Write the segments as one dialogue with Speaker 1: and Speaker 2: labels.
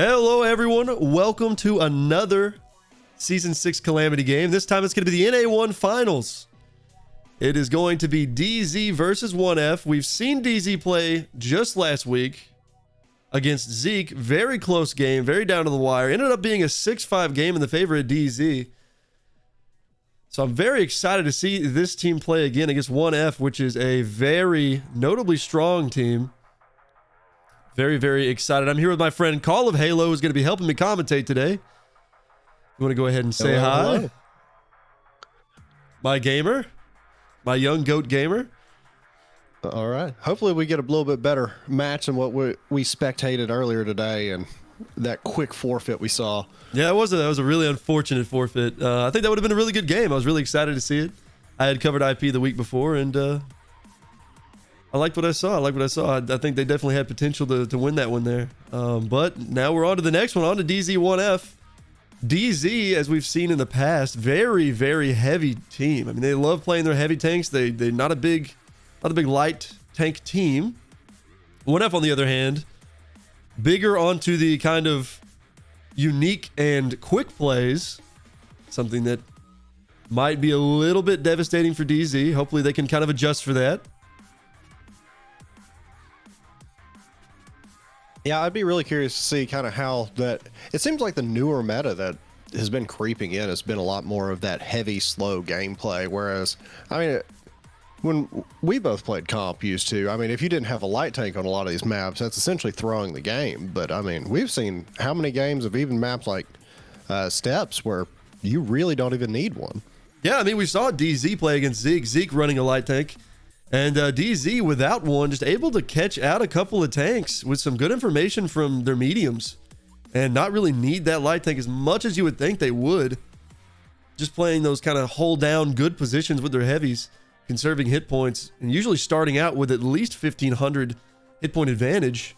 Speaker 1: Hello everyone, welcome to another Season 6 Calamity game. This time it's going to be the NA1 Finals. It is going to be DZ versus 1F. We've seen DZ play just last week against Zeke. Very close game, very down to the wire. Ended up being a 6-5 game in the favor of DZ. So I'm very excited to see this team play again against 1F, which is a very notably strong team. Very, very excited. I'm here with my friend Call of Halo, who's going to be helping me commentate today. You want to go ahead and say hi?
Speaker 2: Hello.
Speaker 1: My gamer, my young goat gamer.
Speaker 2: All right. Hopefully we get a little bit better match than what we spectated earlier today and that quick forfeit we saw.
Speaker 1: Yeah, that was a really unfortunate forfeit. I think that would have been a really good game. I was really excited to see it. I had covered IP the week before, and I liked what I saw. I think they definitely had potential to win that one there. But now we're on to the next one, on to DZ1F. DZ, as we've seen in the past, very, very heavy team. I mean, they love playing their heavy tanks. They're not a big light tank team. 1F, on the other hand, bigger onto the kind of unique and quick plays, something that might be a little bit devastating for DZ. Hopefully they can kind of adjust for that.
Speaker 2: Yeah, I'd be really curious to see kind of how that. It seems like the newer meta that has been creeping in has been a lot more of that heavy, slow gameplay. Whereas, I mean, when we both played comp used to, I mean, if you didn't have a light tank on a lot of these maps, that's essentially throwing the game. But I mean, we've seen how many games of even maps like Steps where you really don't even need one.
Speaker 1: Yeah, I mean, we saw DZ play against Zeke. Zeke running a light tank. And DZ, without one, just able to catch out a couple of tanks with some good information from their mediums. And not really need that light tank as much as you would think they would. Just playing those kind of hold down good positions with their heavies, conserving hit points, and usually starting out with at least 1,500 hit point advantage.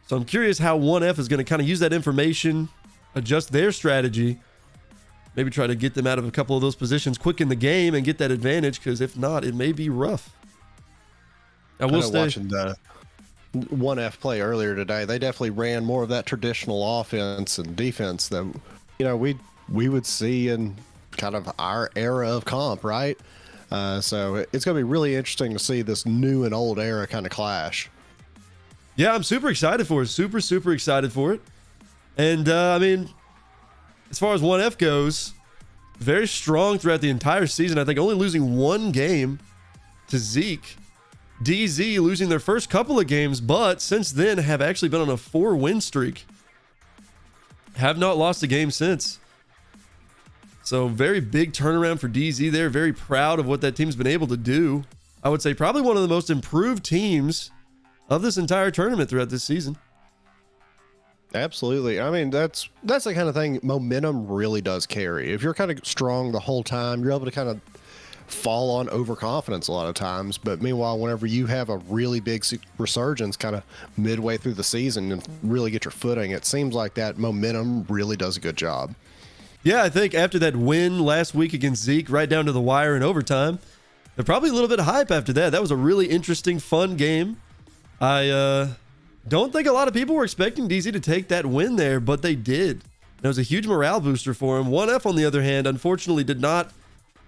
Speaker 1: So I'm curious how 1F is going to kind of use that information, adjust their strategy, maybe try to get them out of a couple of those positions quick in the game and get that advantage, because if not, it may be rough. I will stay
Speaker 2: watching the 1F play earlier today. They definitely ran more of that traditional offense and defense that, you know, we would see in kind of our era of comp, right? So it's going to be really interesting to see this new and old era kind of clash.
Speaker 1: Yeah, I'm super excited for it. Super excited for it. And I mean, as far as 1F goes, very strong throughout the entire season. I think only losing one game to Zeke. DZ losing their first couple of games, but since then have actually been on a 4-win streak. Have not lost a game since. So very big turnaround for DZ there. Very proud of what that team's been able to do. I would say probably one of the most improved teams of this entire tournament throughout this season.
Speaker 2: Absolutely. I mean, that's the kind of thing momentum really does carry. If you're kind of strong the whole time, you're able to kind of fall on overconfidence a lot of times. But meanwhile, whenever you have a really big resurgence kind of midway through the season and really get your footing, it seems like that momentum really does a good job.
Speaker 1: Yeah, I think after that win last week against Zeke, right down to the wire in overtime, they're probably a little bit of hype after that. That was a really interesting, fun game. I don't think a lot of people were expecting DZ to take that win there, but they did. It was a huge morale booster for him. 1F, on the other hand, unfortunately did not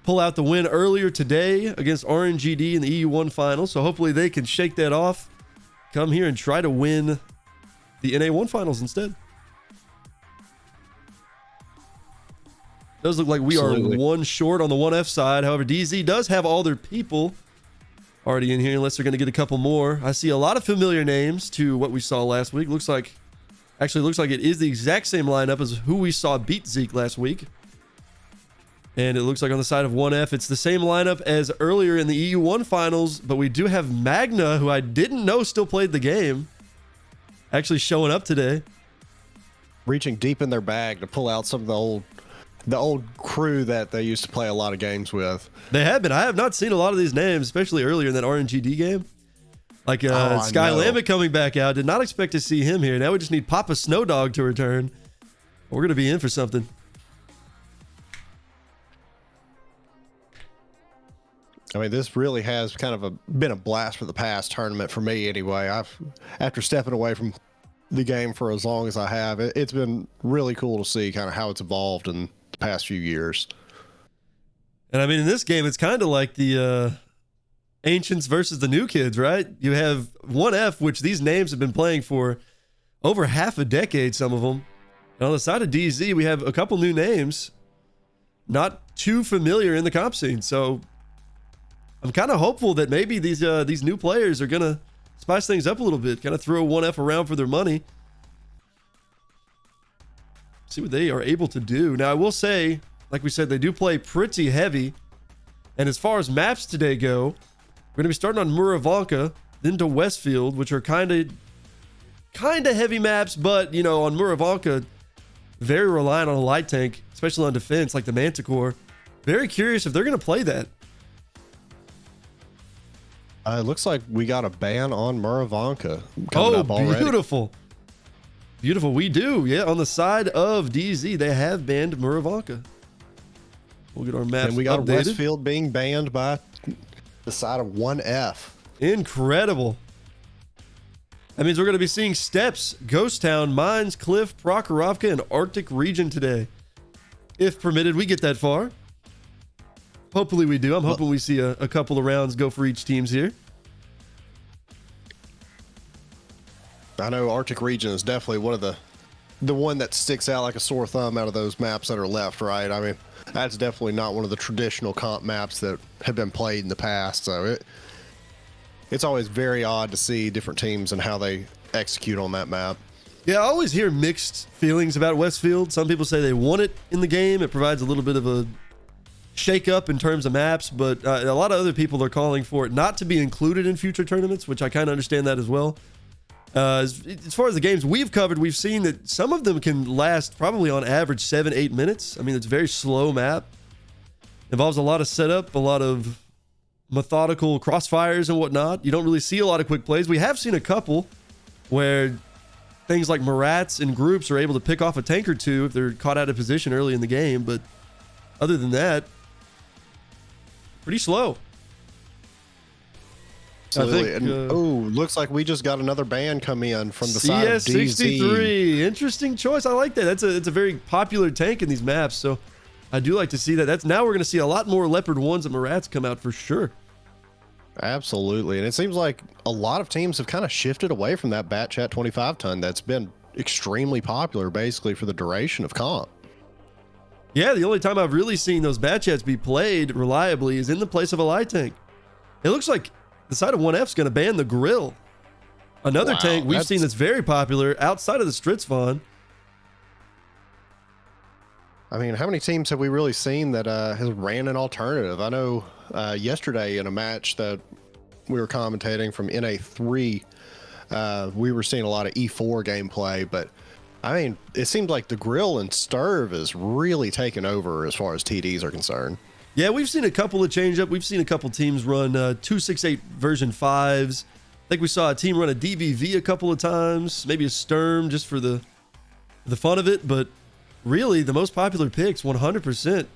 Speaker 1: pull out the win earlier today against RNGD in the EU1 finals, so hopefully they can shake that off, come here and try to win the NA1 finals instead. Does look like we
Speaker 2: Absolutely.
Speaker 1: are one short on the 1F side. However, DZ does have all their people already in here, unless they're going to get a couple more. I see a lot of familiar names to what we saw last week. Looks like it is the exact same lineup as who we saw beat Zeke last week. And it looks like on the side of 1F, it's the same lineup as earlier in the EU1 finals, but we do have Magna, who I didn't know still played the game, actually showing up today.
Speaker 2: Reaching deep in their bag to pull out some of the old crew that they used to play a lot of games with.
Speaker 1: They have been. I have not seen a lot of these names, especially earlier in that RNGD game. Like Sky Lambic coming back out. Did not expect to see him here. Now we just need Papa Snowdog to return. We're going to be in for something.
Speaker 2: I mean, this really has kind of been a blast for the past tournament for me anyway. After stepping away from the game for as long as I have, it's been really cool to see kind of how it's evolved in the past few years.
Speaker 1: And I mean, in this game, it's kind of like the ancients versus the new kids, right? You have 1F, which these names have been playing for over half a decade, some of them. And on the side of DZ, we have a couple new names. not too familiar in the comp scene. So I'm kind of hopeful that maybe these new players are gonna spice things up a little bit, kind of throw 1F around for their money, see what they are able to do. Now I will say, like we said, they do play pretty heavy, and as far as maps today go, we're gonna be starting on Muravanka, then to Westfield, which are kind of heavy maps, but you know, on Muravanka, very reliant on a light tank, especially on defense, like the Manticore. Very curious if they're going to play that.
Speaker 2: It looks like we got a ban on Muravanka coming up already.
Speaker 1: Beautiful. Beautiful. We do. Yeah, on the side of DZ, they have banned Muravanka. We'll get our maps
Speaker 2: And we got
Speaker 1: updated.
Speaker 2: Westfield being banned by the side of 1F.
Speaker 1: Incredible. That means we're going to be seeing Steps, Ghost Town, Mines, Cliff, Prokhorovka, and Arctic Region today. If permitted, we get that far. Hopefully we do. I'm hoping we see a couple of rounds go for each teams here.
Speaker 2: I know Arctic Region is definitely one of the one that sticks out like a sore thumb out of those maps that are left, right? I mean, that's definitely not one of the traditional comp maps that have been played in the past. So it's always very odd to see different teams and how they execute on that map.
Speaker 1: Yeah, I always hear mixed feelings about Westfield. Some people say they want it in the game. It provides a little bit of a shake up in terms of maps, but a lot of other people are calling for it not to be included in future tournaments, which I kind of understand that as well. As far as the games we've covered, we've seen that some of them can last probably on average 7-8 minutes. I mean, it's a very slow map. Involves a lot of setup, a lot of methodical crossfires and whatnot. You don't really see a lot of quick plays. We have seen a couple where things like Marats and groups are able to pick off a tank or two if they're caught out of position early in the game, but other than that, pretty slow.
Speaker 2: Absolutely.
Speaker 1: I think,
Speaker 2: looks like we just got another ban come in from the side of DZ.
Speaker 1: CS63. Interesting choice. I like that. It's a very popular tank in these maps, so I do like to see that. Now we're going to see a lot more Leopard 1s and Marats come out for sure.
Speaker 2: Absolutely. And it seems like a lot of teams have kind of shifted away from that Bat Chat 25 ton that's been extremely popular basically for the duration of comp.
Speaker 1: Yeah, the only time I've really seen those Bat Chats be played reliably is in the place of a light tank. It looks like the side of 1F is going to ban the Grill. Another tank we've seen that's very popular outside of the Stritzvon.
Speaker 2: I mean, how many teams have we really seen that has ran an alternative? I know yesterday in a match that we were commentating from NA3, we were seeing a lot of E4 gameplay, but I mean, it seems like the Grill and Sturv is really taking over as far as TDs are concerned.
Speaker 1: Yeah, we've seen a couple of change up. We've seen a couple teams run 268 version 5s. I think we saw a team run a DBV a couple of times, maybe a Sturm just for the fun of it, but really the most popular picks 100%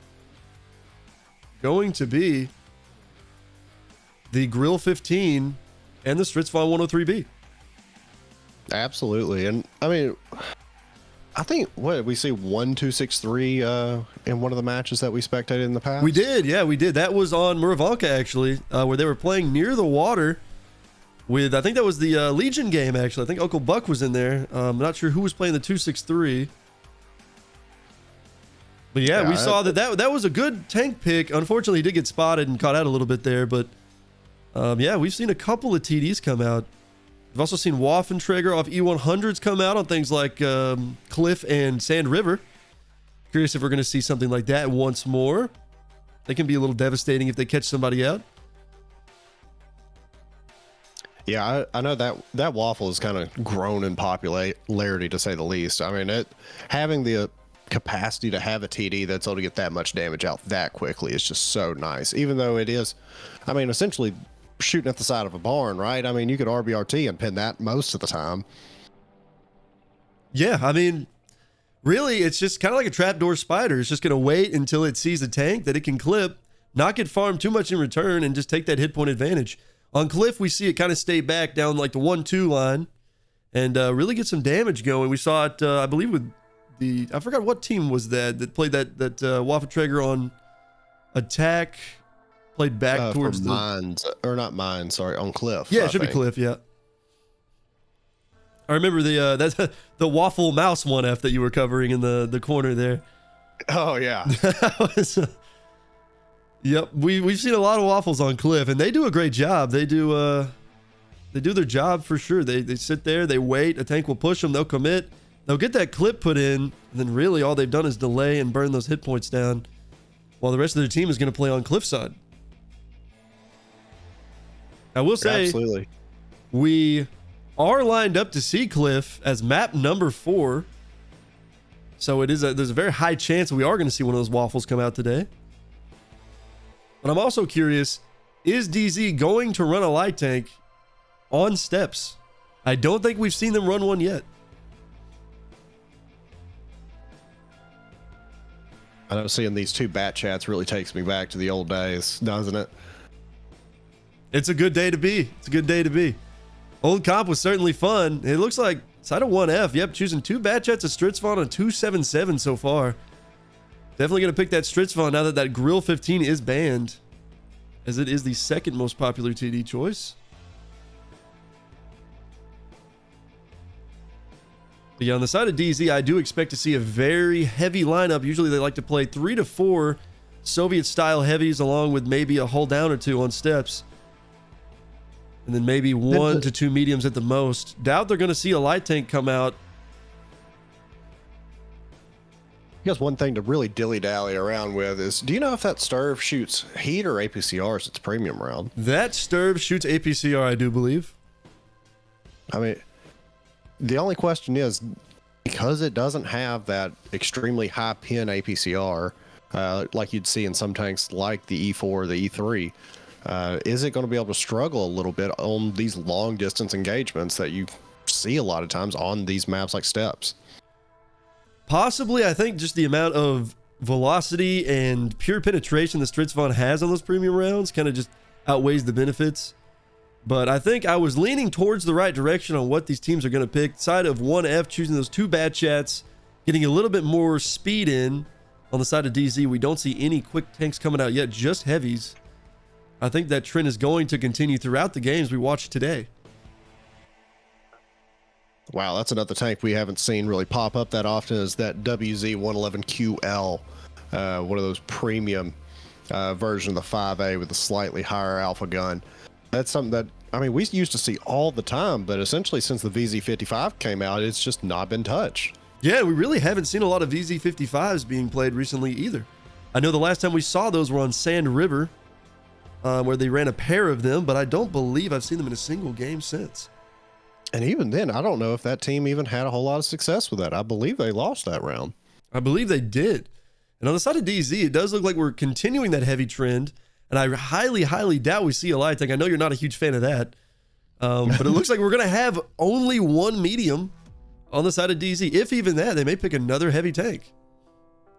Speaker 1: going to be the Grill 15 and the Stritzvon 103B.
Speaker 2: Absolutely. And I mean, I think we see 1263 in one of the matches that we spectated in the past.
Speaker 1: We did, yeah, we did. That was on Muravanka actually, where they were playing near the water with, I think that was the Legion game actually. I think Uncle Buck was in there. I'm not sure who was playing the 263. But yeah, we saw that was a good tank pick. Unfortunately, he did get spotted and caught out a little bit there, but yeah, we've seen a couple of TDs come out. We've also seen Waffentrager off E100s come out on things like Cliff and Sand River. Curious if we're going to see something like that once more. They can be a little devastating if they catch somebody out.
Speaker 2: Yeah, I know that Waffle has kind of grown in popularity, to say the least. I mean, having the capacity to have a TD that's able to get that much damage out that quickly is just so nice. Even though it is, I mean, essentially shooting at the side of a barn, right? I mean, you could RBRT and pin that most of the time.
Speaker 1: Yeah, I mean, really, it's just kind of like a trapdoor spider. It's just going to wait until it sees a tank that it can clip, not get farmed too much in return, and just take that hit point advantage. On Cliff, we see it kind of stay back down like the 1-2 line and really get some damage going. We saw it, I believe, with I forgot what team was that played that Waffentrager on attack. Played back towards the
Speaker 2: Mines, or not Mines, sorry, on Cliff.
Speaker 1: Yeah, it should be Cliff. Yeah, I remember the Waffle Mouse 1F that you were covering in the corner there.
Speaker 2: Oh yeah.
Speaker 1: Yep, we've seen a lot of waffles on Cliff, and they do a great job. They do their job for sure. They sit there, they wait. A tank will push them. They'll commit. They'll get that clip put in, and then really all they've done is delay and burn those hit points down, while the rest of their team is going to play on Cliff's side. I will say,
Speaker 2: Absolutely.
Speaker 1: we are lined up to see Cliff as map number 4. So there's a very high chance we are going to see one of those waffles come out today. But I'm also curious, is DZ going to run a light tank on steps? I don't think we've seen them run one yet.
Speaker 2: I know seeing these two bat chats really takes me back to the old days, doesn't it?
Speaker 1: It's a good day to be. It's a good day to be. Old comp was certainly fun. It looks like side of 1F. Yep, choosing 2 bat chats of Stritzvon and 277 so far. Definitely going to pick that Stritzvon now that Grill 15 is banned, as it is the second most popular TD choice. But yeah, on the side of DZ, I do expect to see a very heavy lineup. Usually they like to play 3 to 4 Soviet-style heavies along with maybe a hull down or 2 on steps. And then maybe 1 to 2 mediums at the most. Doubt they're going to see a light tank come out.
Speaker 2: I guess one thing to really dilly-dally around with is, do you know if that Sturv shoots heat or APCR as its premium round?
Speaker 1: That Sturv shoots APCR, I do believe.
Speaker 2: I mean, the only question is, because it doesn't have that extremely high pin APCR, like you'd see in some tanks like the E4 or the E3, is it going to be able to struggle a little bit on these long distance engagements that you see a lot of times on these maps like steps?
Speaker 1: Possibly. I think just the amount of velocity and pure penetration the Stritzvon has on those premium rounds kind of just outweighs the benefits. But I think I was leaning towards the right direction on what these teams are going to pick. Side of 1F, choosing those 2 bad chats, getting a little bit more speed in. On the side of DZ, we don't see any quick tanks coming out yet, just heavies. I think that trend is going to continue throughout the games we watched today.
Speaker 2: Wow, that's another tank we haven't seen really pop up that often, is that WZ111QL, one of those premium version of the 5A with a slightly higher alpha gun. That's something that, I mean, we used to see all the time, but essentially since the VZ55 came out, it's just not been touched.
Speaker 1: Yeah, we really haven't seen a lot of VZ55s being played recently either. I know the last time we saw those were on Sand River, where they ran a pair of them, but I don't believe I've seen them in a single game since.
Speaker 2: And even then, I don't know if that team even had a whole lot of success with that. I believe they lost that round.
Speaker 1: I believe they did. And on the side of DZ, it does look like we're continuing that heavy trend. And I highly, highly doubt we see a light tank. I know you're not a huge fan of that. But it looks like we're going to have only 1 medium on the side of DZ. If even that, they may pick another heavy tank.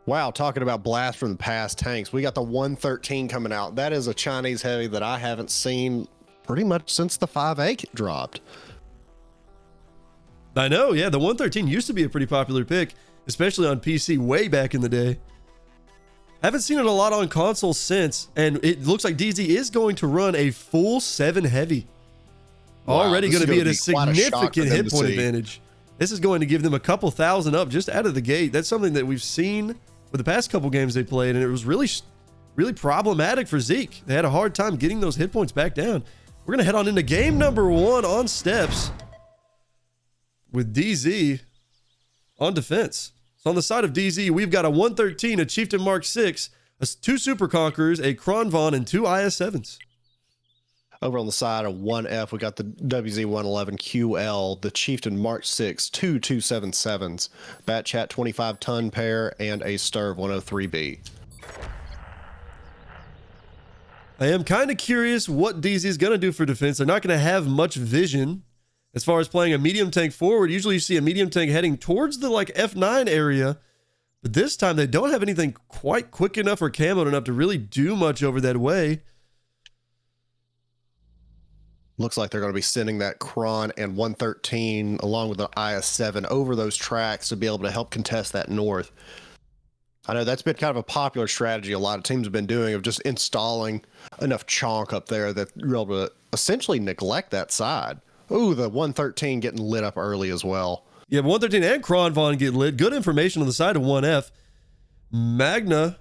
Speaker 2: Wow, talking about blast from the past tanks. We got the 113 coming out. That is a Chinese heavy that I haven't seen pretty much since the 5A dropped.
Speaker 1: I know, yeah. The 113 used to be a pretty popular pick, especially on PC way back in the day. Haven't seen it a lot on console since, and it looks like DZ is going to run a full 7 heavy.
Speaker 2: Wow,
Speaker 1: already going to be at a significant hit point
Speaker 2: see.
Speaker 1: advantage. This is going to give them a couple thousand up just out of the gate. That's something that we've seen with the past couple games they played, and it was really problematic for Zeke. They had a hard time getting those hit points back down. We're going to head on into game number 1 on steps with DZ on defense. So on the side of DZ, we've got a 113, a Chieftain Mark 6, 2 Super Conquerors, a Kronvon, and 2 IS-7s.
Speaker 2: Over on the side of 1F, we got the WZ111QL, the Chieftain Mark 6, 2 277s, Bat Chat 25-ton pair, and a Sturv 103B.
Speaker 1: I am kind of curious what DZ is going to do for defense. They're not going to have much vision as far as playing a medium tank forward. Usually you see a medium tank heading towards the F9 area, but this time they don't have anything quite quick enough or camoed enough to really do much over that way.
Speaker 2: Looks like they're going to be sending that Kron and 113 along with the IS-7 over those tracks to be able to help contest that north. I know that's been kind of a popular strategy a lot of teams have been doing, of just installing enough chonk up there that you're able to essentially neglect that side. Ooh, the 113 getting lit up early as well.
Speaker 1: Yeah, but 113 and Kronvon get lit. Good information on the side of 1F. Magna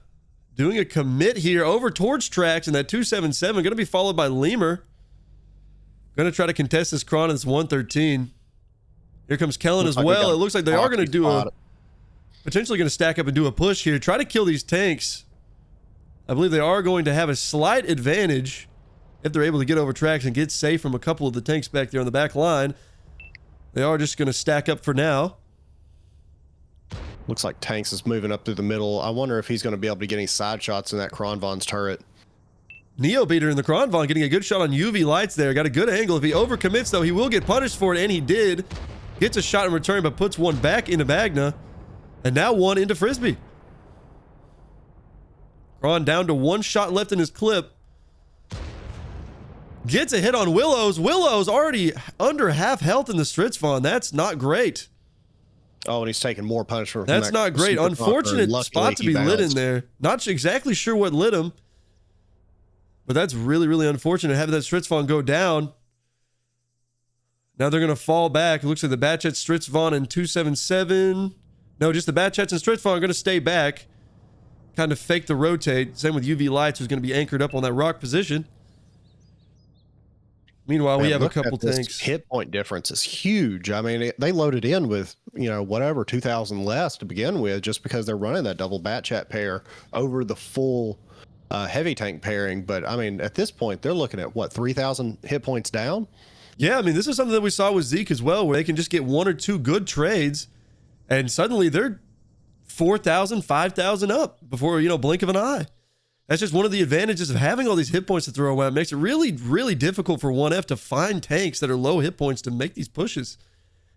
Speaker 1: doing a commit here over towards tracks, and that 277 going to be followed by Lemur. Going to try to contest this Kron in this 113. Here comes Kellen as well. It looks like they are going to do potentially going to stack up and do a push here. Try to kill these tanks. I believe they are going to have a slight advantage if they're able to get over tracks and get safe from a couple of the tanks back there on the back line. They are just going to stack up for now.
Speaker 2: Looks like Tanks is moving up through the middle. I wonder if he's going to be able to get any side shots in that Kronvon's turret.
Speaker 1: Neo Beater in the Kronvon getting a good shot on UV lights there. Got a good angle. If he overcommits, though, he will get punished for it, and he did. Gets a shot in return, but puts one back into Magna. And now one into Frisbee. Kron down to one shot left in his clip. Gets a hit on Willows. Willows already under half health in the Stritzvon. That's not great.
Speaker 2: Oh, and he's taking more punishment.
Speaker 1: That's not great. Unfortunate spot to be lit in there. Not exactly sure what lit him. But that's really, really unfortunate having that Stritzvon go down. Now they're going to fall back. It looks like the Batchet, Stritzvon, and 277. No, just the Batchets and Stritzvon are going to stay back. Kind of fake the rotate. Same with UV Lights, who's going to be anchored up on that rock position. Meanwhile, we have a couple tanks.
Speaker 2: Hit point difference is huge. I mean, they loaded in with, whatever, 2,000 less to begin with, just because they're running that double Batchat pair over the full heavy tank pairing. But, I mean, at this point, they're looking at, 3,000 hit points down?
Speaker 1: Yeah, I mean, this is something that we saw with Zeke as well, where they can just get one or two good trades, and suddenly they're 4,000, 5,000 up before, blink of an eye. That's just one of the advantages of having all these hit points to throw around. It makes it really, really difficult for 1F to find tanks that are low hit points to make these pushes.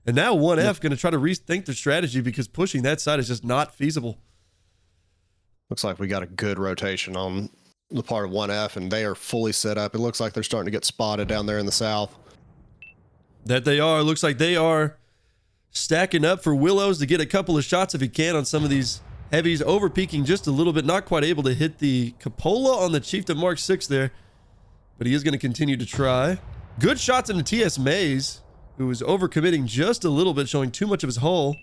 Speaker 1: And now 1F going to try to rethink their strategy because pushing that side is just not feasible.
Speaker 2: Looks like we got a good rotation on the part of 1F, and they are fully set up. It looks like they're starting to get spotted down there in the south.
Speaker 1: That they are. Looks like they are stacking up for Willows to get a couple of shots if he can on some of these heavies, over peaking just a little bit, not quite able to hit the Cupola on the Chieftain Mark 6 there, but he is going to continue to try. Good shots into TS Maze, who was overcommitting just a little bit, showing too much of his hull.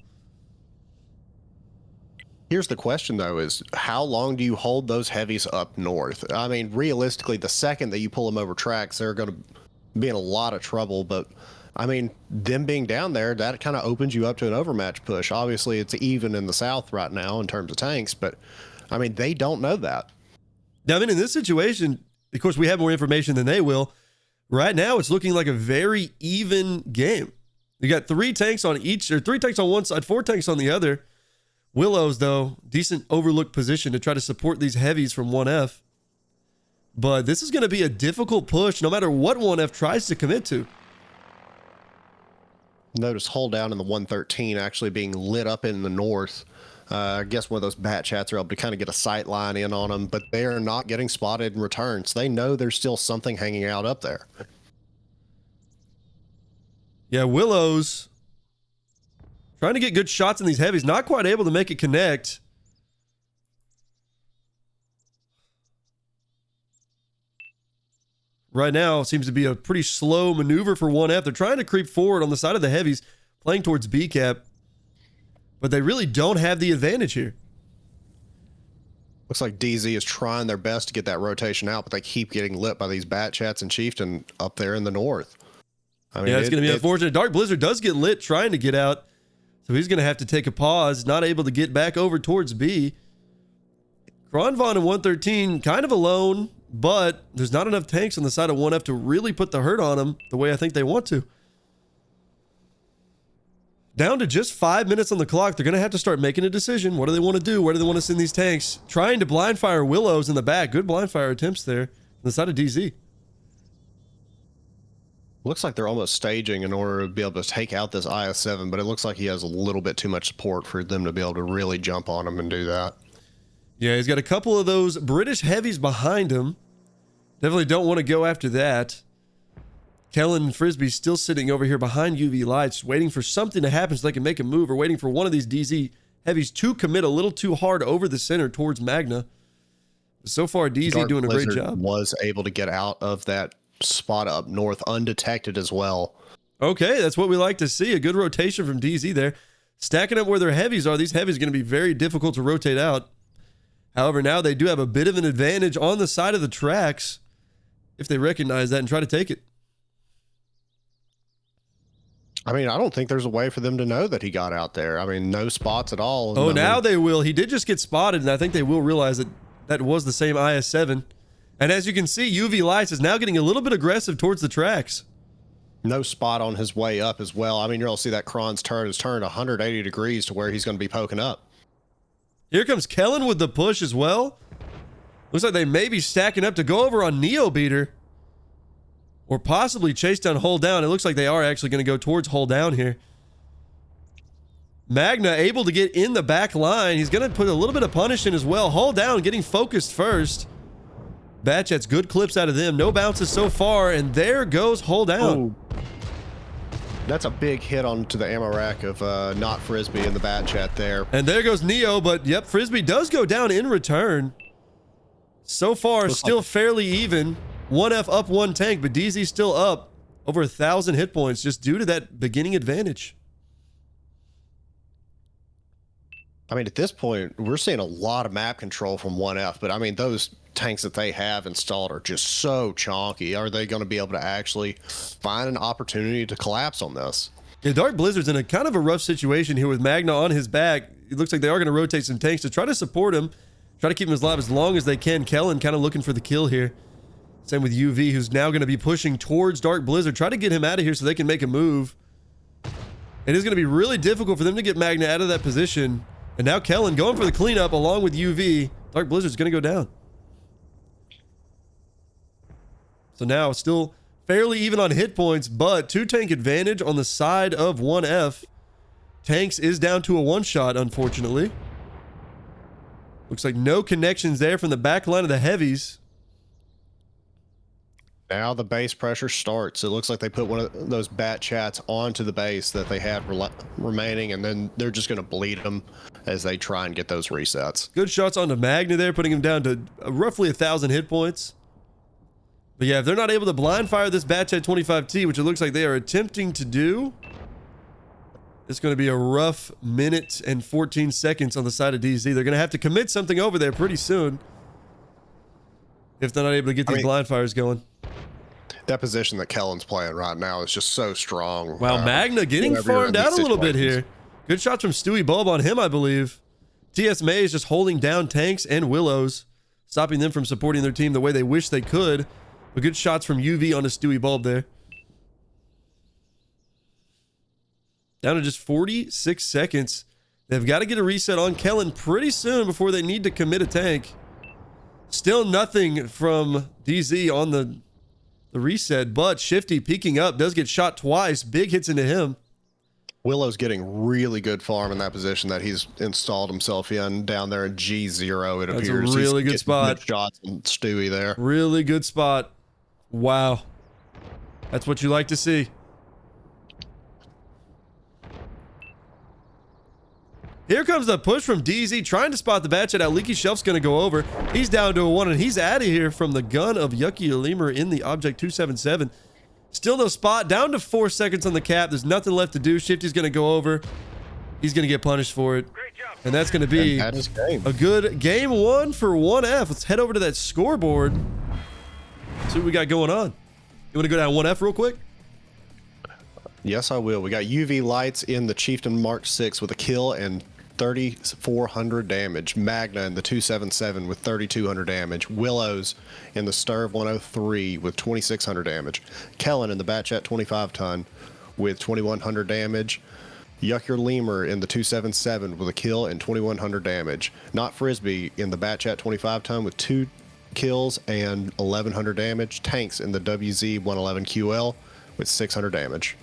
Speaker 2: Here's the question, though, is how long do you hold those heavies up north? I mean, realistically, the second that you pull them over tracks, they're going to be in a lot of trouble, but I mean, them being down there, that kind of opens you up to an overmatch push. Obviously, it's even in the south right now in terms of tanks, but I mean, they don't know that.
Speaker 1: Now, I mean, in this situation, of course, we have more information than they will. Right now, it's looking like a very even game. You got three tanks on each, or three tanks on one side, four tanks on the other. Willows, though, decent overlooked position to try to support these heavies from 1F. But this is going to be a difficult push no matter what 1F tries to commit to.
Speaker 2: Notice hull down in the 113 actually being lit up in the north. I guess one of those bat chats are able to kind of get a sight line in on them, but they are not getting spotted in return. So they know there's still something hanging out up there.
Speaker 1: Yeah, Willows trying to get good shots in these heavies. Not quite able to make it connect. Right now, it seems to be a pretty slow maneuver for 1F. They're trying to creep forward on the side of the heavies, playing towards B-cap. But they really don't have the advantage here.
Speaker 2: Looks like DZ is trying their best to get that rotation out, but they keep getting lit by these bat chats and Chieftain up there in the north. I mean,
Speaker 1: yeah, it's going to be unfortunate. Dark Blizzard does get lit trying to get out. So he's going to have to take a pause, not able to get back over towards B. Kronvon in 113, kind of alone, but there's not enough tanks on the side of 1F to really put the hurt on him the way I think they want to. Down to just 5 minutes on the clock. They're going to have to start making a decision. What do they want to do? Where do they want to send these tanks? Trying to blind fire Willows in the back. Good blind fire attempts there on the side of DZ.
Speaker 2: Looks like they're almost staging in order to be able to take out this IS-7, but it looks like he has a little bit too much support for them to be able to really jump on him and do that.
Speaker 1: Yeah, he's got a couple of those British heavies behind him. Definitely don't want to go after that. Kellen and Frisbee still sitting over here behind UV lights, waiting for something to happen so they can make a move, or waiting for one of these DZ heavies to commit a little too hard over the center towards Magna. So far, DZ
Speaker 2: Dark
Speaker 1: doing a
Speaker 2: Blizzard
Speaker 1: great job.
Speaker 2: Was able to get out of that spot up north undetected as well.
Speaker 1: Okay, that's what we like to see. A good rotation from DZ there. Stacking up where their heavies are. These heavies are going to be very difficult to rotate out. However, now they do have a bit of an advantage on the side of the tracks if they recognize that and try to take it.
Speaker 2: I mean, I don't think there's a way for them to know that he got out there. I mean, no spots at all.
Speaker 1: Oh, now they will. He did just get spotted, and I think they will realize that that was the same IS-7. And as you can see, UV Lights is now getting a little bit aggressive towards the tracks.
Speaker 2: No spot on his way up as well. I mean, you'll see that Kron's turn has turned 180 degrees to where he's going to be poking up.
Speaker 1: Here comes Kellen with the push as well. Looks like they may be stacking up to go over on Neo Beater. Or possibly chase down Hold Down. It looks like they are actually going to go towards Hold Down here. Magna able to get in the back line. He's going to put a little bit of punish in as well. Hold Down getting focused first. Batchet's good clips out of them. No bounces so far. And there goes Hold Down.
Speaker 2: Ooh. That's a big hit onto the ammo rack of Not Frisbee in the Batchet there.
Speaker 1: And there goes Neo. But yep, Frisbee does go down in return. So far,
Speaker 2: Looks
Speaker 1: still
Speaker 2: like
Speaker 1: fairly even. 1F up 1 tank, but DZ still up over 1,000 hit points just due to that beginning advantage.
Speaker 2: I mean, at this point, we're seeing a lot of map control from 1F, but I mean, those tanks that they have installed are just so chonky. Are they going to be able to actually find an opportunity to collapse on this?
Speaker 1: Yeah, Dark Blizzard's in a kind of a rough situation here with Magna on his back. It looks like they are going to rotate some tanks to try to support him, try to keep him alive as long as they can. Kellen kind of looking for the kill here. Same with UV, who's now going to be pushing towards Dark Blizzard. Try to get him out of here so they can make a move. It is going to be really difficult for them to get Magna out of that position. And now Kellen going for the cleanup along with UV. Dark Blizzard's going to go down. So now still fairly even on hit points, but 2-tank advantage on the side of 1F. Tanks is down to a one-shot, unfortunately. Looks like no connections there from the back line of the heavies.
Speaker 2: Now the base pressure starts. It looks like they put one of those Batchets onto the base that they had remaining, and then they're just going to bleed them as they try and get those resets.
Speaker 1: Good shots onto Magna there, putting him down to roughly 1,000 hit points. But yeah, if they're not able to blind fire this Batchet 25T, which it looks like they are attempting to do, it's going to be a rough minute and 14 seconds on the side of DZ. They're going to have to commit something over there pretty soon if they're not able to get these blind fires going.
Speaker 2: That position that Kellen's playing right now is just so strong.
Speaker 1: Wow, Magna getting farmed out a little bit here. Good shots from Stewie Bulb on him, I believe. TS May is just holding down tanks and Willows, stopping them from supporting their team the way they wish they could. But good shots from UV on a Stewie Bulb there. Down to just 46 seconds. They've got to get a reset on Kellen pretty soon before they need to commit a tank. Still nothing from DZ on the reset, but Shifty peeking up, does get shot twice. Big hits into him.
Speaker 2: Willow's getting really good farm in that position that he's installed himself in down there at G0, it appears.
Speaker 1: That's a really good spot.
Speaker 2: Good shots on Stewie there.
Speaker 1: Really good spot. Wow. That's what you like to see. Here comes the push from DZ, trying to spot the Batchet out. Leaky Shelf's going to go over. He's down to a 1, and he's out of here from the gun of Yucky Lemur in the Object 277. Still no spot. Down to 4 seconds on the cap. There's nothing left to do. Shifty's going to go over. He's going to get punished for it. And that's going to be a good game 1 for 1F. Let's head over to that scoreboard. See what we got going on. You want to go down 1F real quick?
Speaker 2: Yes, I will. We got UV Lights in the Chieftain Mark 6 with a kill and 3,400 damage. Magna in the 277 with 3,200 damage. Willows in the Sturv 103 with 2,600 damage. Kellen in the Batchet 25 ton with 2,100 damage. Yucker Lemur in the 277 with a kill and 2,100 damage. Not Frisbee in the Batchet 25 ton with 2 kills and 1,100 damage. Tanks in the WZ 111 QL with 600 damage.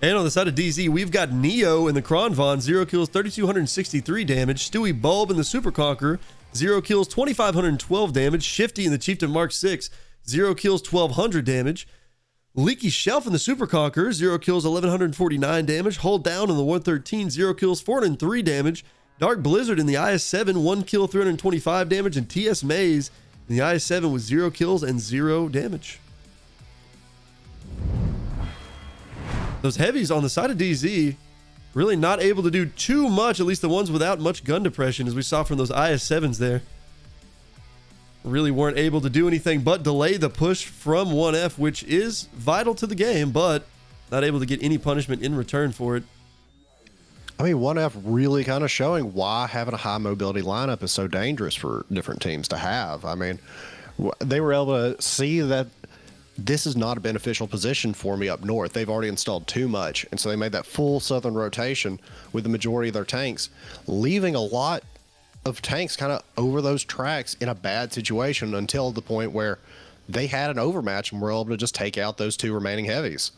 Speaker 1: And on the side of DZ, we've got Neo in the Kronvon, 0 kills, 3,263 damage. Stewie Bulb in the Super Conqueror, 0 kills, 2,512 damage. Shifty in the Chieftain Mark 6, 0 kills, 1,200 damage. Leaky Shelf in the Super Conqueror, 0 kills, 1,149 damage. Hold Down in the 113, 0 kills, 403 damage. Dark Blizzard in the IS-7, 1 kill, 325 damage. And TS Maze in the IS-7 with 0 kills and 0 damage. Those heavies on the side of DZ really not able to do too much, at least the ones without much gun depression, as we saw from those IS-7s there. really weren't able to do anything but delay the push from 1F, which is vital to the game, but not able to get any punishment in return for it.
Speaker 2: I mean, 1F really kind of showing why having a high mobility lineup is so dangerous for different teams to have. I mean, they were able to see that this is not a beneficial position for me up north. They've already installed too much, and so they made that full southern rotation with the majority of their tanks, leaving a lot of tanks kind of over those tracks in a bad situation until the point where they had an overmatch and were able to just take out those two remaining heavies.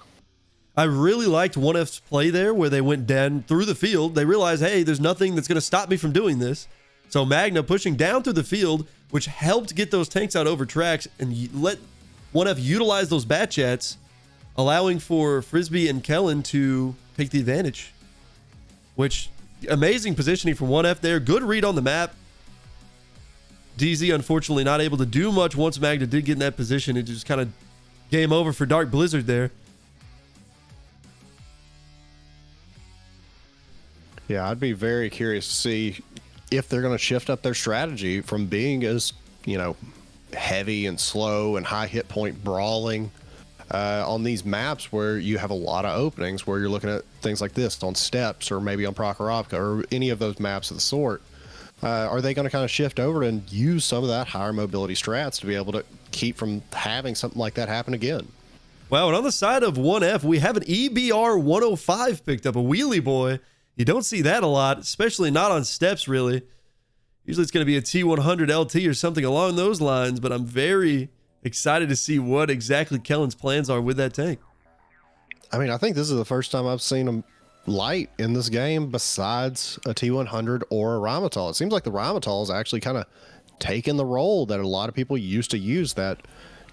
Speaker 1: I really liked 1F's play there where they went down through the field. They realized, hey, there's nothing that's going to stop me from doing this. So Magna pushing down through the field, which helped get those tanks out over tracks and let 1F utilize those bat jets, allowing for Frisbee and Kellen to take the advantage. Which, amazing positioning from 1F there. Good read on the map. DZ unfortunately not able to do much once Magna did get in that position. It just kind of game over for Dark Blizzard there.
Speaker 2: Yeah, I'd be very curious to see if they're going to shift up their strategy from being as, heavy and slow and high hit point brawling on these maps where you have a lot of openings, where you're looking at things like this on Steps or maybe on Prokhorovka or any of those maps of the sort. Are they going to kind of shift over and use some of that higher mobility strats to be able to keep from having something like that happen again?
Speaker 1: Well, and on the side of 1F, we have an EBR 105 picked up, a wheelie boy. You don't see that a lot, especially not on Steps, really. Usually it's going to be a T100 LT or something along those lines, but I'm very excited to see what exactly Kellen's plans are with that tank.
Speaker 2: I mean, I think this is the first time I've seen him light in this game besides a T100 or a Rhymotol. It seems like the Rhymotol is actually kind of taking the role that a lot of people used to use that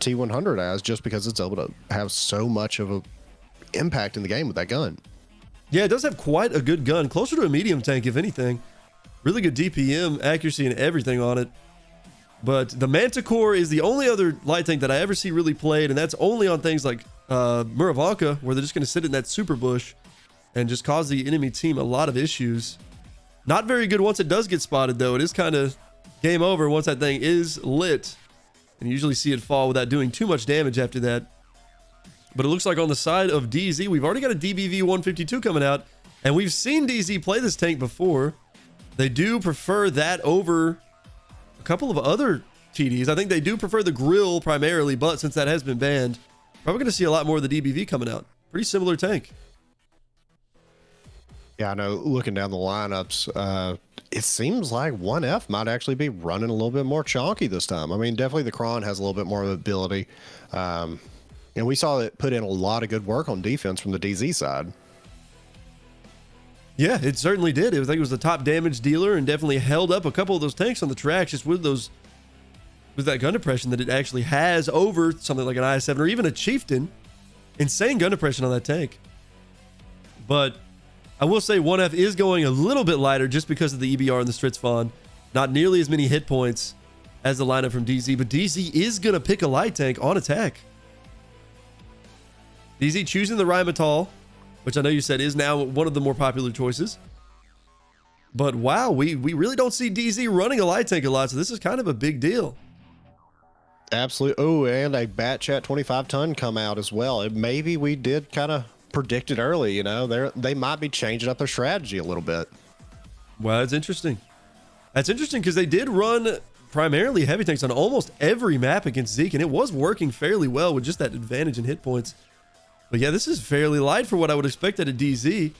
Speaker 2: T100 as, just because it's able to have so much of an impact in the game with that gun.
Speaker 1: Yeah, it does have quite a good gun, closer to a medium tank if anything. Really good DPM, accuracy, and everything on it. But the Manticore is the only other light tank that I ever see really played, and that's only on things like Muravanka, where they're just going to sit in that super bush and just cause the enemy team a lot of issues. Not very good once it does get spotted, though. It is kind of game over once that thing is lit. And you usually see it fall without doing too much damage after that. But it looks like on the side of DZ, we've already got a DBV 152 coming out, and we've seen DZ play this tank before. They do prefer that over a couple of other TDs. I think they do prefer the grill primarily, but since that has been banned, probably going to see a lot more of the DBV coming out. Pretty similar tank.
Speaker 2: Yeah, I know. Looking down the lineups, it seems like 1F might actually be running a little bit more chonky this time. I mean, definitely the Kron has a little bit more ability. And we saw it put in a lot of good work on defense from the DZ side.
Speaker 1: Yeah, it certainly did. I think it was the top damage dealer and definitely held up a couple of those tanks on the tracks just with that gun depression that it actually has over something like an I-7 or even a Chieftain. Insane gun depression on that tank. But I will say 1F is going a little bit lighter just because of the EBR and the Stritzfawn. Not nearly as many hit points as the lineup from DZ, but DZ is going to pick a light tank on attack. DZ choosing the Rhymotol, which I know you said is now one of the more popular choices. But wow, we really don't see DZ running a light tank a lot, so this is kind of a big deal.
Speaker 2: Absolutely. Oh, and a Bat Chat 25 ton come out as well. Maybe we did kind of predict it early, they might be changing up their strategy a little bit.
Speaker 1: Well, that's interesting. That's interesting because they did run primarily heavy tanks on almost every map against Zeke, and it was working fairly well with just that advantage in hit points. But yeah, this is fairly light for what I would expect at a DZ.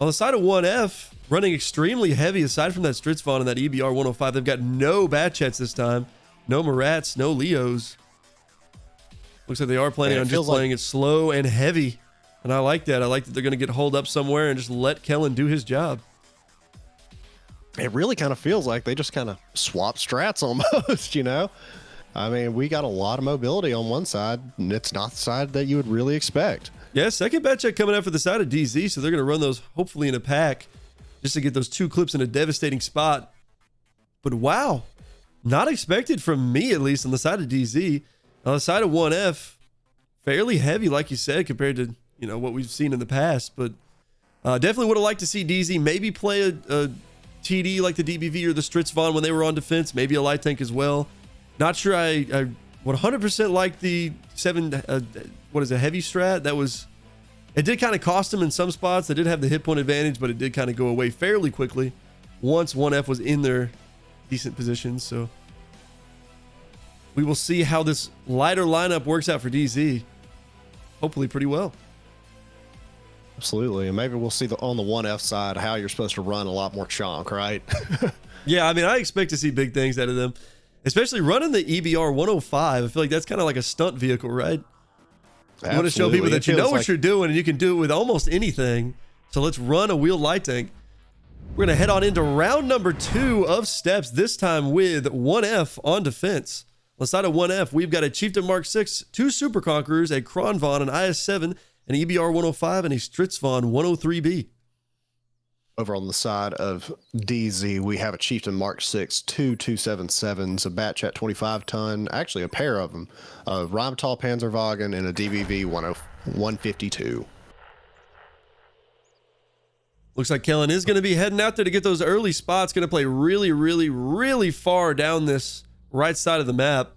Speaker 1: On the side of 1F, running extremely heavy aside from that Stritzfawn and that EBR 105. They've got no Bat Chats this time. No Marats, no Leos. Looks like they are planning on just playing it slow and heavy. And I like that. I like that they're going to get holed up somewhere and just let Kellen do his job.
Speaker 2: It really kind of feels like they just kind of swap strats almost, I mean, we got a lot of mobility on one side, and it's not the side that you would really expect.
Speaker 1: Yeah, second bat check coming out for the side of DZ, so they're going to run those hopefully in a pack just to get those two clips in a devastating spot. But wow, not expected from me, at least, on the side of DZ. On the side of 1F, fairly heavy, like you said, compared to what we've seen in the past. But definitely would have liked to see DZ maybe play a TD like the DBV or the Stritzfawn when they were on defense, maybe a light tank as well. Not sure I 100% like the 7, what is a heavy strat. It did kind of cost him in some spots. They did have the hit point advantage, but it did kind of go away fairly quickly once 1F was in their decent positions. So we will see how this lighter lineup works out for DZ. Hopefully pretty well.
Speaker 2: Absolutely. And maybe we'll see on the 1F side how you're supposed to run a lot more chonk, right?
Speaker 1: Yeah, I mean, I expect to see big things out of them, especially running the EBR 105. I feel like that's kind of like a stunt vehicle, right? You want to show people that you know what you're doing and you can do it with almost anything. So let's run a wheeled light tank. We're going to head on into round number 2 of steps, this time with 1F on defense. On the side of 1F, we've got a Chieftain Mark 6, 2 Super Conquerors, a Kronvon, an IS-7, an EBR 105, and a Stritzvon 103B.
Speaker 2: Over on the side of DZ, we have a Chieftain Mark 6, 2 277s, a Batchat 25 ton, actually a pair of them, a Rheinmetall Panzerwagen, and a DBV 152.
Speaker 1: Looks like Kellen is going to be heading out there to get those early spots. Going to play really, really, really far down this right side of the map.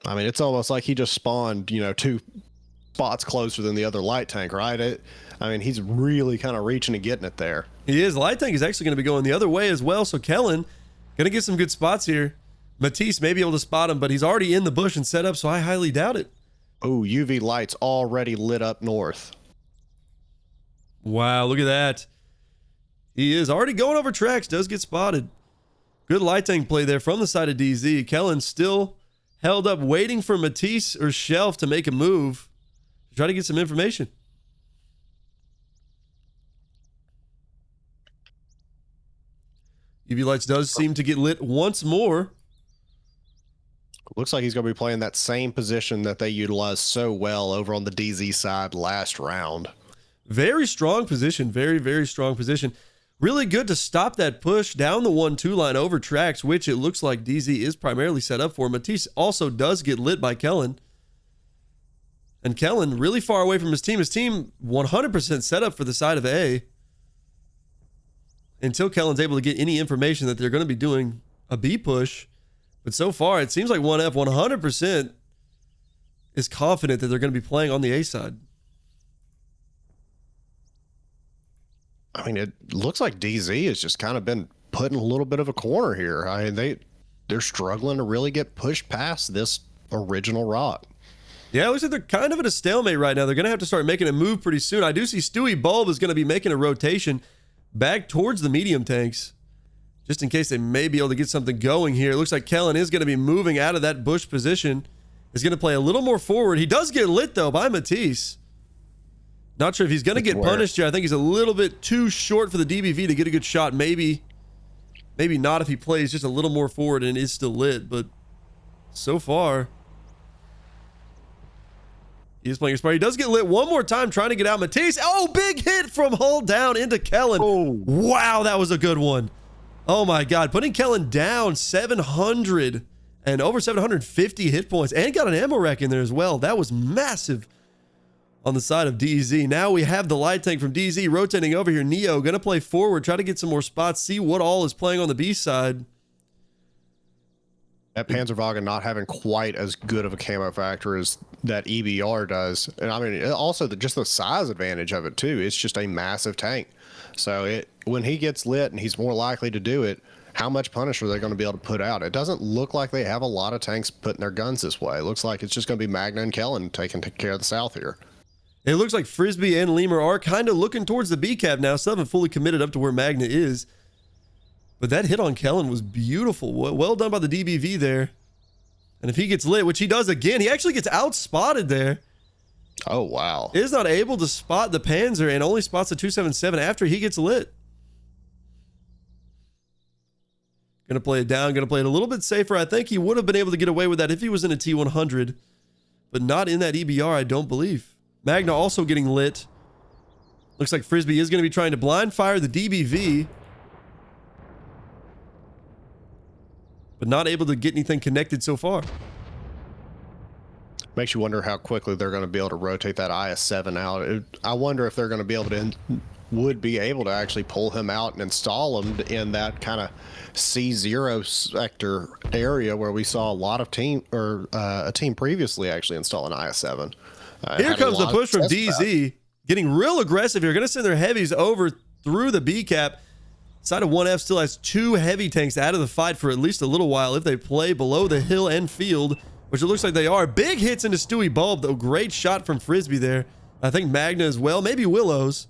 Speaker 2: I mean, it's almost like he just spawned, 2 spots closer than the other light tank, right? I mean, he's really kind of reaching and getting it there.
Speaker 1: He is. Light tank is actually going to be going the other way as well. So Kellen going to get some good spots here. Matisse may be able to spot him, but he's already in the bush and set up, so I highly doubt it.
Speaker 2: Oh, UV lights already lit up north.
Speaker 1: Wow, look at that. He is already going over tracks, does get spotted. Good light tank play there from the side of DZ. Kellen still held up waiting for Matisse or Shelf to make a move to try to get some information. UV lights does seem to get lit once more.
Speaker 2: Looks like he's going to be playing that same position that they utilized so well over on the DZ side last round.
Speaker 1: Very strong position. Very, very strong position. Really good to stop that push down the 1-2 line over tracks, which it looks like DZ is primarily set up for. Matisse also does get lit by Kellen. And Kellen really far away from his team. His team 100% set up for the side of A. Until Kellen's able to get any information that they're going to be doing a B push. But so far, it seems like 1F 100% is confident that they're going to be playing on the A side.
Speaker 2: I mean, it looks like DZ has just kind of been put in a little bit of a corner here. I mean, they're struggling to really get pushed past this original rock.
Speaker 1: Yeah, it looks like they're kind of at a stalemate right now. They're going to have to start making a move pretty soon. I do see Stewie Bulb is going to be making a rotation back towards the medium tanks, just in case they may be able to get something going here. It looks like Kellen is going to be moving out of that bush position. Is going to play a little more forward. He does get lit, though, by Matisse. Not sure if he's going to get punished here. I think he's a little bit too short for the DBV to get a good shot. Maybe not if he plays just a little more forward and is still lit. But so far, he is playing his part. He does get lit one more time trying to get out Matisse. Oh, big hit from Hull down into Kellen.
Speaker 2: Oh.
Speaker 1: Wow, that was a good one. Oh, my God. Putting Kellen down 700 and over 750 hit points and got an ammo rack in there as well. That was massive. On the side of DZ. Now we have the light tank from DZ rotating over here. Neo going to play forward, try to get some more spots, see what all is playing on the B side.
Speaker 2: That Panzerwagen not having quite as good of a camo factor as that EBR does. And I mean, also just the size advantage of it too. It's just a massive tank. So when he gets lit and he's more likely to do it, how much punish are they going to be able to put out? It doesn't look like they have a lot of tanks putting their guns this way. It looks like it's just going to be Magna and Kellen taking care of the south here.
Speaker 1: It looks like Frisbee and Lemur are kind of looking towards the B cab now. Still haven't fully committed up to where Magna is. But that hit on Kellen was beautiful. Well done by the DBV there. And if he gets lit, which he does again, he actually gets outspotted there.
Speaker 2: Oh, wow.
Speaker 1: Is not able to spot the Panzer and only spots the 277 after he gets lit. Gonna play it down, gonna play it a little bit safer. I think he would have been able to get away with that if he was in a T100, but not in that EBR, I don't believe. Magna also getting lit. Looks like Frisbee is going to be trying to blind fire the DBV, but not able to get anything connected so far.
Speaker 2: Makes you wonder how quickly they're going to be able to rotate that IS-7 out. I wonder if they're going to be able to would be able to actually pull him out and install him in that kind of C0 sector area where we saw a lot of a team previously actually install an IS-7.
Speaker 1: Here comes the push from DZ, getting real aggressive here. Going to send their heavies over through the B cap. Side of 1F still has 2 heavy tanks out of the fight for at least a little while if they play below the hill and field, which it looks like they are. Big hits into Stewie Bulb, though. Great shot from Frisbee there. I think Magna as well, maybe Willows.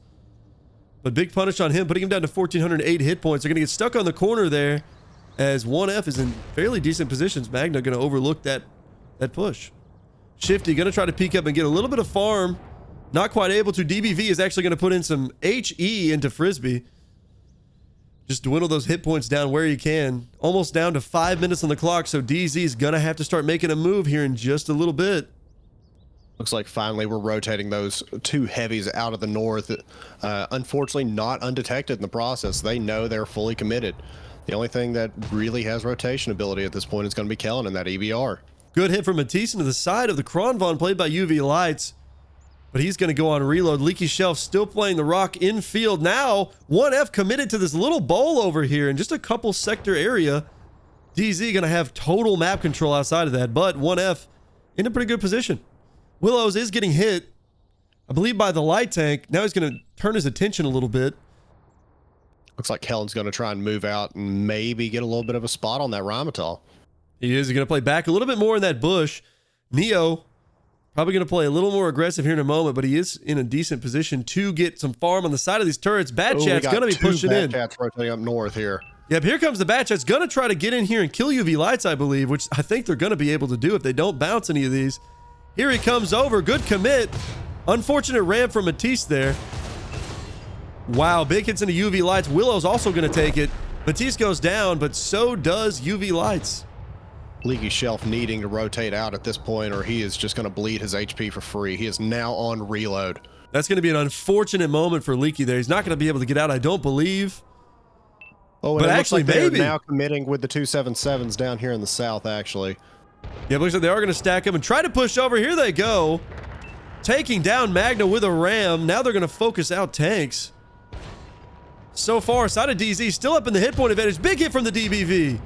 Speaker 1: But big punish on him, putting him down to 1,408 hit points. They're going to get stuck on the corner there as 1F is in fairly decent positions. Magna going to overlook that push. Shifty going to try to peek up and get a little bit of farm. Not quite able to. DBV is actually going to put in some HE into Frisbee. Just dwindle those hit points down where you can. Almost down to 5 minutes on the clock, so DZ is going to have to start making a move here in just a little bit.
Speaker 2: Looks like finally we're rotating those 2 heavies out of the north. Unfortunately, not undetected in the process. They know they're fully committed. The only thing that really has rotation ability at this point is going to be Kellen in that EBR.
Speaker 1: Good hit from Matisse into the side of the Kronvon, played by UV Lights. But he's going to go on reload. Leaky Shelf still playing the rock in field. Now, 1F committed to this little bowl over here in just a couple sector area. DZ going to have total map control outside of that, but 1F in a pretty good position. Willows is getting hit, I believe, by the light tank. Now he's going to turn his attention a little bit.
Speaker 2: Looks like Kellen's going to try and move out and maybe get a little bit of a spot on that Rhymotol.
Speaker 1: He is going to play back a little bit more in that bush. Neo probably going to play a little more aggressive here in a moment, but he is in a decent position to get some farm on the side of these turrets. Bad Chat's going to be pushing in.
Speaker 2: Bad Chat's rotating up north here.
Speaker 1: Yep, here comes the Bad Chat's going to try to get in here and kill UV Lights, I believe, which I think they're going to be able to do if they don't bounce any of these. Here he comes over. Good commit. Unfortunate ram from Matisse there. Wow, big hits into UV Lights. Willow's also going to take it. Matisse goes down, but so does UV Lights.
Speaker 2: Leaky Shelf needing to rotate out at this point, or he is just going to bleed his HP for free. He is now on reload.
Speaker 1: That's going to be an unfortunate moment for Leaky there. He's not going to be able to get out, I don't believe.
Speaker 2: Oh, but actually, like maybe now committing with the 277s down here in the south, actually.
Speaker 1: Yeah, it looks like they are going to stack him and try to push over. Here they go. Taking down Magna with a ram. Now they're going to focus out tanks. So far, side of DZ still up in the hit point advantage. Big hit from the DBV.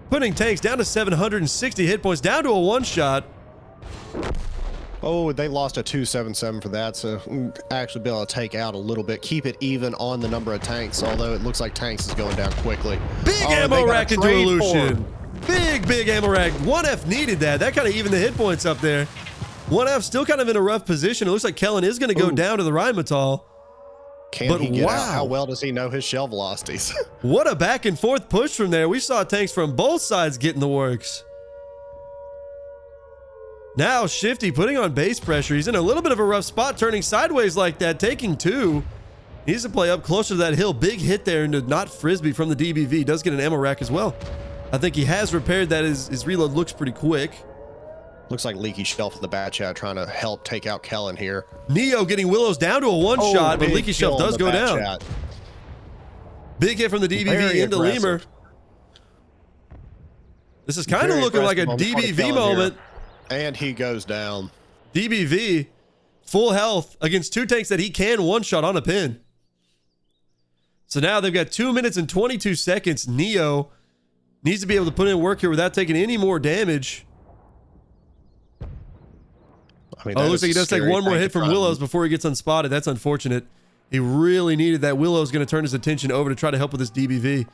Speaker 1: Putting tanks down to 760 hit points, down to a one-shot.
Speaker 2: Oh, they lost a 277 for that, so actually be able to take out a little bit, keep it even on the number of tanks, although it looks like tanks is going down quickly.
Speaker 1: Big ammo rack into Illusion. Big ammo rack. 1F needed that. That kind of evened the hit points up there. 1F still kind of in a rough position. It looks like Kellen is going to go down to the Rhymotol.
Speaker 2: Can he get out? How well does he know his shell velocities?
Speaker 1: What a back and forth push from there. We saw tanks from both sides getting the works. Now Shifty putting on base pressure. He's in a little bit of a rough spot, turning sideways like that, taking 2. He needs to play up closer to that hill. Big hit there into not Frisbee from the DBV. Does get an ammo rack as well. I think he has repaired that. His reload looks pretty quick.
Speaker 2: Looks like Leaky Shelf of the Bat Chat trying to help take out Kellen here.
Speaker 1: Neo getting Willows down to a one-shot, but Leaky Shelf does go down. Chat. Big hit from the DBV into Lemur. This is kind of looking like a DBV moment.
Speaker 2: Here. And he goes down.
Speaker 1: DBV, full health against 2 tanks that he can one-shot on a pin. So now they've got 2 minutes and 22 seconds. Neo needs to be able to put in work here without taking any more damage. I mean, looks like he does take one more hit from Willows before he gets unspotted. That's unfortunate. He really needed that. Willow's going to turn his attention over to try to help with this DBV.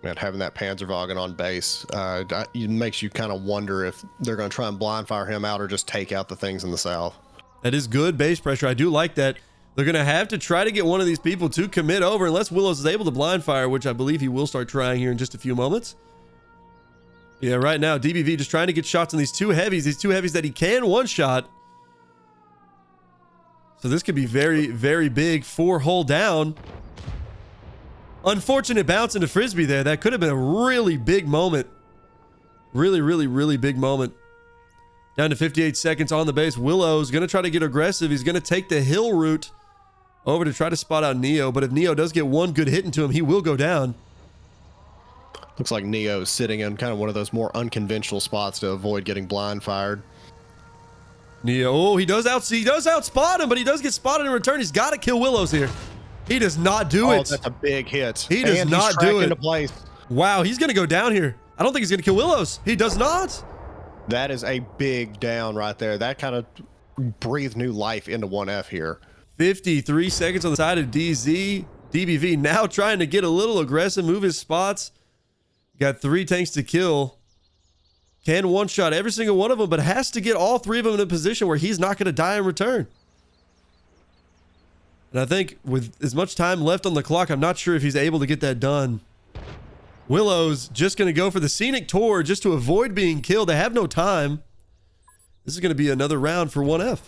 Speaker 2: Man, having that Panzerwagen on base it makes you kind of wonder if they're going to try and blind fire him out or just take out the things in the south.
Speaker 1: That is good base pressure. I do like that. They're going to have to try to get one of these people to commit over unless Willows is able to blind fire, which I believe he will start trying here in just a few moments. Yeah, right now, DBV just trying to get shots on these 2 heavies that he can one-shot. So this could be very, very big. 4-hole down. Unfortunate bounce into Frisbee there. That could have been a really big moment. Really big moment. Down to 58 seconds on the base. Willow's going to try to get aggressive. He's going to take the hill route over to try to spot out Neo. But if Neo does get one good hit into him, he will go down.
Speaker 2: Looks like Neo is sitting in kind of one of those more unconventional spots to avoid getting blind fired.
Speaker 1: Neo, oh, he does outspot him, but he does get spotted in return. He's got to kill Willows here. He does not do it.
Speaker 2: That's a big hit.
Speaker 1: He does not do it.
Speaker 2: Into place.
Speaker 1: Wow, he's going to go down here. I don't think he's going to kill Willows. He does not.
Speaker 2: That is a big down right there. That kind of breathed new life into 1F here.
Speaker 1: 53 seconds on the side of DZ. DBV now trying to get a little aggressive, move his spots. Got 3 tanks to kill. Can one-shot every single one of them, but has to get all 3 of them in a position where he's not going to die in return. And I think with as much time left on the clock, I'm not sure if he's able to get that done. Willow's just going to go for the scenic tour just to avoid being killed. They have no time. This is going to be another round for 1F.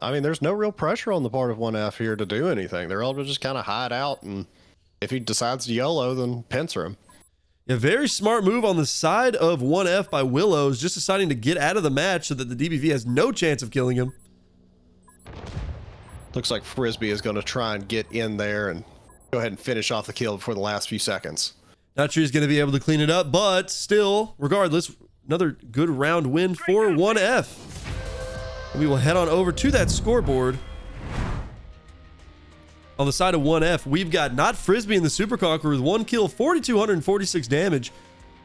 Speaker 2: I mean, there's no real pressure on the part of 1F here to do anything. They're able to just kind of hide out, and if he decides to YOLO, then pincer him.
Speaker 1: A very smart move on the side of 1F by Willows, just deciding to get out of the match so that the DBV has no chance of killing him.
Speaker 2: Looks like Frisbee is going to try and get in there and go ahead and finish off the kill before the last few seconds.
Speaker 1: Not sure he's going to be able to clean it up, but still, regardless, another good round win for 1F. And we will head on over to that scoreboard. On the side of 1F, we've got not Frisbee in the Super Conqueror with 1 kill, 4,246 damage.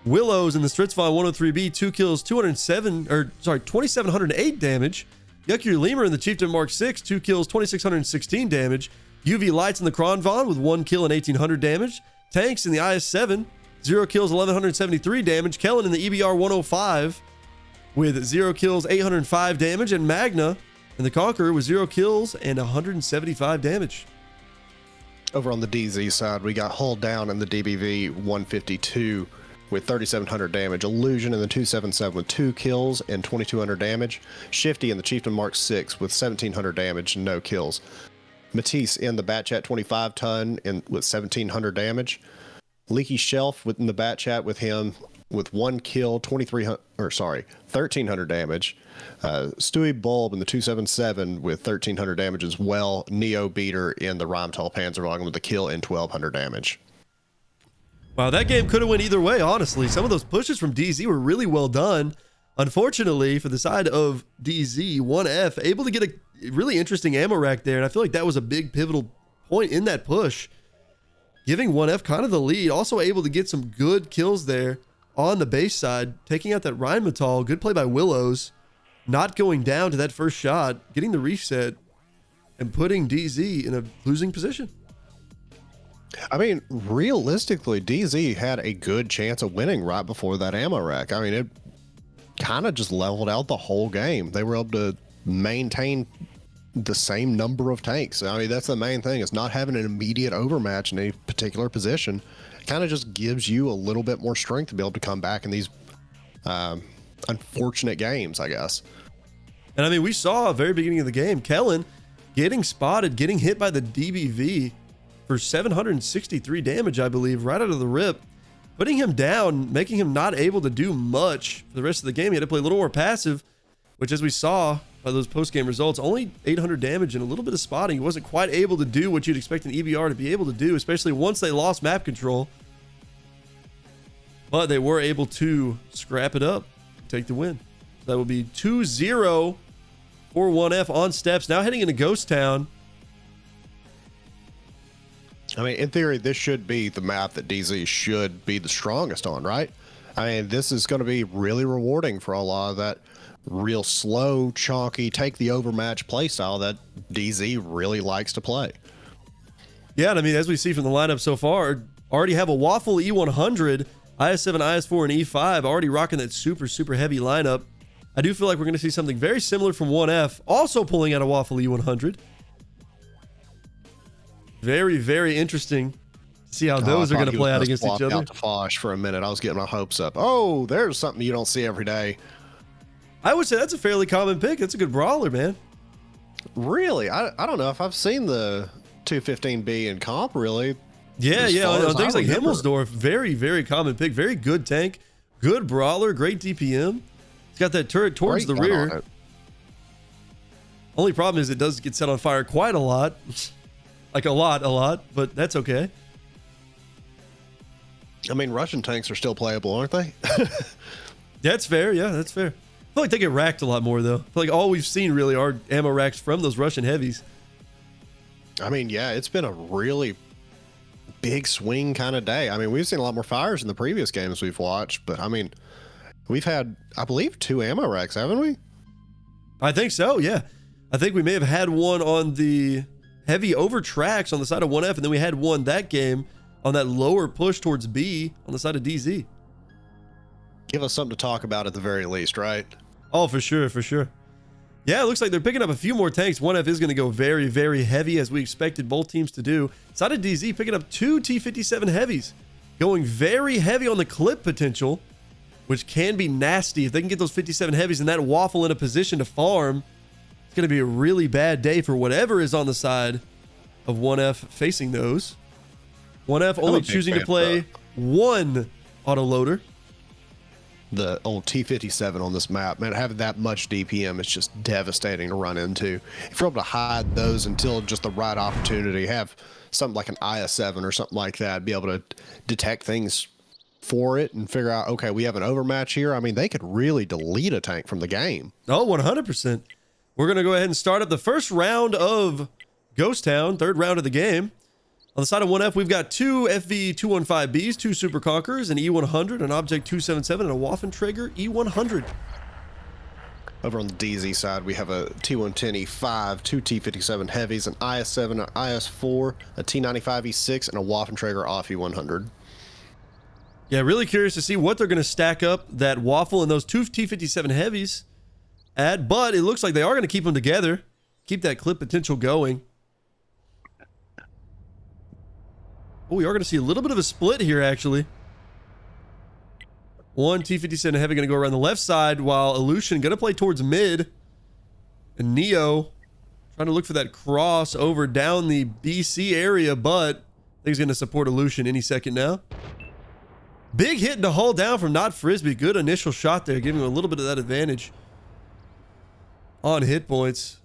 Speaker 1: Willows in the Stritzvon 103B, 2 kills, 2,708 damage. Yucky Lemur in the Chieftain Mark 6, 2 kills, 2,616 damage. UV Lights in the Kronvon with 1 kill and 1,800 damage. Tanks in the IS-7, 0 kills, 1,173 damage. Kellen in the EBR 105 with 0 kills, 805 damage. And Magna in the Conqueror with 0 kills and 175 damage.
Speaker 2: Over on the DZ side, we got Hull Down in the DBV 152 with 3,700 damage. Illusion in the 277 with 2 kills and 2,200 damage. Shifty in the Chieftain Mark 6 with 1,700 damage and no kills. Matisse in the Batchat 25 ton with 1,700 damage. Leaky Shelf within the Batchat with him with 1 kill, 1,300 damage. Stewie Bulb in the 277 with 1,300 damage as well. Neo Beater in the Rhymtal Panzerwagen with a kill and 1,200 damage.
Speaker 1: Wow, that game could have went either way, honestly. Some of those pushes from DZ were really well done. Unfortunately, for the side of DZ, 1F able to get a really interesting ammo rack there, and I feel like that was a big pivotal point in that push, giving 1F kind of the lead. Also able to get some good kills there on the base side, taking out that Rheinmetall. Good play by Willows, not going down to that first shot, getting the reset, and putting DZ in a losing position.
Speaker 2: I mean, realistically, DZ had a good chance of winning right before that ammo rack. I mean, it kind of just leveled out the whole game. They were able to maintain the same number of tanks. I mean, that's the main thing, is not having an immediate overmatch in any particular position. It kind of just gives you a little bit more strength to be able to come back in these unfortunate games, I guess.
Speaker 1: And I mean, we saw at the very beginning of the game, Kellen getting spotted, getting hit by the DBV for 763 damage, I believe, right out of the rip, putting him down, making him not able to do much for the rest of the game. He had to play a little more passive, which, as we saw by those post-game results, only 800 damage and a little bit of spotting. He wasn't quite able to do what you'd expect an EBR to be able to do, especially once they lost map control. But they were able to scrap it up, take the win. So that will be 2-0 for 1F on steps. Now heading into Ghost Town.
Speaker 2: I mean, in theory, this should be the map that DZ should be the strongest on, right? I mean, this is going to be really rewarding for a lot of that real slow, chalky, take the overmatch play style that DZ really likes to play.
Speaker 1: Yeah, and I mean, as we see from the lineup so far, already have a Waffle E100, IS-7, IS-4, and E5, already rocking that super, super heavy lineup. I do feel like we're going to see something very similar from 1F, also pulling out a Waffle E100. Very, very interesting to see how those are going to play out against each other.
Speaker 2: Out to Fosh for a minute. I was getting my hopes up. Oh, there's something you don't see every day.
Speaker 1: I would say that's a fairly common pick. That's a good brawler, man.
Speaker 2: Really? I don't know if I've seen the 215B in comp, really.
Speaker 1: Yeah, on things like Himmelsdorf, very, very common pick. Very good tank, good brawler, great DPM. He's got that turret towards the rear. Only problem is it does get set on fire quite a lot. Like a lot, but that's okay.
Speaker 2: I mean, Russian tanks are still playable, aren't they?
Speaker 1: That's fair. Yeah, that's fair. feel like they get racked a lot more, though. I feel like all we've seen really are ammo racks from those Russian heavies.
Speaker 2: I mean, yeah, it's been a really big swing kind of day. I mean, we've seen a lot more fires in the previous games we've watched, but I mean, we've had, I believe, 2 ammo racks, haven't we?
Speaker 1: I think so, yeah. I think we may have had one on the heavy over tracks on the side of 1F, and then we had one that game on that lower push towards B on the side of DZ.
Speaker 2: Give us something to talk about at the very least, right?
Speaker 1: Oh, for sure, for sure. Yeah, it looks like they're picking up a few more tanks. 1F is going to go very, very heavy, as we expected both teams to do. Side of DZ picking up 2 T57 heavies, going very heavy on the clip potential, which can be nasty. If they can get those 57 heavies and that waffle in a position to farm, it's going to be a really bad day for whatever is on the side of 1F facing those. 1F only choosing to play one autoloader.
Speaker 2: The old T57 on this map, man, having that much DPM is just devastating to run into. If you're able to hide those until just the right opportunity, have something like an IS-7 or something like that, be able to detect things for it and figure out, okay, we have an overmatch here. I mean, they could really delete a tank from the game.
Speaker 1: Oh, 100%. We're going to go ahead and start up the first round of Ghost Town, third round of the game. On the side of 1F, we've got 2 FV215Bs, 2 Super Conquerors, an E100, an Object 277, and a Waffenträger E100.
Speaker 2: Over on the DZ side, we have a T110E5, 2 T57 Heavies, an IS-7, an IS-4, a T95E6, and a Waffenträger off E100.
Speaker 1: Yeah, really curious to see what they're going to stack up that Waffle and those 2 T57 Heavies at, but it looks like they are going to keep them together, keep that clip potential going. Oh, we are going to see a little bit of a split here, actually. 1 T57 Heavy going to go around the left side, while Illusion going to play towards mid. And Neo trying to look for that cross over down the BC area, but I think he's going to support Illusion any second now. Big hit to hold down from Not Frisbee. Good initial shot there, giving him a little bit of that advantage on hit points.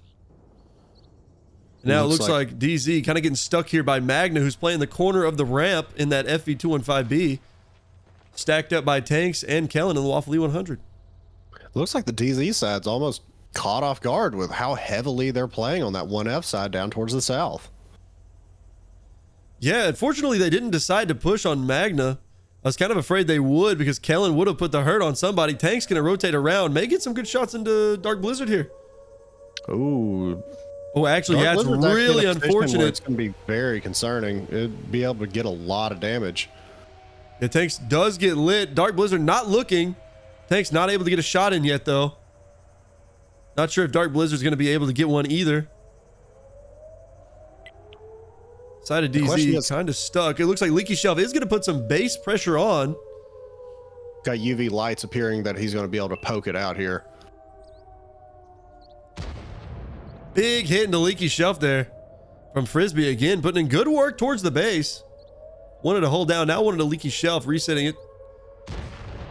Speaker 1: Now it looks like DZ kind of getting stuck here by Magna, who's playing the corner of the ramp in that FV215B. Stacked up by tanks and Kellen in the Waffle E100.
Speaker 2: Looks like the DZ side's almost caught off guard with how heavily they're playing on that 1F side down towards the south.
Speaker 1: Yeah, unfortunately they didn't decide to push on Magna. I was kind of afraid they would, because Kellen would have put the hurt on somebody. Tank's going to rotate around. May get some good shots into Dark Blizzard here.
Speaker 2: Ooh.
Speaker 1: Oh, actually, yeah, it's really unfortunate.
Speaker 2: It's going to be very concerning. It'd be able to get a lot of damage.
Speaker 1: Yeah, Tanks does get lit. Dark Blizzard not looking. Tanks not able to get a shot in yet, though. Not sure if Dark Blizzard's going to be able to get one either. Side of DZ kind of stuck. It looks like Leaky Shelf is going to put some base pressure on.
Speaker 2: Got UV lights appearing that he's going to be able to poke it out here.
Speaker 1: Big hit into Leaky Shelf there from Frisbee again, putting in good work towards the base. Wanted to hold down, now wanted a Leaky Shelf, resetting it.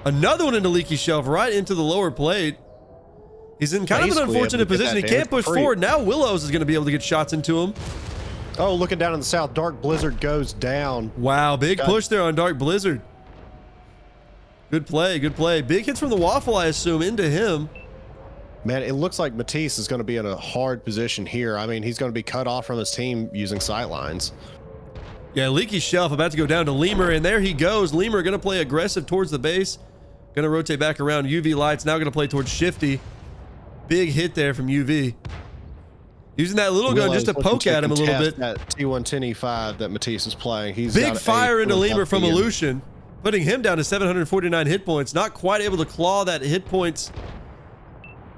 Speaker 1: Another one into Leaky Shelf, right into the lower plate. He's in kind of an unfortunate position. He can't push forward. Now Willows is going to be able to get shots into him.
Speaker 2: Oh, looking down in the south, Dark Blizzard goes down.
Speaker 1: Wow, big push there on Dark Blizzard. Good play, good play. Big hits from the Waffle, I assume, into him.
Speaker 2: Man, it looks like Matisse is going to be in a hard position here. I mean, he's going to be cut off from his team using sight lines.
Speaker 1: Yeah, Leaky Shelf about to go down to Lemur, and there he goes. Lemur going to play aggressive towards the base. Going to rotate back around. UV Lights now going to play towards Shifty. Big hit there from UV. Using that little gun just to poke at him a little bit.
Speaker 2: That T110E5 that Matisse is playing. He's
Speaker 1: big fire into Lemur from Illusion, putting him down to 749 hit points. Not quite able to claw that hit points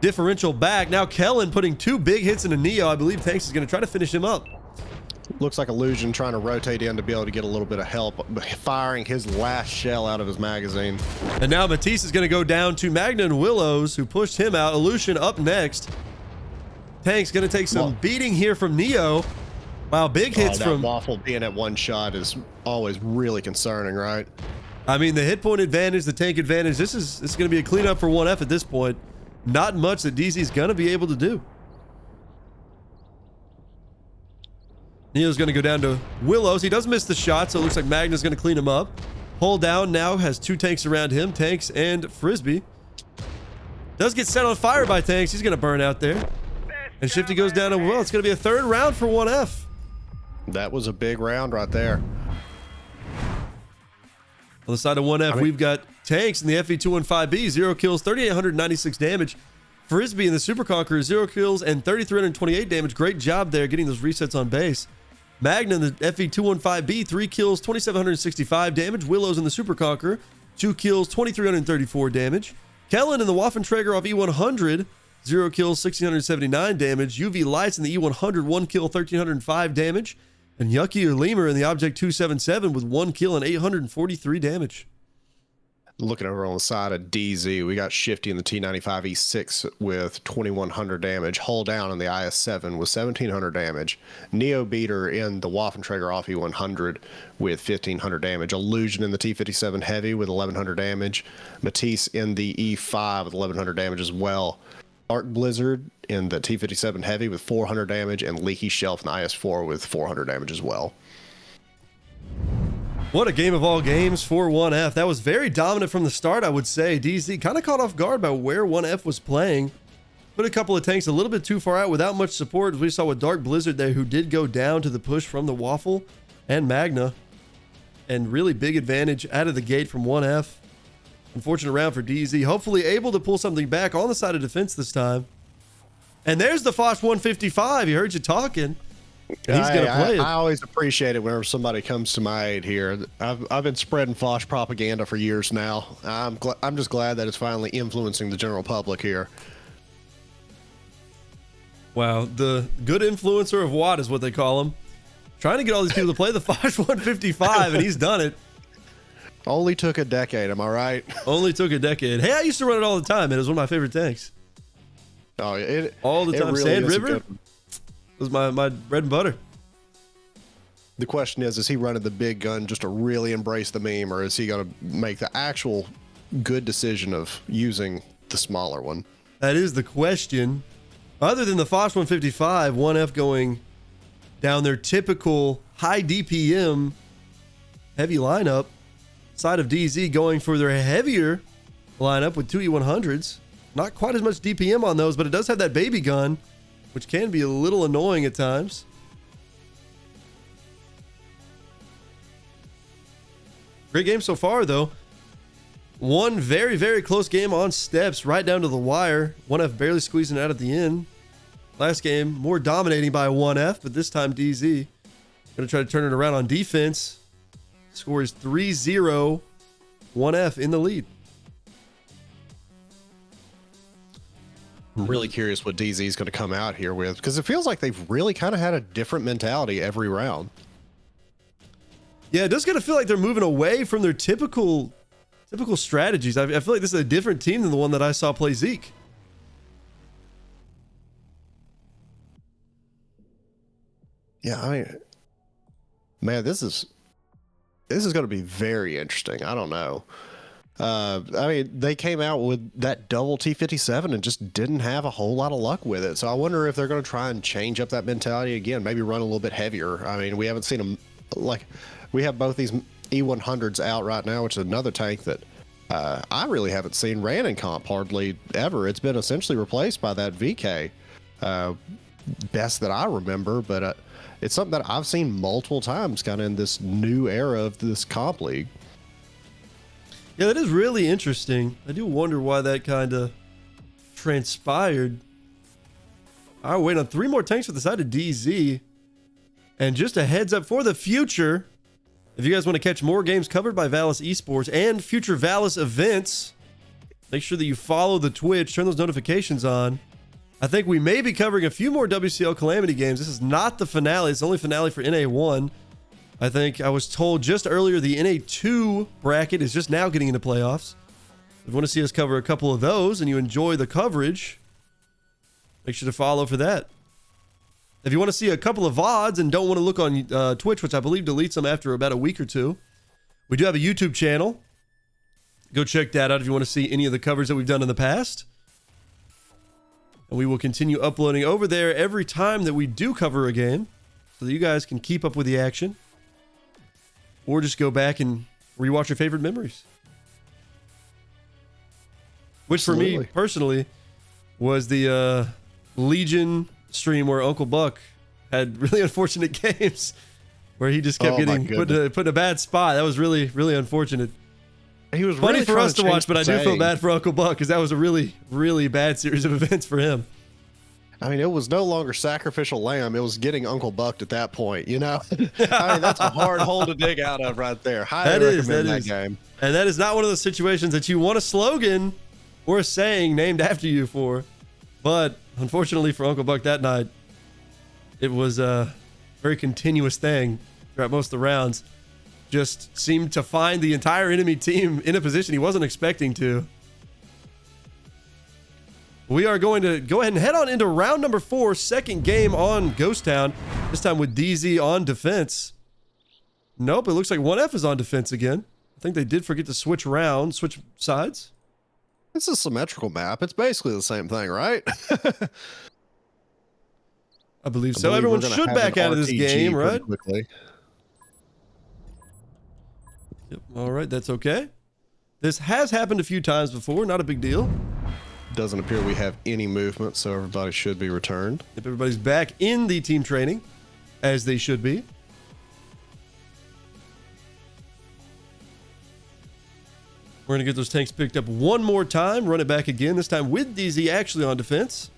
Speaker 1: differential back. Now Kellen putting 2 big hits into Neo. I believe Tanks is going to try to finish him up.
Speaker 2: Looks like Illusion trying to rotate in to be able to get a little bit of help, firing his last shell out of his magazine.
Speaker 1: And now Matisse is going to go down to Magna and Willows, who pushed him out. Illusion up next. Tank's going to take some beating here from Neo. Wow, big hits from...
Speaker 2: Waffle being at one shot is always really concerning, right?
Speaker 1: I mean, the hit point advantage, the tank advantage, this is going to be a cleanup for 1F at this point. Not much that DZ's going to be able to do. Neo's going to go down to Willows. He does miss the shot, so it looks like Magna's going to clean him up. Hold down now has 2 tanks around him, Tanks and Frisbee. Does get set on fire by tanks. He's going to burn out there. And Shifty goes down as well. It's going to be a third round for 1F.
Speaker 2: That was a big round right there.
Speaker 1: On the side of 1F, we've got tanks in the FE215B. 0 kills, 3,896 damage. Frisbee in the Super Conqueror, 0 kills and 3,328 damage. Great job there getting those resets on base. Magna in the FE215B, 3 kills, 2,765 damage. Willows in the Super Conqueror, 2 kills, 2,334 damage. Kellen in the Waffenträger off E100, 0 kills, 1,679 damage. UV Lights in the E100, 1 kill, 1,305 damage. And Yucky or Lemur in the Object 277 with 1 kill and 843 damage.
Speaker 2: Looking over on the side of DZ, we got Shifty in the T95E6 with 2,100 damage. Hull Down in the IS7 with 1,700 damage. Neo Beater in the Waffenträger off E100 with 1,500 damage. Illusion in the T57 Heavy with 1,100 damage. Matisse in the E5 with 1,100 damage as well. Dark Blizzard in the T57 Heavy with 400 damage, and Leaky Shelf in the IS4 with 400 damage as well.
Speaker 1: What a game of all games for 1F. That was very dominant from the start, I would say. DZ kind of caught off guard by where 1F was playing. Put a couple of tanks a little bit too far out without much support, as we saw with Dark Blizzard there, who did go down to the push from the Waffle and Magna. And really big advantage out of the gate from 1F. Unfortunate round for DZ. Hopefully able to pull something back on the side of defense this time. And there's the Foch 155. He heard you talking. And he's going to play it.
Speaker 2: I always appreciate it whenever somebody comes to my aid here. I've been spreading Foch propaganda for years now. I'm just glad that it's finally influencing the general public here.
Speaker 1: Wow, the good influencer of Watt is what they call him. Trying to get all these people to play the Foch 155, and he's done it.
Speaker 2: Only took a decade, am I right?
Speaker 1: Only took a decade. Hey, I used to run it all the time, man. It was one of my favorite tanks.
Speaker 2: Oh,
Speaker 1: all the time.
Speaker 2: Really
Speaker 1: Sand River was my bread and butter.
Speaker 2: The question is he running the big gun just to really embrace the meme, or is he going to make the actual good decision of using the smaller one?
Speaker 1: That is the question. Other than the Foch 155, 1F going down their typical high DPM heavy lineup. Side of DZ going for their heavier lineup with 2 E100s. Not quite as much DPM on those, but it does have that baby gun, which can be a little annoying at times. Great game so far, though. One very, very close game on steps, right down to the wire. 1F barely squeezing out at the end. Last game, more dominating by 1F, but this time DZ going to try to turn it around on defense. Score is 3-0, 1F in the lead.
Speaker 2: I'm really curious what DZ is going to come out here with, because it feels like they've really kind of had a different mentality every round.
Speaker 1: Yeah, it does kind of feel like they're moving away from their typical strategies. I feel like this is a different team than the one that I saw play Zeke.
Speaker 2: Yeah, I mean, man, this is going to be very interesting. I don't know. I mean, they came out with that double T57 and just didn't have a whole lot of luck with it. So I wonder if they're going to try and change up that mentality again, maybe run a little bit heavier. I mean, we haven't seen them, like, we have both these E100s out right now, which is another tank that I really haven't seen ran in comp hardly ever. It's been essentially replaced by that VK, best that I remember, but it's something that I've seen multiple times kind of in this new era of this comp league.
Speaker 1: Yeah, that is really interesting. I do wonder why that kind of transpired. All right, wait on 3 more tanks for the side of DZ. And just a heads up for the future, if you guys want to catch more games covered by Valis Esports and future Valis events, make sure that you follow the Twitch, turn those notifications on. I think we may be covering a few more WCL Calamity games. This is not the finale. It's the only finale for NA1. I think I was told just earlier the NA2 bracket is just now getting into playoffs. If you want to see us cover a couple of those and you enjoy the coverage, make sure to follow for that. If you want to see a couple of VODs and don't want to look on Twitch, which I believe deletes them after about a week or two, we do have a YouTube channel. Go check that out if you want to see any of the covers that we've done in the past. And we will continue uploading over there every time that we do cover a game so that you guys can keep up with the action. Or just go back and rewatch your favorite memories. which for me personally was the Legion stream where Uncle Buck had really unfortunate games where he just kept getting put in a bad spot. That was really, really unfortunate.
Speaker 2: He was
Speaker 1: funny
Speaker 2: really
Speaker 1: for us to watch, but I do feel bad for Uncle Buck because that was a really, really bad series of events for him.
Speaker 2: I mean, it was no longer sacrificial lamb. It was getting Uncle Bucked at that point, you know? I mean, that's a hard hole to dig out of right there. Highly recommend that game.
Speaker 1: And that is not one of those situations that you want a slogan or a saying named after you for. But unfortunately for Uncle Buck that night, it was a very continuous thing throughout most of the rounds. Just seemed to find the entire enemy team in a position he wasn't expecting to. We are going to go ahead and head on into round number 4, second game on Ghost Town. This time with DZ on defense. Nope, it looks like 1F is on defense again. I think they did forget to switch sides.
Speaker 2: It's a symmetrical map. It's basically the same thing, right?
Speaker 1: I believe so. Everyone should back out of this game, right?
Speaker 2: Quickly.
Speaker 1: Yep. All right, that's okay. This has happened a few times before. Not a big deal.
Speaker 2: Doesn't appear we have any movement, so everybody should be returned.
Speaker 1: If everybody's back in the team training, as they should be. We're going to get those tanks picked up one more time, run it back again, this time with DZ actually on defense.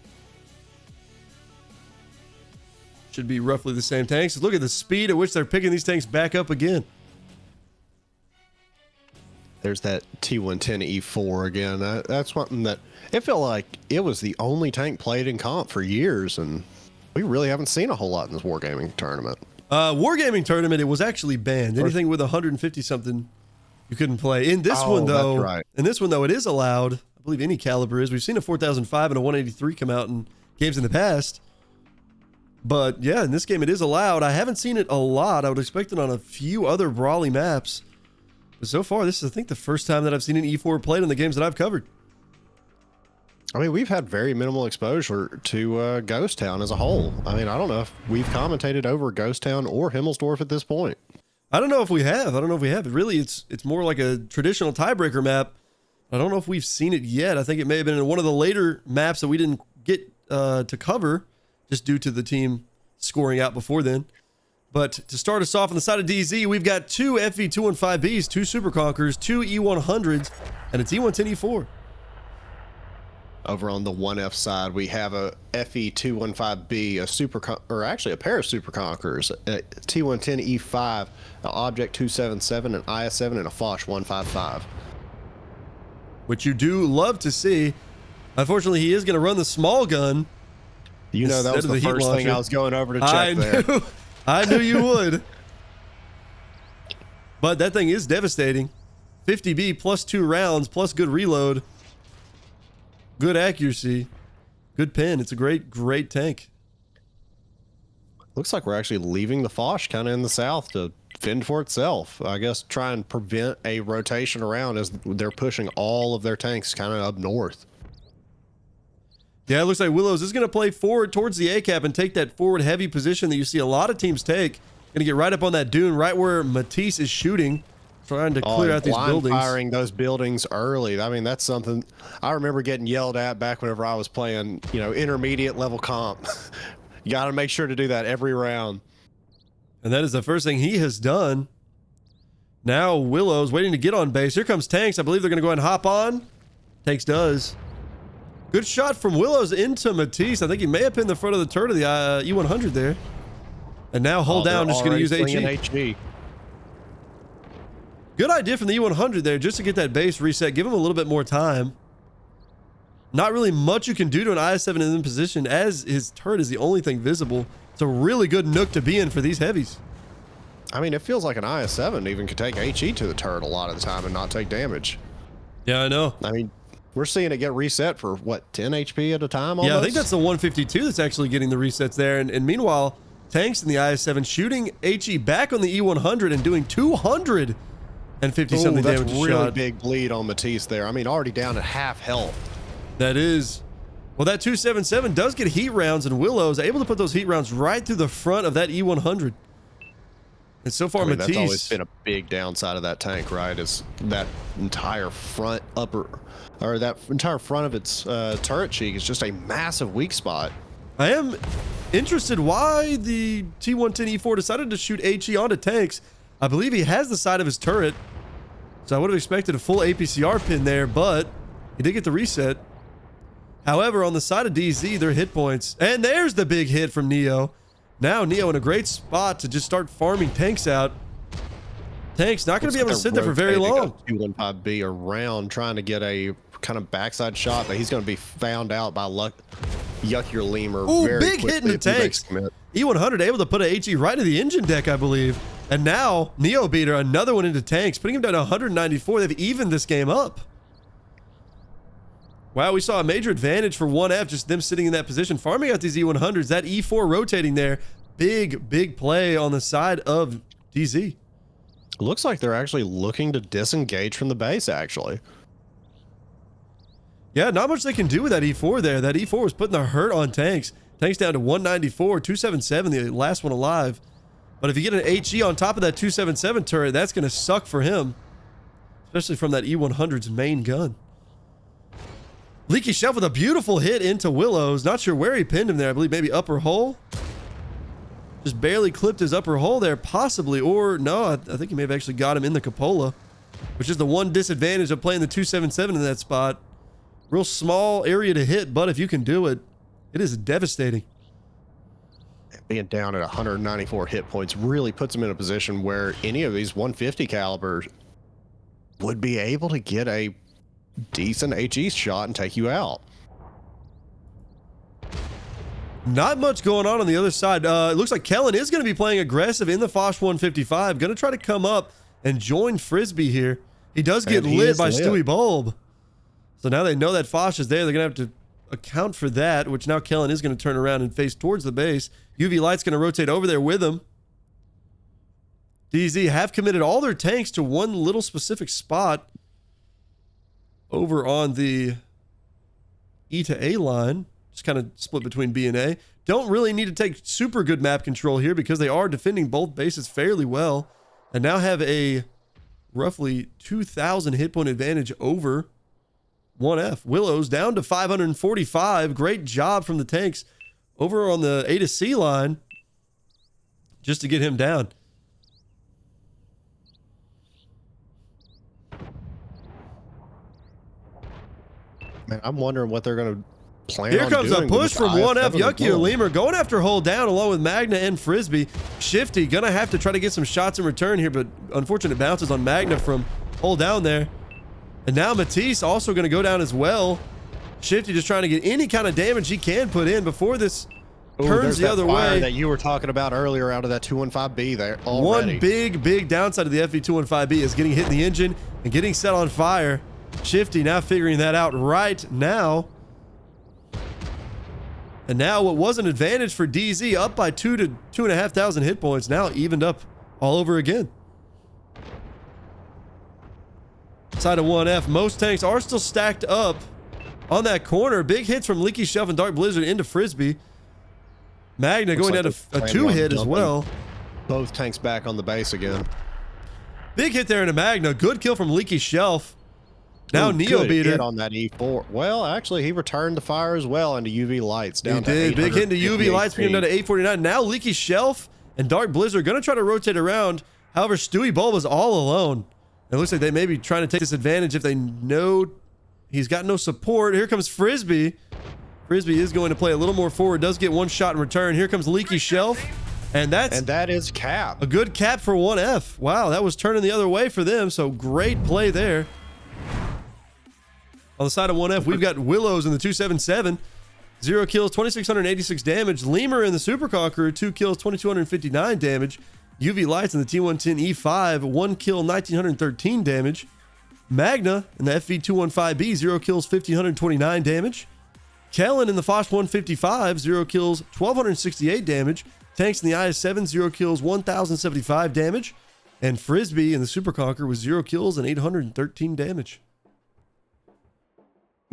Speaker 1: Should be roughly the same tanks. Look at the speed at which they're picking these tanks back up again.
Speaker 2: There's that T110 E4 again. That's something that it felt like it was the only tank played in comp for years, and we really haven't seen a whole lot in this Wargaming tournament.
Speaker 1: Wargaming tournament, it was actually banned. Anything with 150 something, you couldn't play. In this one, though,
Speaker 2: that's right.
Speaker 1: In this one, though, it is allowed. I believe any caliber is. We've seen a 4005 and a 183 come out in games in the past. But yeah, in this game, it is allowed. I haven't seen it a lot. I would expect it on a few other brawly maps. But so far, this is, I think, the first time that I've seen an E4 played in the games that I've covered.
Speaker 2: I mean, we've had very minimal exposure to Ghost Town as a whole. I mean, I don't know if we've commentated over Ghost Town or Himmelsdorf at this point.
Speaker 1: I don't know if we have. Really, it's more like a traditional tiebreaker map. I don't know if we've seen it yet. I think it may have been in one of the later maps that we didn't get to cover just due to the team scoring out before then. But to start us off on the side of DZ, we've got 2 FV215Bs, 2 Super Conquerors, 2 E100s, and a T110 E4.
Speaker 2: Over on the 1F side, we have a FE215B, a pair of Super Conquerors, a T110 E5, an Object 277, an IS7, and a Foch 155.
Speaker 1: Which you do love to see. Unfortunately, he is going to run the small gun.
Speaker 2: You know, that was the first thing I was going over to check there.
Speaker 1: I knew you would. But that thing is devastating. 50B plus 2 rounds, plus good reload. Good accuracy. Good pin. It's a great, great tank.
Speaker 2: Looks like we're actually leaving the Foch kind of in the south to fend for itself. I guess try and prevent a rotation around as they're pushing all of their tanks kind of up north.
Speaker 1: Yeah, it looks like Willows is going to play forward towards the A-cap and take that forward heavy position that you see a lot of teams take. Going to get right up on that dune, right where Matisse is shooting, trying to clear out these buildings.
Speaker 2: Firing those buildings early. I mean, that's something I remember getting yelled at back whenever I was playing, you know, intermediate level comp. You got to make sure to do that every round.
Speaker 1: And that is the first thing he has done. Now Willows waiting to get on base. Here comes Tanks. I believe they're going to go ahead and hop on. Tanks does. Good shot from Willows into Matisse. I think he may have pinned the front of the turret of the E100 there. And now hold down, just going to use HE. Good idea from the E100 there, just to get that base reset. Give him a little bit more time. Not really much you can do to an IS-7 in position, as his turret is the only thing visible. It's a really good nook to be in for these heavies.
Speaker 2: I mean, it feels like an IS-7 even could take HE to the turret a lot of the time and not take damage.
Speaker 1: Yeah, I know.
Speaker 2: I mean, we're seeing it get reset for, what, 10 HP at a time almost?
Speaker 1: Yeah, I think that's the 152 that's actually getting the resets there. And meanwhile, Tanks in the IS-7 shooting HE back on the E100 and doing 250 something damage a shot.
Speaker 2: That's really big bleed on Matisse there. I mean, already down at half health.
Speaker 1: That is. Well, that 277 does get heat rounds, and Willow's able to put those heat rounds right through the front of that E100. And so far,
Speaker 2: That's always
Speaker 1: Matisse,
Speaker 2: been a big downside of that tank, right? Is that entire front that entire front of its turret cheek is just a massive weak spot.
Speaker 1: I am interested why the T110E4 decided to shoot HE onto tanks. I believe he has the side of his turret, so I would have expected a full APCR pin there, but he did get the reset. However, on the side of DZ, their hit points, and there's the big hit from Neo. Now Neo in a great spot to just start farming tanks out. Tank's not going to be able to sit there for very long.
Speaker 2: 215B around trying to get a kind of backside shot, but he's going to be found out by Yuckier Lemur.
Speaker 1: Ooh,
Speaker 2: very
Speaker 1: big hit in the tanks. E100 able to put a HE right to the engine deck, I believe. And now Neo beater, another one into tanks, putting him down to 194. They've evened this game up. Wow, we saw a major advantage for 1F, just them sitting in that position, farming out these E100s. That E4 rotating there. Big play on the side of DZ.
Speaker 2: Looks like they're actually looking to disengage from the base, actually.
Speaker 1: Yeah, not much they can do with that E4 there. That E4 was putting the hurt on tanks. Tanks down to 194, 277, the last one alive. But if you get an HE on top of that 277 turret, that's going to suck for him. Especially from that E100's main gun. Leaky Chef with a beautiful hit into Willows. Not sure where he pinned him there. I believe maybe upper hole. Just barely clipped his upper hole there, possibly. Or no, I think he may have actually got him in the cupola, which is the one disadvantage of playing the 277 in that spot. Real small area to hit, but if you can do it, it is devastating.
Speaker 2: Being down at 194 hit points really puts him in a position where any of these 150 calibers would be able to get a decent HE shot and take you out.
Speaker 1: Not much going on the other side. It looks like Kellen is going to be playing aggressive in the Foch 155. Going to try to come up and join Frisbee here. He does get lit by Stewie Bulb. So now they know that Foch is there. They're going to have to account for that, which now Kellen is going to turn around and face towards the base. UV Light's going to rotate over there with him. DZ have committed all their tanks to one little specific spot over on the E to A line. Just kind of split between B and A. Don't really need to take super good map control here because they are defending both bases fairly well and now have a roughly 2,000 hit point advantage over 1F. Willows down to 545. Great job from the tanks over on the A to C line just to get him down.
Speaker 2: Man, I'm wondering what they're going to plan
Speaker 1: Here
Speaker 2: on
Speaker 1: comes a
Speaker 2: doing
Speaker 1: push from 1F. Yucky or
Speaker 2: Lemur
Speaker 1: Lemur going after hold down along with Magna and Frisbee. Shifty gonna have to try to get some shots in return here, but unfortunate bounces on Magna from hold down there. And now Matisse also gonna go down as well. Shifty just trying to get any kind of damage he can put in before this turns the other way.
Speaker 2: That you were talking about earlier out of that 215B there already.
Speaker 1: One big downside of the FV215B is getting hit in the engine and getting set on fire. Shifty now figuring that out right now. And now what was an advantage for DZ up by 2,000 to 2,500 hit points now evened up all over again. Side of 1F, most tanks are still stacked up on that corner. Big hits from Leaky Chef and Dark Blizzard into Frisbee. Magna going down to a 2-hit as well.
Speaker 2: Both tanks back on the base again.
Speaker 1: Big hit there into Magna. Good kill from Leaky Shelf. Now Neo beater
Speaker 2: hit on that E4. Well, actually, he returned the fire as well into UV Lights. Down
Speaker 1: he did. Big hit into UV Lights, bringing him down to 849. Now Leaky Shelf and Dark Blizzard going to try to rotate around. However, Stewie Bulb is all alone. It looks like they may be trying to take this advantage if they know he's got no support. Here comes Frisbee. Frisbee is going to play a little more forward. Does get one shot in return. Here comes Leaky Shelf. And that is cap. A good cap for 1F. Wow, that was turning the other way for them. So great play there. On the side of 1F, we've got Willows in the 277. 0 kills, 2,686 damage. Lemur in the Super Conqueror, 2 kills, 2,259 damage. UV Lights in the T110E5, 1 kill, 1,913 damage. Magna in the FV215B, 0 kills, 1,529 damage. Kellen in the Foch 155, 0 kills, 1,268 damage. Tanks in the IS-7, 0 kills, 1,075 damage. And Frisbee in the Super Conqueror with 0 kills and 813 damage.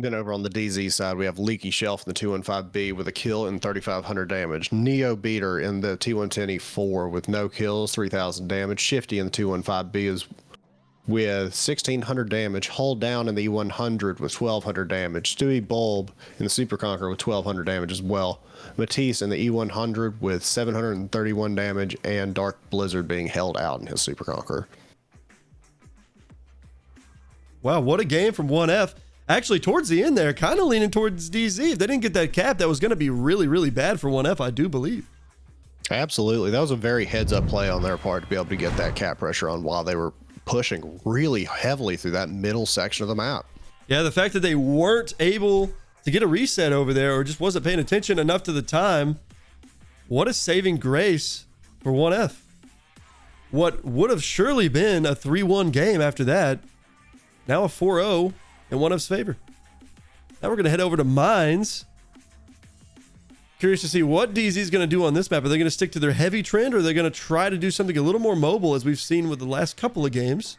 Speaker 2: Then over on the DZ side, we have Leaky Shelf in the 215B with a kill and 3,500 damage. Neo Beater in the T110E4 with no kills, 3,000 damage. Shifty in the 215B is with 1,600 damage. Hold Down in the E100 with 1,200 damage. Stewie Bulb in the Super Conqueror with 1,200 damage as well. Matisse in the E100 with 731 damage, and Dark Blizzard being held out in his Super Conqueror.
Speaker 1: Wow, what a game from 1F. Actually, towards the end there, kind of leaning towards DZ. If they didn't get that cap, that was going to be really, really bad for 1F, I do believe.
Speaker 2: Absolutely. That was a very heads-up play on their part to be able to get that cap pressure on while they were pushing really heavily through that middle section of the map.
Speaker 1: Yeah, the fact that they weren't able to get a reset over there or just wasn't paying attention enough to the time, what a saving grace for 1F. What would have surely been a 3-1 game after that, now a 4-0 in 1F's favor. Now we're going to head over to Mines. Curious to see what DZ is going to do on this map. Are they going to stick to their heavy trend, or are they going to try to do something a little more mobile, as we've seen with the last couple of games?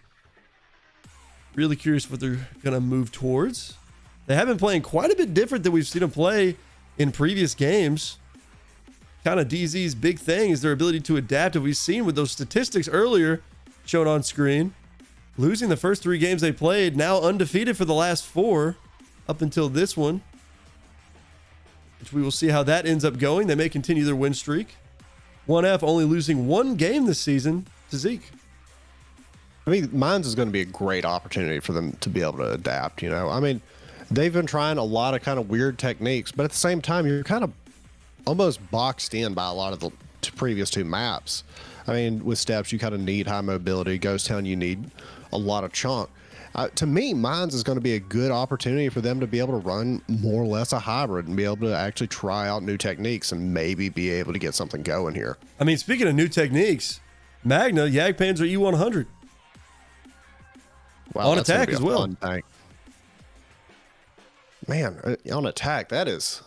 Speaker 1: Really curious what they're going to move towards. They have been playing quite a bit different than we've seen them play in previous games. Kind of DZ's big thing is their ability to adapt, as we've seen with those statistics earlier shown on screen. Losing the first 3 games they played, now undefeated for the last 4 up until this one, which we will see how that ends up going. They may continue their win streak. 1F only losing 1 game this season to Zeke.
Speaker 2: I mean, Mines is going to be a great opportunity for them to be able to adapt, you know? I mean, they've been trying a lot of kind of weird techniques, but at the same time, you're kind of almost boxed in by a lot of the previous 2 maps. I mean, with Steps, you kind of need high mobility. Ghost Town, you need a lot of chunk. To me, Mines is going to be a good opportunity for them to be able to run more or less a hybrid and be able to actually try out new techniques and maybe be able to get something going here.
Speaker 1: I mean, speaking of new techniques, Magna, Jagdpanzer E100.
Speaker 2: Wow,
Speaker 1: on attack as well.
Speaker 2: Man, on attack, that is...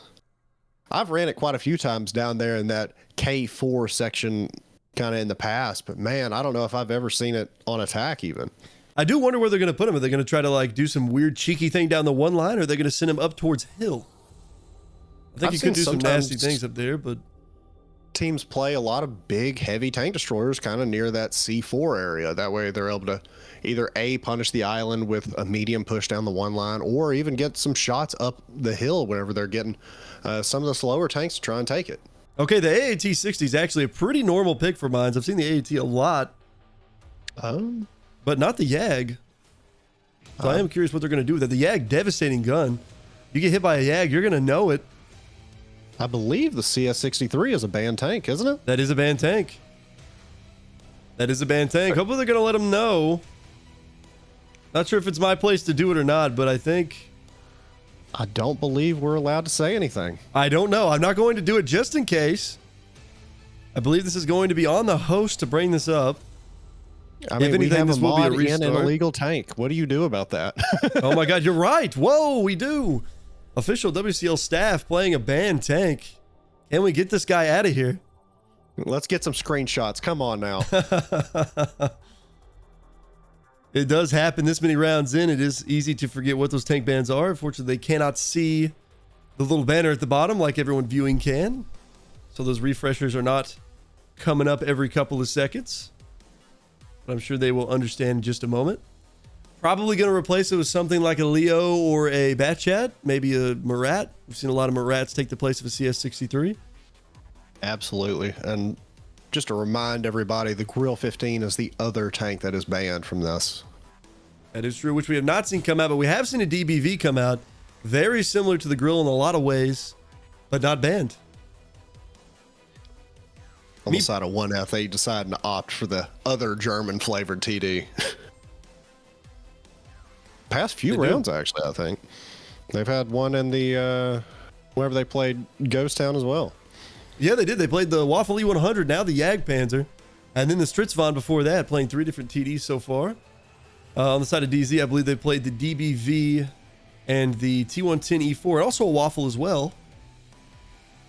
Speaker 2: I've ran it quite a few times down there in that K4 section kind of in the past, but man, I don't know if I've ever seen it on attack even.
Speaker 1: I do wonder where they're going to put him. Are they going to try to like do some weird cheeky thing down the one line, or are they going to send him up towards Hill? I think you could do some nasty things up there, but
Speaker 2: teams play a lot of big, heavy tank destroyers kind of near that C4 area. That way they're able to either A, punish the island with a medium push down the one line, or even get some shots up the hill whenever they're getting some of the slower tanks to try and take it.
Speaker 1: Okay, the AAT 60 is actually a pretty normal pick for Mines. I've seen the AAT a lot, but not the Yag. So I am curious what they're going to do with that. The Yag, devastating gun. You get hit by a Yag, you're going to know it.
Speaker 2: I believe the CS63 is a banned tank, isn't it?
Speaker 1: That is a banned tank. That is a banned tank. Hopefully they're going to let them know. Not sure if it's my place to do it or not, but I think...
Speaker 2: I don't believe we're allowed to say anything.
Speaker 1: I don't know. I'm not going to do it just in case. I believe this is going to be on the host to bring this up.
Speaker 2: I mean,
Speaker 1: if anything,
Speaker 2: we have
Speaker 1: this
Speaker 2: a
Speaker 1: will be a
Speaker 2: mod
Speaker 1: restart.
Speaker 2: in an illegal tank. What do you do about that?
Speaker 1: Oh my God, you're right. Whoa, we do. Official WCL staff playing a banned tank. Can we get this guy out of here?
Speaker 2: Let's get some screenshots. Come on now.
Speaker 1: It does happen this many rounds in. It is easy to forget what those tank bans are. Unfortunately, they cannot see the little banner at the bottom like everyone viewing can. So those refreshers are not coming up every couple of seconds. But I'm sure they will understand in just a moment. Probably going to replace it with something like a Leo or a Batchat, maybe a Murat. We've seen a lot of Murats take the place of a CS63.
Speaker 2: Absolutely. And just to remind everybody, the Grill 15 is the other tank that is banned from this.
Speaker 1: That is true, which we have not seen come out, but we have seen a DBV come out. Very similar to the Grill in a lot of ways, but not banned.
Speaker 2: On the side of 1F, they decided to opt for the other German flavored TD. Past few rounds, actually, I think. They've had one in the, whenever they played Ghost Town as well.
Speaker 1: Yeah, they did. They played the Waffle E100, now the Jagdpanzer, and then the Stritzvon before that, playing 3 different TDs so far. On the side of DZ, I believe they played the DBV and the T110E4, and also a Waffle as well.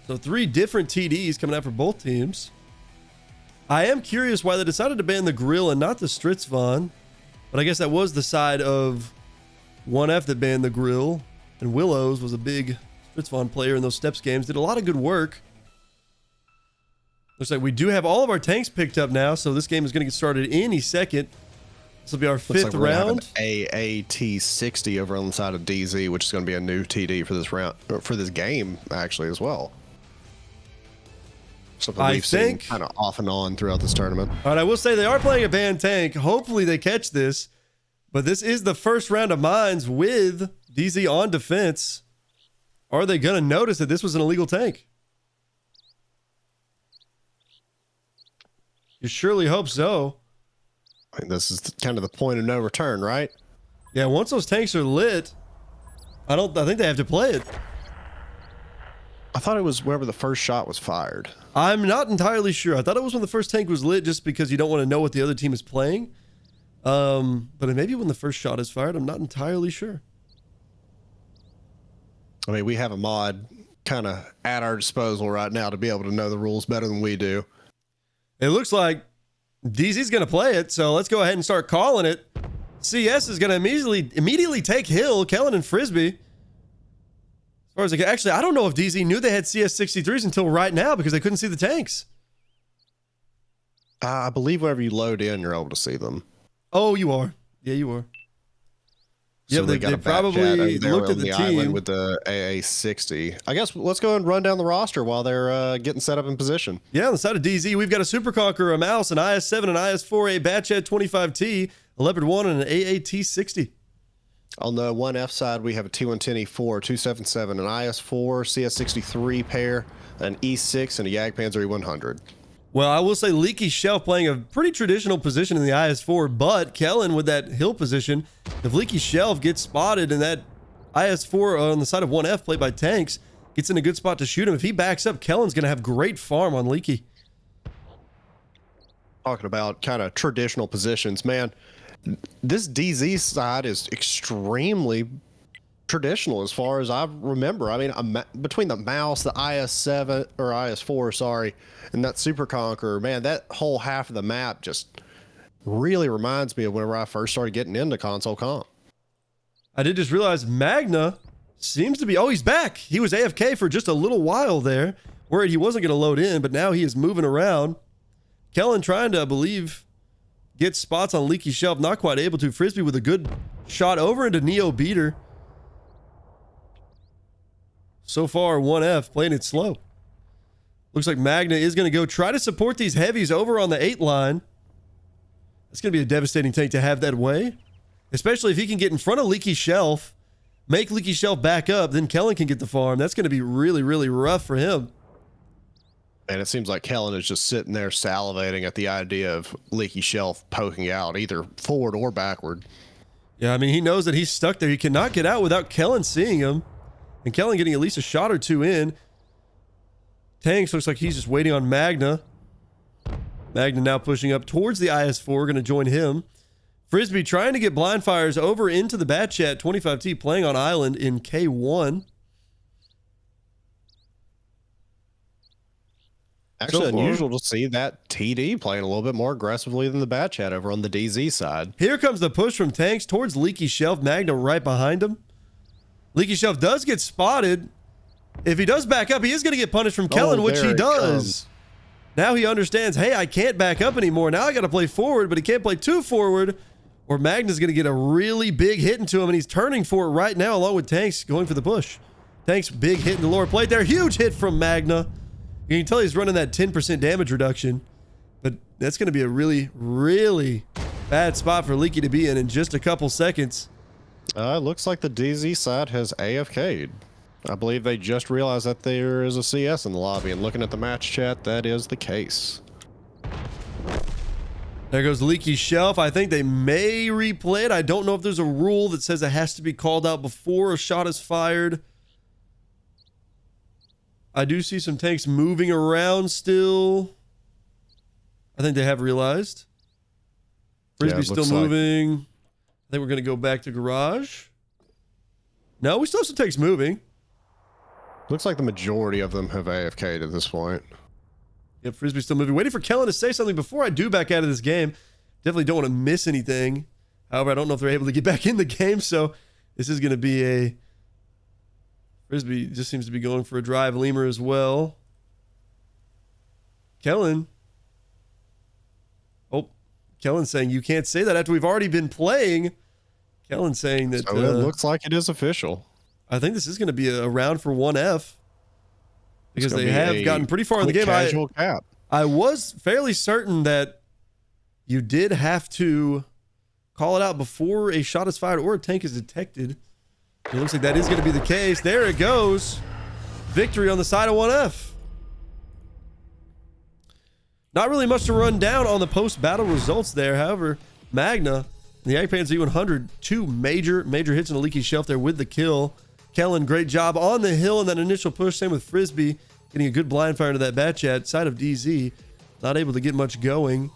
Speaker 1: So 3 different TDs coming out for both teams. I am curious why they decided to ban the Grill and not the Stritzvon, but I guess that was the side of 1F that banned the Grill. And Willows was a big Stritzvon player in those steps games. Did a lot of good work. Looks like we do have all of our tanks picked up now, so this game is going to get started any second. This will be our fifth round.
Speaker 2: AAT60 over on the side of DZ, which is going to be a new TD for this round, or for this game actually as well. Something we've seen kind of off and on throughout this tournament.
Speaker 1: All right, I will say they are playing a banned tank. Hopefully they catch this, but this is the first round of mines with DZ on defense. Are they going to notice that this was an illegal tank? You surely hope so.
Speaker 2: I mean, this is kind of the point of no return, right?
Speaker 1: Yeah, once those tanks are lit, I think they have to play it.
Speaker 2: I thought it was wherever the first shot was fired.
Speaker 1: I'm not entirely sure. I thought it was when the first tank was lit, just because you don't want to know what the other team is playing. But maybe when the first shot is fired, I'm not entirely sure.
Speaker 2: I mean, we have a mod kind of at our disposal right now to be able to know the rules better than we do.
Speaker 1: It looks like DZ's going to play it, so let's go ahead and start calling it. CS is going to immediately take Hill, Kellen, and Frisbee. As far as actually, I don't know if DZ knew they had CS63s until right now because they couldn't see the tanks.
Speaker 2: I believe whenever you load in, you're able to see them.
Speaker 1: Oh, you are. Yeah, you are.
Speaker 2: So
Speaker 1: yeah,
Speaker 2: they
Speaker 1: probably looked at the team
Speaker 2: with the AA60. I guess let's go and run down the roster while they're getting set up in position.
Speaker 1: Yeah, on the side of DZ, we've got a Super Conqueror, a Mouse, an IS-7, an IS-4, a Batchet 25T, a Leopard 1, and an AAT-60.
Speaker 2: On the 1F side, we have a T110E4, 277, an IS-4, CS63 pair, an E6, and a Jagdpanzer E100.
Speaker 1: Well, I will say Leaky Shelf playing a pretty traditional position in the IS-4, but Kellen with that hill position, if Leaky Shelf gets spotted and that IS-4 on the side of 1F played by tanks gets in a good spot to shoot him, if he backs up, Kellen's going to have great farm on Leaky.
Speaker 2: Talking about kind of traditional positions, man, this DZ side is extremely traditional as far as I remember. I mean, between the Mouse, the IS-7 or IS-4, sorry, and that Super Conqueror, man, that whole half of the map just really reminds me of whenever I first started getting into console comp.
Speaker 1: I did just realize Magna seems to be, oh, he's back. He was AFK for just a little while there, worried he wasn't going to load in, but now he is moving around. Kellen trying to, I believe, get spots on Leaky Shelf, not quite able to. Frisbee with a good shot over into Neo Beater. So far, 1F playing it slow. Looks like Magna is going to go try to support these heavies over on the 8 line. It's going to be a devastating tank to have that way, especially if he can get in front of Leaky Shelf, make Leaky Shelf back up, then Kellen can get the farm. That's going to be really, really rough for him.
Speaker 2: And it seems like Kellen is just sitting there salivating at the idea of Leaky Shelf poking out either forward or backward.
Speaker 1: Yeah, I mean, he knows that he's stuck there. He cannot get out without Kellen seeing him. And Kellen getting at least a shot or two in. Tanks looks like he's just waiting on Magna. Magna now pushing up towards the IS-4, going to join him. Frisbee trying to get blind fires over into the Batchet 25T, playing on island in K1.
Speaker 2: Actually, unusual to see that TD playing a little bit more aggressively than the Batchet over on the DZ side.
Speaker 1: Here comes the push from tanks towards Leaky Shelf. Magna right behind him. Leaky Shelf does get spotted. If he does back up, he is going to get punished from Kellen, which he does. Now he understands, hey, I can't back up anymore. Now I got to play forward, but he can't play too forward, or Magna's going to get a really big hit into him, and he's turning for it right now, along with Tanks going for the push. Tanks, big hit in the lower plate there. Huge hit from Magna. You can tell he's running that 10% damage reduction, but that's going to be a really, really bad spot for Leaky to be in just a couple seconds.
Speaker 2: Looks like the DZ side has AFK'd. I believe they just realized that there is a CS in the lobby, and looking at the match chat, that is the case.
Speaker 1: There goes Leaky Shelf. I think they may replay it. I don't know if there's a rule that says it has to be called out before a shot is fired. I do see some tanks moving around still. I think they have realized. Frisbee's still moving. I think we're going to go back to garage. No, we still have some tanks moving.
Speaker 2: Looks like the majority of them have AFK'd at this point.
Speaker 1: Yep, Frisbee's still moving. Waiting for Kellen to say something before I do back out of this game. Definitely don't want to miss anything. However, I don't know if they're able to get back in the game, so this is going to be a Frisbee just seems to be going for a drive. Lemur as well. Kellen. Oh, Kellen's saying you can't say that after we've already been playing. Kellen's saying that.
Speaker 2: So it looks like it is official.
Speaker 1: I think this is going to be a round for 1F. Because they have gotten pretty far in the game.
Speaker 2: Casual cap.
Speaker 1: I was fairly certain that you did have to call it out before a shot is fired or a tank is detected. It looks like that is going to be the case. There it goes. Victory on the side of 1F. Not really much to run down on the post-battle results there. However, Magna, the Jagdpanzer E100, two major hits in a leaky shelf there with the kill. Kellen, great job on the hill in that initial push. Same with Frisbee, getting a good blind fire into that bat chat. Side of DZ, not able to get much going.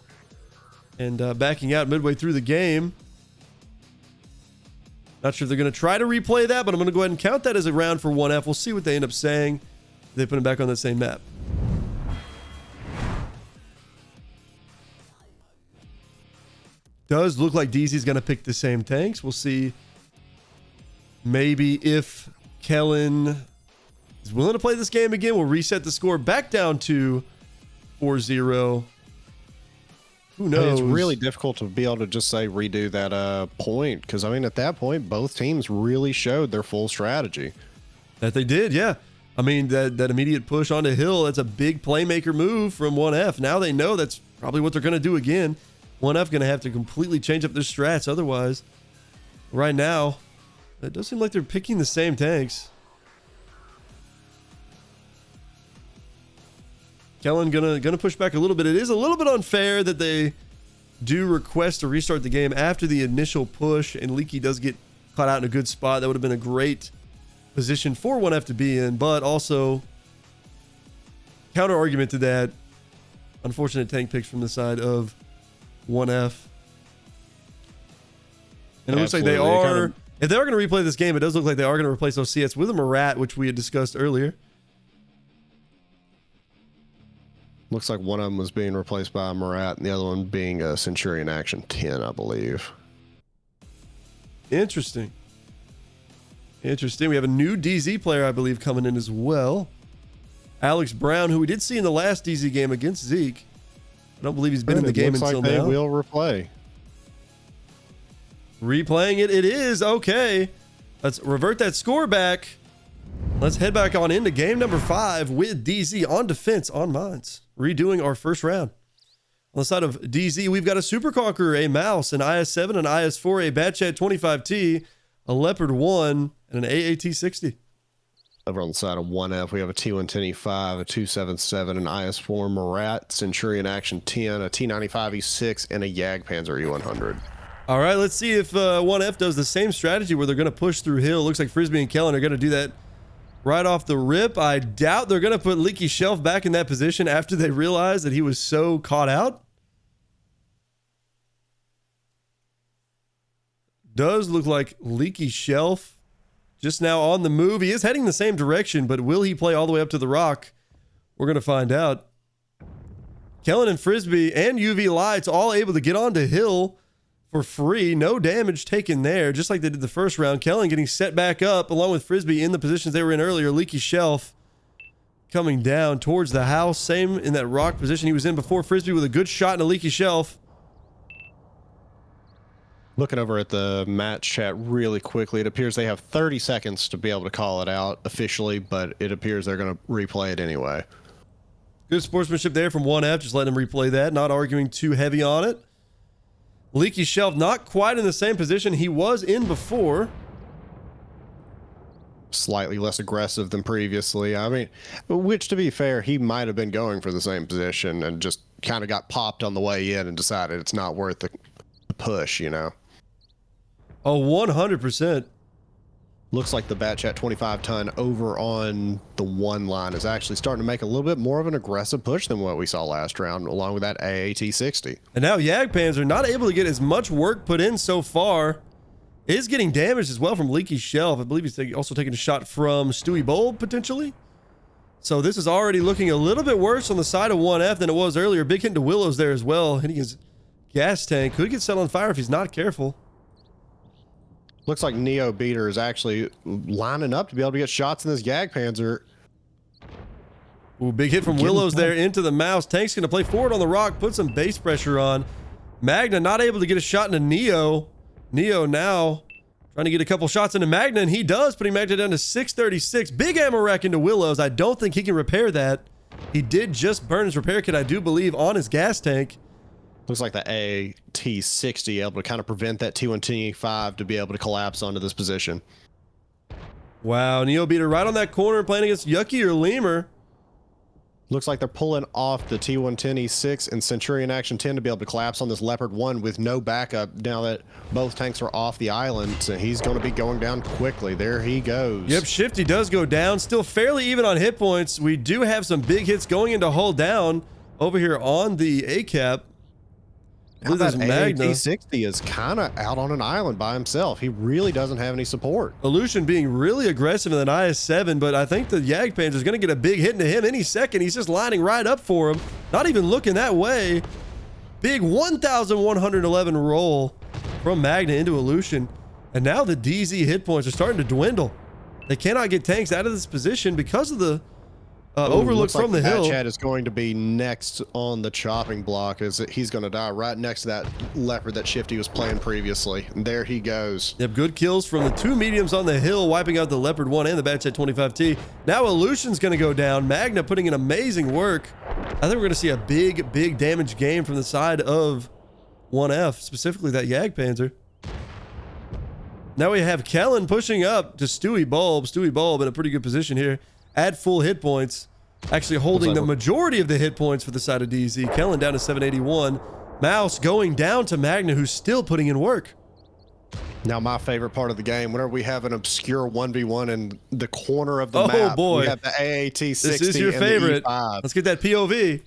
Speaker 1: And backing out midway through the game. Not sure if they're going to try to replay that, but I'm going to go ahead and count that as a round for 1F. We'll see what they end up saying. They put him back on that same map. Does look like DZ's going to pick the same tanks. We'll see maybe if Kellen is willing to play this game again. We'll reset the score back down to 4-0. Who knows?
Speaker 2: I mean, it's really difficult to be able to just say redo that point because, I mean, at that point, both teams really showed their full strategy.
Speaker 1: That they did, yeah. I mean, that immediate push onto Hill, that's a big playmaker move from 1F. Now they know that's probably what they're going to do again. 1F going to have to completely change up their strats otherwise. Right now, it does seem like they're picking the same tanks. Kellen gonna push back a little bit. It is a little bit unfair that they do request to restart the game after the initial push, and Leaky does get caught out in a good spot. That would have been a great position for 1F to be in, but also counter argument to that, unfortunate tank picks from the side of 1F. And it looks like they are, if they are going to replay this game, it does look like they are going to replace those CS with a Marat, which we had discussed earlier.
Speaker 2: Looks like one of them was being replaced by a Marat and the other one being a Centurion Action 10, I believe.
Speaker 1: Interesting. Interesting. We have a new DZ player, I believe, coming in as well. Alex Brown, who we did see in the last DZ game against Zeke. I don't believe he's been in the game until now.
Speaker 2: They will replay.
Speaker 1: Replaying it is. Okay. Let's revert that score back. Let's head back on into game number 5 with DZ on defense on mines. Redoing our first round. On the side of DZ, we've got a Super Conqueror, a Mouse, an IS-7, an IS-4, a Batchat 25T, a Leopard 1, and an AAT-60.
Speaker 2: Over on the side of 1F, we have a T110E5, a 277, an IS-4 Marat, Centurion Action 10, a T95E6, and a Jagdpanzer E100.
Speaker 1: All right, let's see if 1F does the same strategy where they're going to push through hill. Looks like Frisbee and Kellen are going to do that right off the rip. I doubt they're going to put Leaky Shelf back in that position after they realize that he was so caught out. Does look like Leaky Shelf just now on the move. He is heading the same direction, but will he play all the way up to the rock? We're going to find out. Kellen and Frisbee and UV Lights all able to get onto hill for free. No damage taken there, just like they did the first round. Kellen getting set back up along with Frisbee in the positions they were in earlier. Leaky Shelf coming down towards the house. Same in that rock position he was in before. Frisbee with a good shot in a Leaky Shelf.
Speaker 2: Looking over at the match chat really quickly, it appears they have 30 seconds to be able to call it out officially, but it appears they're going to replay it anyway.
Speaker 1: Good sportsmanship there from 1F, just letting him replay that, not arguing too heavy on it. Leaky Shelf not quite in the same position he was in before.
Speaker 2: Slightly less aggressive than previously. I mean, which to be fair, he might have been going for the same position and just kind of got popped on the way in and decided it's not worth the push, you know?
Speaker 1: Oh, 100%.
Speaker 2: Looks like the Batchat 25-ton over on the 1 line is actually starting to make a little bit more of an aggressive push than what we saw last round, along with that AAT-60.
Speaker 1: And now Jagdpanzer not able to get as much work put in so far. Is getting damaged as well from Leaky Shelf. I believe he's also taking a shot from Stewie Bold, potentially. So this is already looking a little bit worse on the side of 1F than it was earlier. Big hit into Willows there as well, hitting his gas tank. Could get set on fire if he's not careful.
Speaker 2: Looks like Neo Beater is actually lining up to be able to get shots in this Jagdpanzer.
Speaker 1: Ooh, big hit from Willows there into the mouse. Tank's going to play forward on the rock, put some base pressure on. Magna not able to get a shot into Neo. Neo now trying to get a couple shots into Magna, and he does, putting Magna down to 636. Big ammo rack into Willows. I don't think he can repair that. He did just burn his repair kit, I do believe, on his gas tank.
Speaker 2: Looks like the AT-60 able to kind of prevent that T125 to be able to collapse onto this position.
Speaker 1: Wow, Neo Beater right on that corner playing against Yucky or Lemur.
Speaker 2: Looks like they're pulling off the T110E6 and Centurion Action 10 to be able to collapse on this Leopard 1 with no backup now that both tanks are off the island. So he's going to be going down quickly. There he goes.
Speaker 1: Yep, Shifty does go down. Still fairly even on hit points. We do have some big hits going into hull down over here on the ACAP.
Speaker 2: Now that AT-60 is kind of out on an island by himself. He really doesn't have any support.
Speaker 1: Illusion being really aggressive in an IS-7, but I think the Jagdpanzer is going to get a big hit into him any second. He's just lining right up for him. Not even looking that way. Big 1,111 roll from Magna into Illusion. And now the DZ hit points are starting to dwindle. They cannot get tanks out of this position because of the overlook from the hill.
Speaker 2: Chad is going to be next on the chopping block as he's going to die right next to that Leopard that Shifty was playing previously. And there he goes.
Speaker 1: Yep, good kills from the two mediums on the hill, wiping out the Leopard 1 and the Batchat 25T. Now Illusion's going to go down. Magna putting in amazing work. I think we're going to see a big damage game from the side of 1F, specifically that Jagdpanzer. Now we have Kellen pushing up to Stewie Bulb. Stewie Bulb in a pretty good position here at full hit points, actually holding the majority of the hit points for the side of DZ. Kellen down to 781. Mouse going down to Magna, who's still putting in work.
Speaker 2: Now my favorite part of the game, whenever we have an obscure 1v1 in the corner of the map,
Speaker 1: boy,
Speaker 2: we have the AAT-60
Speaker 1: this is your favorite. Let's get that POV.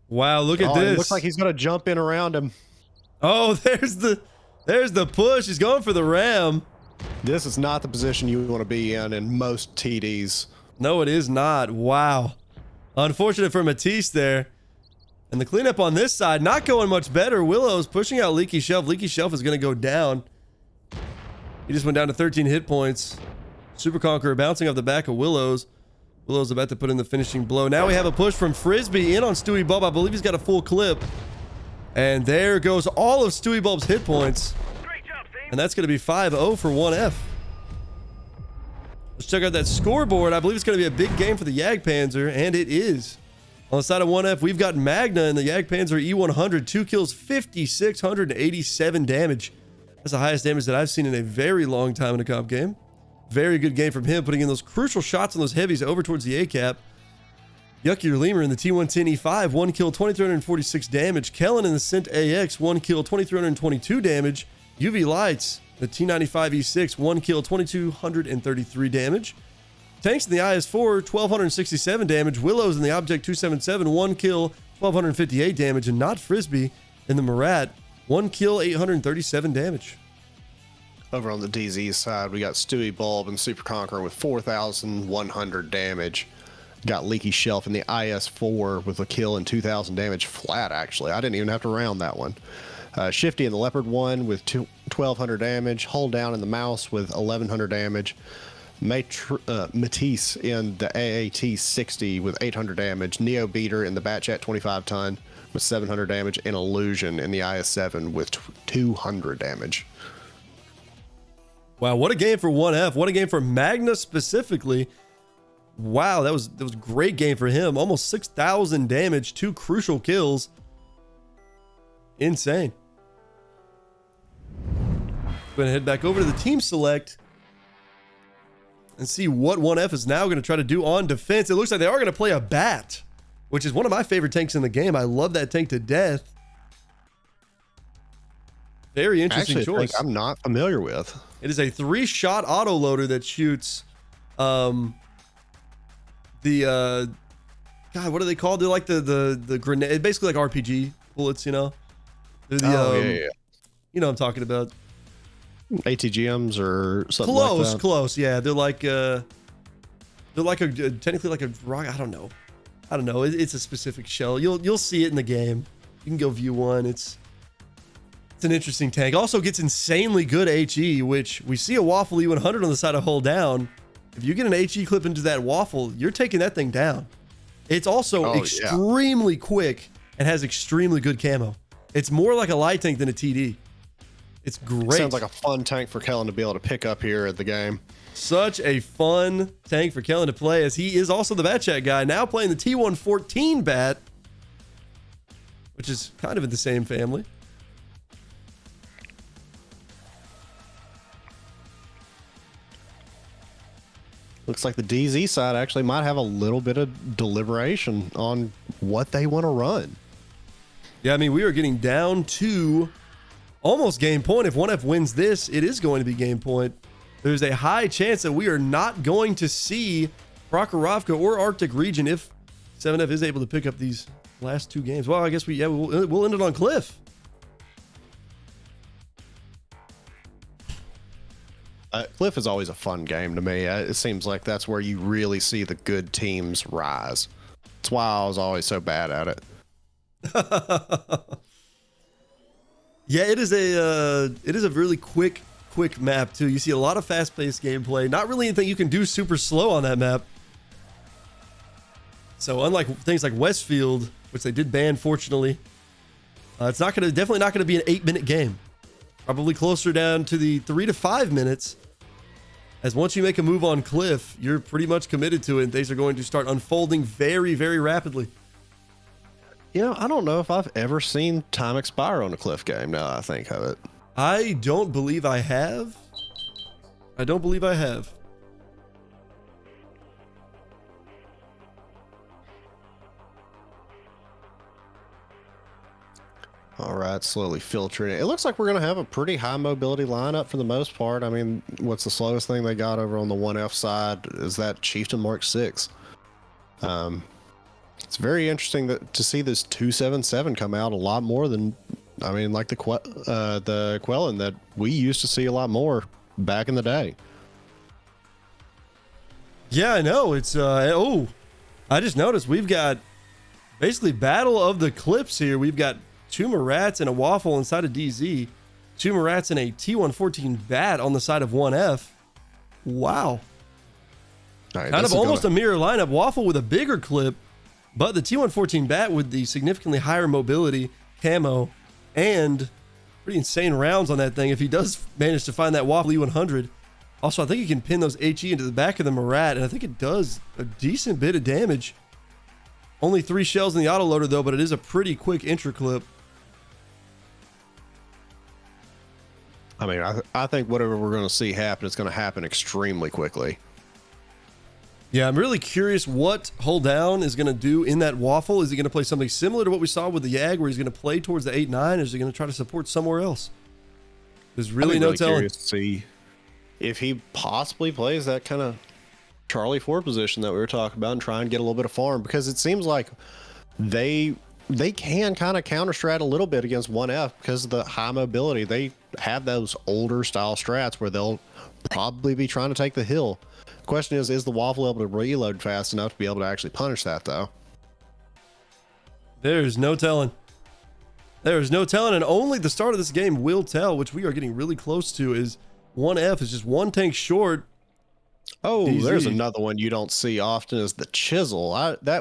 Speaker 1: Wow, look at this.
Speaker 2: It looks like he's going to jump in around him.
Speaker 1: Oh, there's the push. He's going for the ram.
Speaker 2: This is not the position you want to be in most TDs.
Speaker 1: No, it is not. Wow. Unfortunate for Matisse there. And the cleanup on this side, not going much better. Willow's pushing out Leaky Shelf. Leaky Shelf is going to go down. He just went down to 13 hit points. Super Conqueror bouncing off the back of Willow's. Willow's about to put in the finishing blow. Now we have a push from Frisbee in on Stewie Bulb. I believe he's got a full clip. And there goes all of Stewie Bulb's hit points. And that's going to be 5-0 for 1F. Let's check out that scoreboard. I believe it's going to be a big game for the Jagdpanzer, and it is. On the side of 1F, we've got Magna and the Jagdpanzer E100. 2 kills, 5,687 damage. That's the highest damage that I've seen in a very long time in a comp game. Very good game from him, putting in those crucial shots on those heavies over towards the ACAP. Yucky or Lemur in the T110E5, 1 kill, 2,346 damage. Kellen in the Cent AX, 1 kill, 2,322 damage. UV Lights, the T95E6, 1 kill, 2,233 damage. Tanks in the IS-4, 1,267 damage. Willows in the Object 277, 1 kill, 1,258 damage. And not Frisbee in the Murat, 1 kill, 837 damage.
Speaker 2: Over on the DZ side, we got Stewie Bulb and Super Conqueror with 4,100 damage. Got Leaky Shelf in the IS-4 with a kill and 2,000 damage flat, actually. I didn't even have to round that one. Shifty in the Leopard 1 with 1,200 damage. Hull down in the Mouse with 1,100 damage. Matisse in the AAT-60 with 800 damage. Neo Beater in the Batchat 25 ton with 700 damage. And Illusion in the IS-7 with 200 damage.
Speaker 1: Wow, what a game for 1F. What a game for Magna specifically. Wow, that was a great game for him. Almost 6,000 damage, 2 crucial kills. Insane. Going to head back over to the team select and see what 1F is now going to try to do on defense. It looks like they are going to play a Bat, which is one of my favorite tanks in the game. I love that tank to death. Very interesting choice.
Speaker 2: I'm not familiar with.
Speaker 1: It is a 3-shot autoloader that shoots God, what are they called? They're like the grenade, basically like RPG bullets, you know? They're the, you know what I'm talking about.
Speaker 2: ATGMs or something like that.
Speaker 1: Close, yeah. They're like technically like a rock. I don't know. It's a specific shell. You'll see it in the game. You can go view one. It's It's an interesting tank. Also gets insanely good HE, which we see a Waffle E100 on the side of hull down. If you get an HE clip into that Waffle, you're taking that thing down. It's also extremely quick and has extremely good camo. It's more like a light tank than a TD. It's great.
Speaker 2: Sounds like a fun tank for Kellen to be able to pick up here at the game.
Speaker 1: Such a fun tank for Kellen to play, as he is also the Bat Chat guy, now playing the T114 Bat, which is kind of in the same family.
Speaker 2: Looks like the DZ side actually might have a little bit of deliberation on what they want to run.
Speaker 1: Yeah, I mean, we are getting down to almost game point. If 1F wins this, it is going to be game point. There's a high chance that we are not going to see Prokhorovka or Arctic Region if 7F is able to pick up these last two games. Well, I guess we'll end it on Cliff.
Speaker 2: Cliff is always a fun game to me. It seems like that's where you really see the good teams rise. That's why I was always so bad at it.
Speaker 1: Yeah, it is a really quick map too. You see a lot of fast-paced gameplay. Not really anything you can do super slow on that map. So unlike things like Westfield, which they did ban, fortunately, it's definitely not gonna be an 8-minute game. Probably closer down to the 3 to 5 minutes. As once you make a move on Cliff, you're pretty much committed to it, and things are going to start unfolding very, very rapidly.
Speaker 2: You know, I don't know if I've ever seen time expire on a Cliff game, now that I think of it.
Speaker 1: I don't believe I have. I don't believe I have.
Speaker 2: All right, slowly filtering it. It looks like we're going to have a pretty high mobility lineup for the most part. I mean, what's the slowest thing they got over on the 1F side is that Chieftain Mark 6. It's very interesting to see this 277 come out a lot more than, I mean, like the Quellen that we used to see a lot more back in the day.
Speaker 1: Yeah, I know. It's I just noticed we've got basically battle of the clips here. We've got 2 Marats and a Waffle inside of DZ, 2 Marats and a T114 Bat on the side of 1F. Wow.
Speaker 2: Right,
Speaker 1: kind of almost a mirror lineup. Waffle with a bigger clip, but the T114 Bat with the significantly higher mobility, camo, and pretty insane rounds on that thing if he does manage to find that Waffle E100. Also, I think he can pin those HE into the back of the Marat, and I think it does a decent bit of damage. Only 3 shells in the autoloader, though, but it is a pretty quick entry clip.
Speaker 2: I mean, I think whatever we're going to see happen, it's going to happen extremely quickly.
Speaker 1: Yeah, I'm really curious what Hold Down is going to do in that Waffle. Is he going to play something similar to what we saw with the Yag, where he's going to play towards the 8-9, or is he going to try to support somewhere else? There's really no telling.
Speaker 2: Curious to see if he possibly plays that kind of Charlie 4 position that we were talking about and try and get a little bit of farm, because it seems like they can kind of counter strat a little bit against 1F because of the high mobility. They have those older style strats where they'll probably be trying to take the hill. The question is the Waffle able to reload fast enough to be able to actually punish that, though?
Speaker 1: There's no telling. There's no telling, and only the start of this game will tell, which we are getting really close to. Is 1F is just 1 tank short.
Speaker 2: Oh,
Speaker 1: DZ.
Speaker 2: There's another one you don't see often, is the Chisel.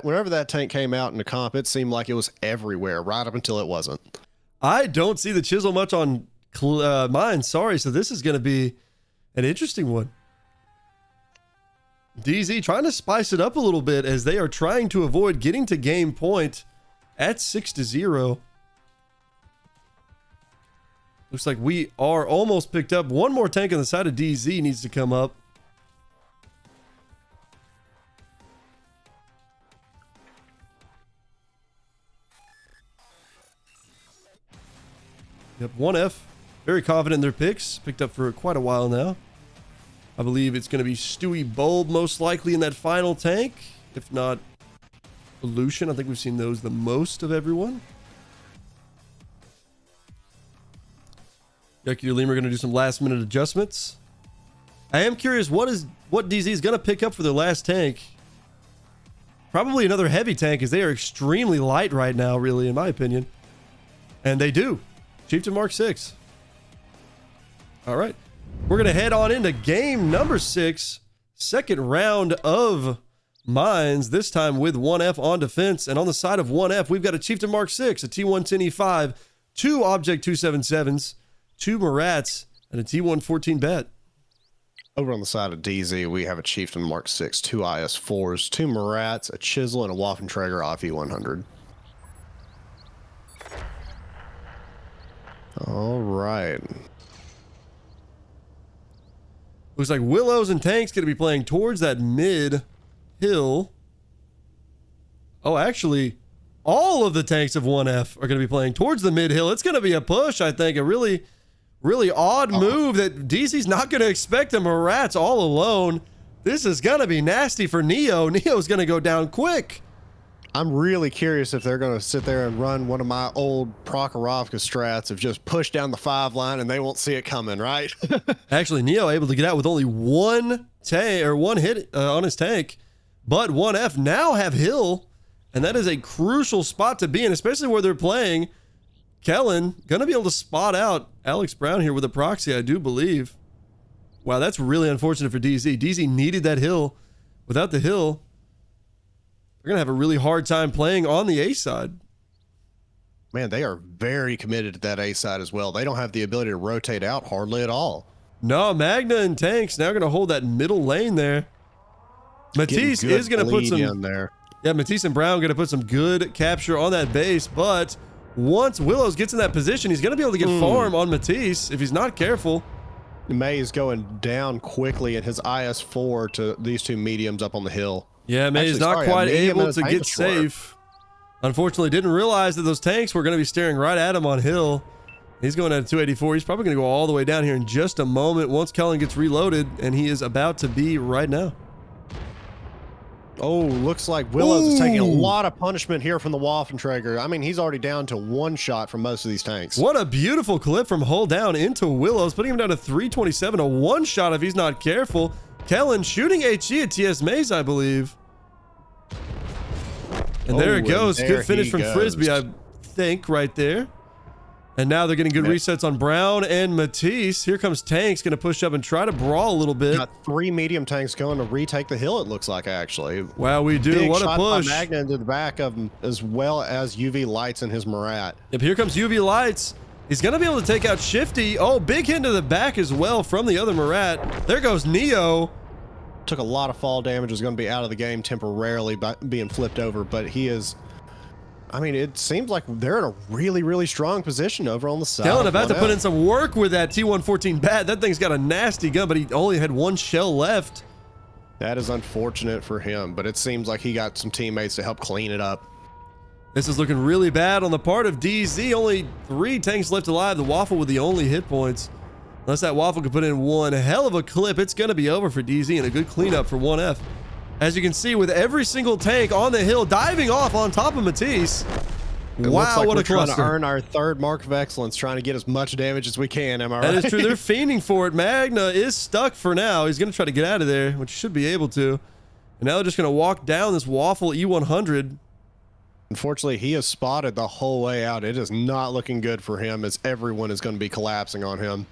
Speaker 2: Whenever that tank came out in the comp, it seemed like it was everywhere right up until it wasn't.
Speaker 1: I don't see the Chisel much on mine. Sorry, so this is going to be an interesting one. DZ trying to spice it up a little bit as they are trying to avoid getting to game point at 6-0. Looks like we are almost picked up. One more tank on the side of DZ needs to come up. Yep, 1F, very confident in their picks. Picked up for quite a while now. I believe it's going to be Stewie Bulb most likely in that final tank. If not Illusion, I think we've seen those the most of everyone. Yucky or Lemur going to do some last minute adjustments. I am curious what DZ is going to pick up for their last tank. Probably another heavy tank, as they are extremely light right now, really, in my opinion. And they do. Chieftain Mark 6. All right. We're going to head on into game number 6. Second round of mines, this time with 1F on defense. And on the side of 1F, we've got a Chieftain Mark 6, a T110E5, 2 Object 277s, 2 Marats, and a T114 Bet.
Speaker 2: Over on the side of DZ, we have a Chieftain Mark 6, 2 IS4s, 2 Marats, a Chisel, and a Waffentrager off E100. All right.
Speaker 1: Looks like Willows and Tanks going to be playing towards that mid hill. Oh, actually, all of the tanks of 1F are going to be playing towards the mid hill. It's going to be a push, I think. A really odd move that DC's not going to expect the Marats all alone. This is going to be nasty for Neo. Neo's going to go down quick.
Speaker 2: I'm really curious if they're going to sit there and run one of my old Prokhorovka strats of just push down the 5 line and they won't see it coming, right?
Speaker 1: Actually, Neo able to get out with only one hit on his tank, but 1F now have hill, and that is a crucial spot to be in, especially where they're playing. Kellen gonna be able to spot out Alex Brown here with a proxy, I do believe. Wow, that's really unfortunate for DZ. DZ needed that hill. Without the hill, they're going to have a really hard time playing on the A side.
Speaker 2: Man, they are very committed to that A side as well. They don't have the ability to rotate out hardly at all.
Speaker 1: No, Magna and Tanks now going to hold that middle lane there. Matisse is going to put some
Speaker 2: in there.
Speaker 1: Yeah, Matisse and Brown going to put some good capture on that base, but once Willows gets in that position, he's going to be able to get farm on Matisse if he's not careful.
Speaker 2: May is going down quickly in his IS4 to these 2 mediums up on the hill.
Speaker 1: Yeah, May is not quite able to get safe. Unfortunately, didn't realize that those tanks were going to be staring right at him on hill. He's going at a 284. He's probably going to go all the way down here in just a moment once Kellen gets reloaded, and he is about to be right now.
Speaker 2: Oh, looks like Willows is taking a lot of punishment here from the Waffentrager. I mean, he's already down to 1 shot from most of these tanks.
Speaker 1: What a beautiful clip from Hull down into Willows, putting him down to 327, a 1 shot if he's not careful. Kellen shooting HE at TS Maze, I believe. And there it goes. Good finish from Frisbee, I think, right there. And now they're getting good resets on Brown and Matisse. Here comes Tanks, going to push up and try to brawl a little bit.
Speaker 2: Got 3 medium tanks going to retake the hill, it looks like, actually.
Speaker 1: Wow, we do.
Speaker 2: Big
Speaker 1: what a
Speaker 2: shot
Speaker 1: push.
Speaker 2: by Magna into the back of him, as well as UV Lights in his Marat.
Speaker 1: Yep, here comes UV Lights. He's going to be able to take out Shifty. Oh, big hit to the back as well from the other Marat. There goes Neo.
Speaker 2: Took a lot of fall damage, is going to be out of the game temporarily by being flipped over, but he is... I mean, it seems like they're in a really strong position over on the side.
Speaker 1: Kellen about to put in some work with that T114 bat. That thing's got a nasty gun, but he only had 1 shell left.
Speaker 2: That is unfortunate for him, but it seems like he got some teammates to help clean it up.
Speaker 1: This is looking really bad on the part of DZ. Only 3 tanks left alive. The Waffle with the only hit points. Unless that Waffle could put in one hell of a clip, it's going to be over for DZ and a good cleanup for 1F. As you can see, with every single tank on the hill diving off on top of Matisse. Wow, what a cluster.
Speaker 2: Trying to earn our 3rd mark of excellence, trying to get as much damage as we can, am I right?
Speaker 1: That is true. They're fiending for it. Magna is stuck for now. He's going to try to get out of there, which he should be able to. And now they're just going to walk down this Waffle E100.
Speaker 2: Unfortunately, he is spotted the whole way out. It is not looking good for him, as everyone is going to be collapsing on him.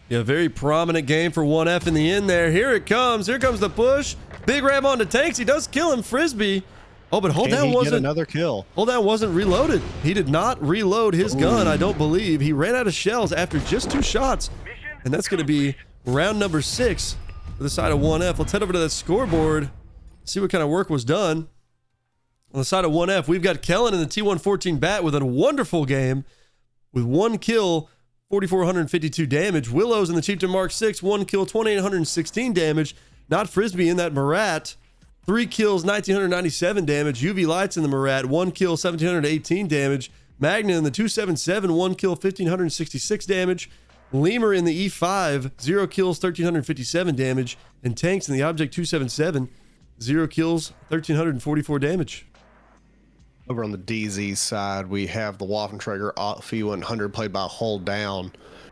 Speaker 1: Yeah, very prominent game for 1F in the end there. Here it comes. Here comes the push. Big ram onto Tanks. He does kill him, Frisbee. Oh, but Hold Down wasn't...
Speaker 2: another kill.
Speaker 1: Hold Down wasn't reloaded. He did not reload his gun, I don't believe. He ran out of shells after just 2 shots. And that's going to be round number 6 for the side of 1F. Let's head over to that scoreboard, see what kind of work was done. On the side of 1F, we've got Kellen in the T114 bat with a wonderful game with 1 kill, 4,452 damage. Willows in the Chieftain Mark 6, 1 kill, 2,816 damage. Not Frisbee in that Marat. 3 kills, 1,997 damage. UV Lights in the Marat, 1 kill, 1,718 damage. Magna in the 277, 1 kill, 1,566 damage. Lemur in the E5, 0 kills, 1,357 damage. And Tanks in the Object 277, 0 kills, 1,344 damage.
Speaker 2: Over on the DZ side, we have the Waffentrager E100 played by Hold Down,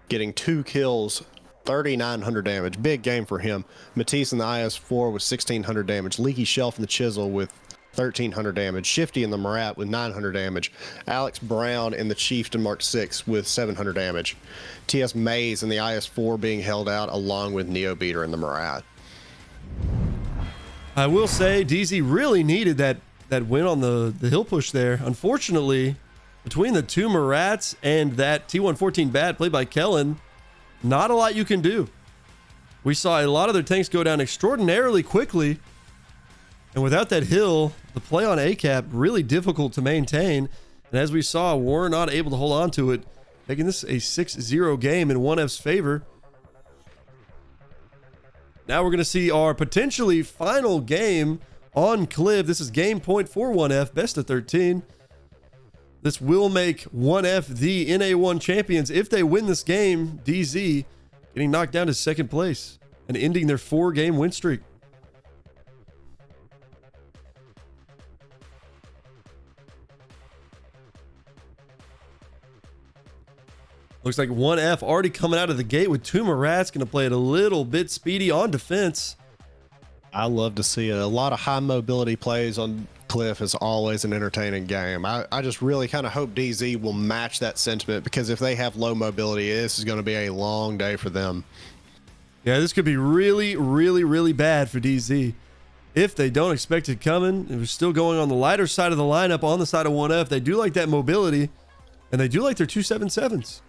Speaker 2: getting 2 kills, 3,900 damage. Big game for him. Matisse in the IS4 with 1,600 damage. Leaky Shelf in the Chisel with 1,300 damage. Shifty in the Marat with 900 damage. Alex Brown in the Chieftain Mark 6 with 700 damage. TS Mays in the IS-4 being held out along with Neo Beater in the Marat.
Speaker 1: I will say DZ really needed that win on the hill push there. Unfortunately, between the two Marats and that T114 bat played by Kellen, not a lot you can do. We saw a lot of their tanks go down extraordinarily quickly. And without that hill, the play on ACAP really difficult to maintain. And as we saw, we're not able to hold on to it, making this a 6-0 game in 1F's favor. Now we're going to see our potentially final game on Cliff. This is game point for 1F, best of 13. This will make 1F the NA1 champions if they win this game. DZ getting knocked down to second place and ending their 4-game win streak. Looks like 1F already coming out of the gate with two Marats, going to play it a little bit speedy on defense.
Speaker 2: I love to see it. A lot of high mobility plays on Cliff is always an entertaining game. I just really kind of hope DZ will match that sentiment, because if they have low mobility, this is going to be a long day for them.
Speaker 1: Yeah, this could be really, really, really bad for DZ. If they don't expect it coming, it was still going on the lighter side of the lineup on the side of 1F. They do like that mobility, and they do like their 277s.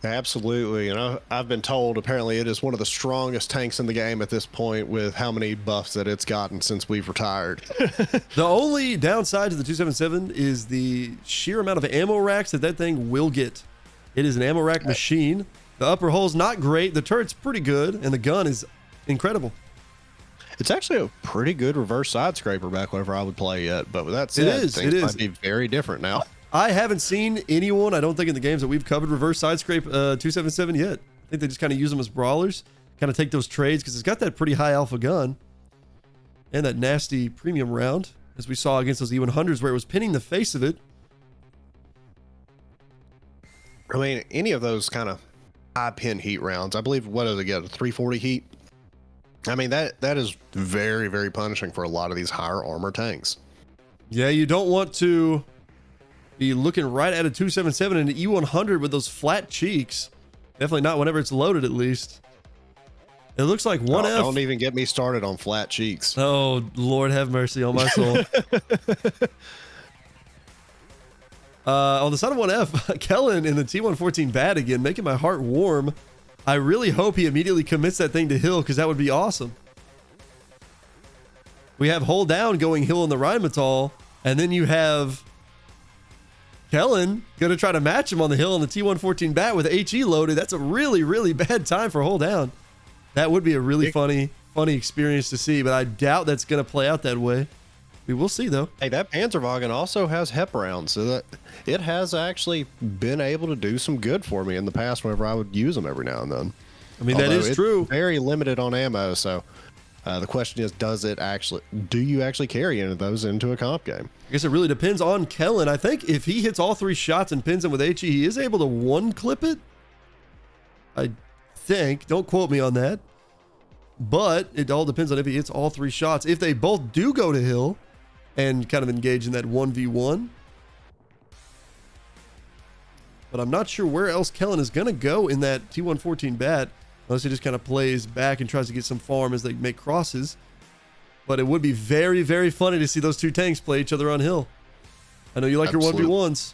Speaker 2: Absolutely. And I've been told apparently it is one of the strongest tanks in the game at this point, with how many buffs that it's gotten since we've retired.
Speaker 1: The only downside to the 277 is the sheer amount of ammo racks that thing will get. It is an ammo rack machine. The upper hull's not great. The turret's pretty good, and the gun is incredible.
Speaker 2: It's actually a pretty good reverse side scraper back whenever I would play it. But with that said, things might be very different now.
Speaker 1: I haven't seen anyone, I don't think in the games that we've covered, reverse side scrape 277 yet. I think they just kind of use them as brawlers, kind of take those trades, because it's got that pretty high alpha gun and that nasty premium round, as we saw against those E100s where it was pinning the face of it.
Speaker 2: I mean, any of those kind of high pin heat rounds, I believe, what does it get, a 340 heat? I mean, that is very, very punishing for a lot of these higher armor tanks.
Speaker 1: Yeah, you don't want to be looking right at a 277 and an E100 with those flat cheeks. Definitely not whenever it's loaded, at least. It looks like 1F.
Speaker 2: Don't even get me started on flat cheeks.
Speaker 1: Oh, Lord have mercy on my soul. On the side of 1F, Kellen in the T114 bat again, making my heart warm. I really hope he immediately commits that thing to hill, because that would be awesome. We have hold down going hill in the Rheinmetall, and then you have Kellen going to try to match him on the hill on the T114 bat with HE loaded. That's a really, really bad time for hold down. That would be a really funny experience to see, but I doubt that's going to play out that way. We will see, though.
Speaker 2: Hey, that Panzerwagen also has HEP rounds, so that it has actually been able to do some good for me in the past whenever I would use them every now and then.
Speaker 1: I mean, that is true.
Speaker 2: Very limited on ammo, so the question is, do you actually carry any of those into a comp game?
Speaker 1: I guess it really depends on Kellen. I think if he hits all 3 shots and pins him with HE, he is able to one-clip it. I think. Don't quote me on that. But it all depends on if he hits all 3 shots. If they both do go to hill and kind of engage in that 1v1. But I'm not sure where else Kellen is going to go in that T114 bat, unless he just kind of plays back and tries to get some farm as they make crosses. But it would be very, very funny to see those two tanks play each other on hill. I know you like
Speaker 2: Absolutely.
Speaker 1: your 1v1s.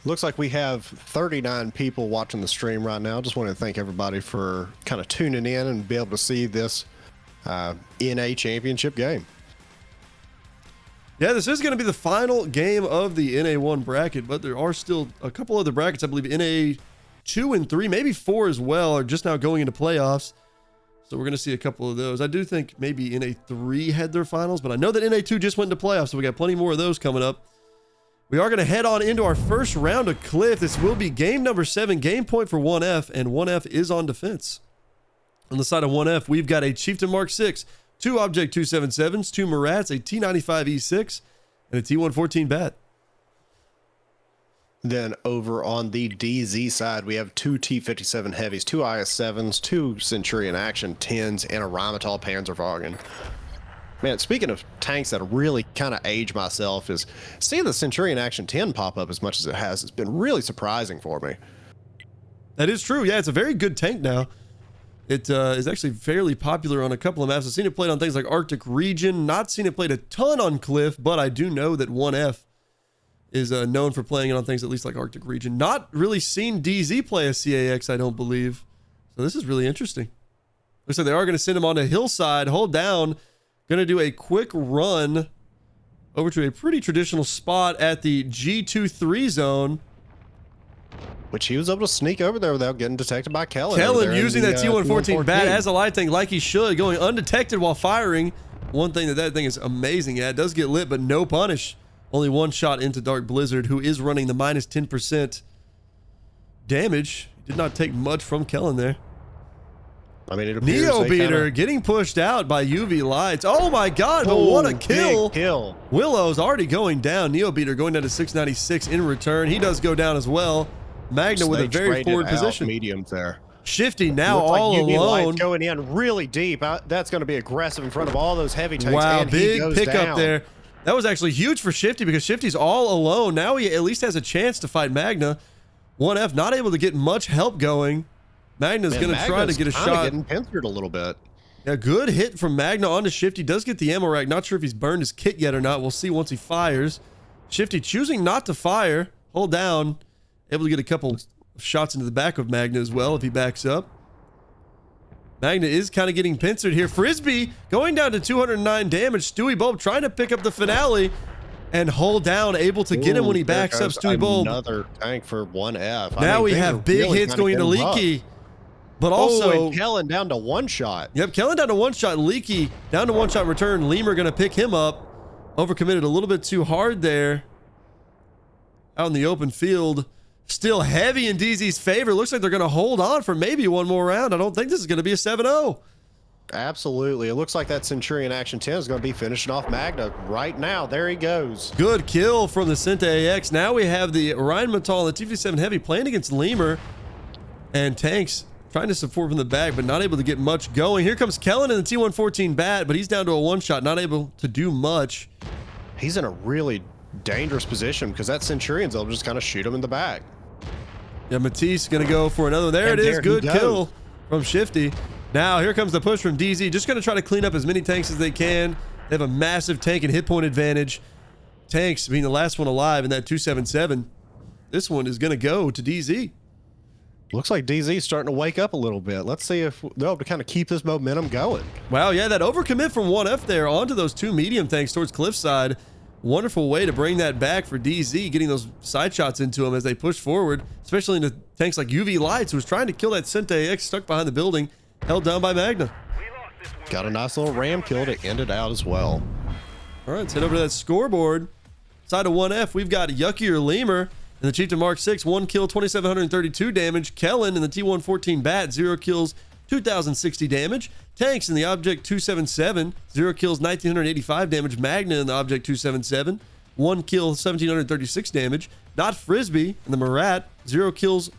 Speaker 2: Looks like we have 39 people watching the stream right now. Just want to thank everybody for kind of tuning in and be able to see this NA championship game.
Speaker 1: Yeah, this is going to be the final game of the NA1 bracket, but there are still a couple other brackets. I believe NA2 and 3, maybe 4 as well, are just now going into playoffs. So we're going to see a couple of those. I do think maybe NA3 had their finals, but I know that NA2 just went into playoffs, so we got plenty more of those coming up. We are going to head on into our first round of Cliff. This will be game number 7, game point for 1F, and 1F is on defense. On the side of 1F, we've got a Chieftain Mark 6, 2 Object 277s, 2 Marats, a T95 E6, and a T114 bat.
Speaker 2: Then over on the DZ side, we have 2 T57 heavies, 2 IS-7s, 2 Centurion Action 10s, and a Rheinmetall Panzerwagen. Man, speaking of tanks that really kind of age myself, is seeing the Centurion Action 10 pop up as much as it has been really surprising for me.
Speaker 1: That is true. Yeah, it's a very good tank now. It is actually fairly popular on a couple of maps. I've seen it played on things like Arctic Region. Not seen it played a ton on Cliff, but I do know that 1F is known for playing it on things at least like Arctic Region. Not really seen DZ play a CAX, I don't believe. So this is really interesting. Looks like they are going to send him on to Hillside. Hold down. Going to do a quick run over to a pretty traditional spot at the G23 zone.
Speaker 2: Which he was able to sneak over there without getting detected by Kellen.
Speaker 1: Kellen using that T114 bat as a light tank like he should, going undetected while firing. One thing that thing is amazing at, it does get lit, but no punish. Only one shot into Dark Blizzard, who is running the minus 10% damage. Did not take much from Kellen there.
Speaker 2: I mean, it appears
Speaker 1: Neo Beater getting pushed out by UV lights. Oh my God, but what a kill.
Speaker 2: Big kill.
Speaker 1: Willow's already going down. Neo Beater going down to 696 in return. He does go down as well. Magna with a very forward position.
Speaker 2: Mediums there.
Speaker 1: Shifty now all alone.
Speaker 2: Going in really deep. That's going to be aggressive in front of all those heavy tanks.
Speaker 1: Wow,
Speaker 2: and
Speaker 1: big pickup
Speaker 2: down.
Speaker 1: there. That was actually huge for Shifty because Shifty's all alone. Now he at least has a chance to fight Magna. 1F not able to get much help going. Magna's going to try to get a shot.
Speaker 2: Getting pincered a little bit.
Speaker 1: Yeah, good hit from Magna onto Shifty. Does get the ammo rack. Not sure if he's burned his kit yet or not. We'll see once he fires. Shifty choosing not to fire. Hold down. Able to get a couple shots into the back of Magna as well if he backs up. Magna is kind of getting pincered here. Frisbee going down to 209 damage. Stewie Bulb trying to pick up the finale and hold down, able to get him when he backs up. Stewie Bulb.
Speaker 2: Another tank for 1F.
Speaker 1: Now we have big hits going into Leaky. But also,
Speaker 2: and Kellen down to one shot.
Speaker 1: Yep, Kellen down to one shot. Leaky down to one shot return. Lemur going to pick him up. Overcommitted a little bit too hard there. Out in the open field. Still heavy in DZ's favor. Looks like they're going to hold on for maybe one more round. I don't think this is going to be a 7-0.
Speaker 2: Absolutely. It looks like that Centurion Action 10 is going to be finishing off Magna right now. There he goes.
Speaker 1: Good kill from the Senta AX. Now we have the Rheinmetall and the T57 Heavy playing against Lemur. And Tanks trying to support from the back, but not able to get much going. Here comes Kellen in the T114 bat, but he's down to a one shot, not able to do much.
Speaker 2: He's in a really dangerous position because that Centurion's able to just kind of shoot him in the back.
Speaker 1: Yeah, Matisse going to go for another. There it is. Good kill from Shifty. Now here comes the push from DZ. Just going to try to clean up as many tanks as they can. They have a massive tank and hit point advantage. Tanks being the last one alive in that 277. This one is going to go to DZ.
Speaker 2: Looks like DZ's starting to wake up a little bit. Let's see if they're able to kind of keep this momentum going.
Speaker 1: Wow, yeah, that overcommit from 1F there onto those two medium tanks towards Cliffside. Wonderful way to bring that back for DZ, getting those side shots into him as they push forward, especially into tanks like UV Lights, who was trying to kill that Senta AX stuck behind the building, held down by Magna.
Speaker 2: Got a nice little ram kill to end it out as well.
Speaker 1: All right, let's head over to that scoreboard. Side of 1F, we've got Yucky or Lemur in the Chieftain Mark 6, 1 kill, 2,732 damage. Kellen in the T114 bat, 0 kills, 2,060 damage. Tanks in the Object 277, 0 kills, 1,985 damage. Magna in the Object 277, 1 kill, 1,736 damage. Not Frisbee in the Marat, 0 kills,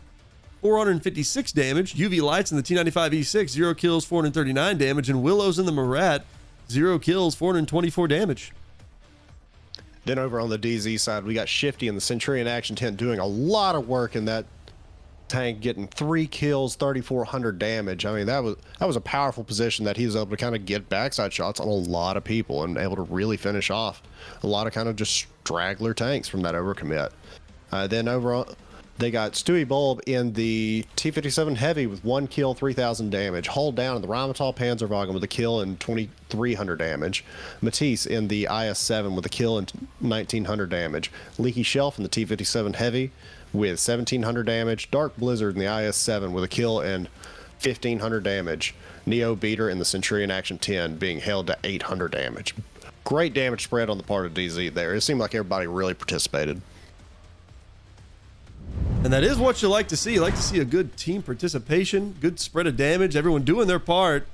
Speaker 1: 456 damage. UV Lights in the T95 E6, 0 kills, 439 damage. And Willows in the Marat, 0 kills, 424 damage.
Speaker 2: Then over on the DZ side, we got Shifty in the Centurion Action 10 doing a lot of work in that tank, getting 3 kills, 3,400 damage. I mean, that was a powerful position that he was able to kind of get backside shots on a lot of people and able to really finish off a lot of kind of just straggler tanks from that overcommit. Then over on, they got Stewie Bulb in the T57 Heavy with 1 kill, 3,000 damage. Hold down in the Rheinmetall Panzerwagen with a kill and 2,300 damage. Matisse in the IS-7 with a kill and 1,900 damage. Leaky Shelf in the T57 Heavy with 1,700 damage. Dark Blizzard in the IS-7 with a kill and 1,500 damage. Neo Beater in the Centurion Action 10 being held to 800 damage. Great damage spread on the part of DZ there. It seemed like everybody really participated.
Speaker 1: And that is what you like to see. You like to see a good team participation, good spread of damage, everyone doing their part.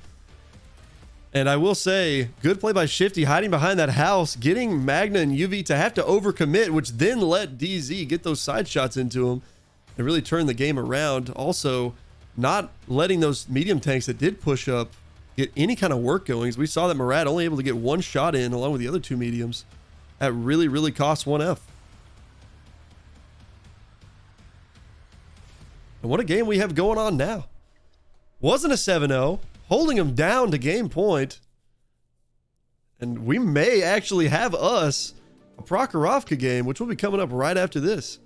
Speaker 1: And I will say, good play by Shifty, hiding behind that house, getting Magna and UV to have to overcommit, which then let DZ get those side shots into him and really turn the game around. Also, not letting those medium tanks that did push up get any kind of work going. As we saw that Murad only able to get one shot in along with the other two mediums. That really, really costs 1F. And what a game we have going on now. Wasn't a 7-0, holding them down to game point. And we may actually have us a Prokhorovka game, which will be coming up right after this.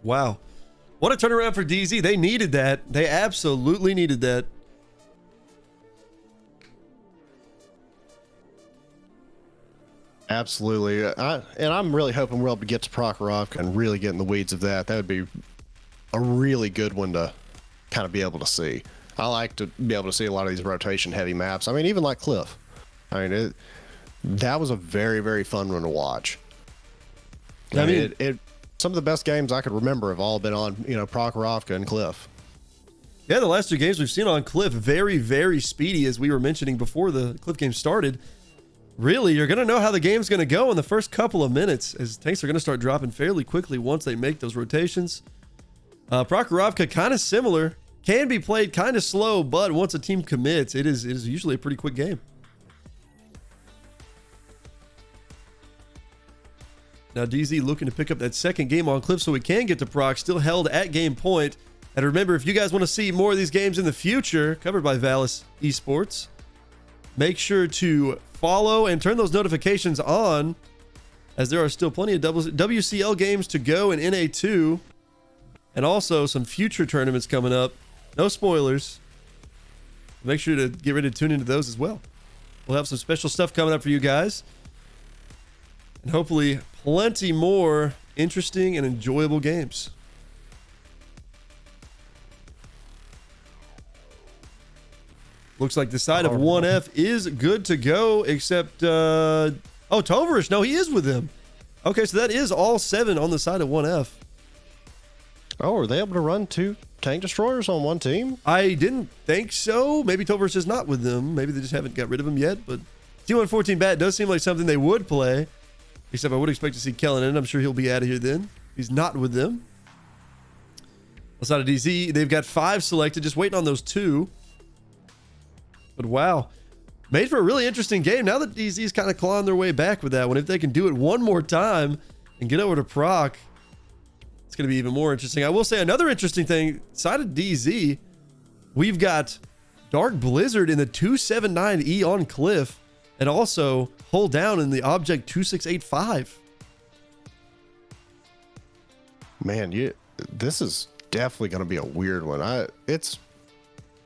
Speaker 1: Wow. What a turnaround for DZ. They needed that. They absolutely needed that.
Speaker 2: Absolutely. And I'm really hoping we're able to get to Prokhorovka and really get in the weeds of that. That would be a really good one to kind of be able to see. I like to be able to see a lot of these rotation heavy maps. I mean, even like Cliff. I mean, that was a very, very fun one to watch. I mean, some of the best games I could remember have all been on, Prokhorovka and Cliff.
Speaker 1: Yeah, the last two games we've seen on Cliff, very, very speedy, as we were mentioning before the Cliff game started. Really, you're going to know how the game's going to go in the first couple of minutes, as tanks are going to start dropping fairly quickly once they make those rotations. Prokhorovka, kind of similar, can be played kind of slow, but once a team commits, it is usually a pretty quick game. Now DZ looking to pick up that second game on Cliff so we can get to Proc, still held at game point. And remember, if you guys want to see more of these games in the future, covered by Valis Esports, make sure to follow and turn those notifications on, as there are still plenty of WCL games to go in NA2, and also some future tournaments coming up. No spoilers. Make sure to get ready to tune into those as well. We'll have some special stuff coming up for you guys, and hopefully plenty more interesting and enjoyable games. Looks like the side of 1F is good to go, except Tovarish. No, he is with them. Okay, so that is all 7 on the side of 1F.
Speaker 2: Oh, are they able to run 2 tank destroyers on one team?
Speaker 1: I didn't think so. Maybe Tovarish is not with them. Maybe they just haven't got rid of him yet. But T114 Bat does seem like something they would play. Except I would expect to see Kellen in. I'm sure he'll be out of here then. He's not with them. Outside of DZ, they've got 5 selected, just waiting on those 2. But wow, made for a really interesting game. Now that DZ's kind of clawing their way back with that one, if they can do it one more time and get over to Proc, it's going to be even more interesting. I will say another interesting thing, side of DZ, we've got Dark Blizzard in the 279E on Cliff, and also Hold Down in the Object 2685.
Speaker 2: Man, this is definitely going to be a weird one. It's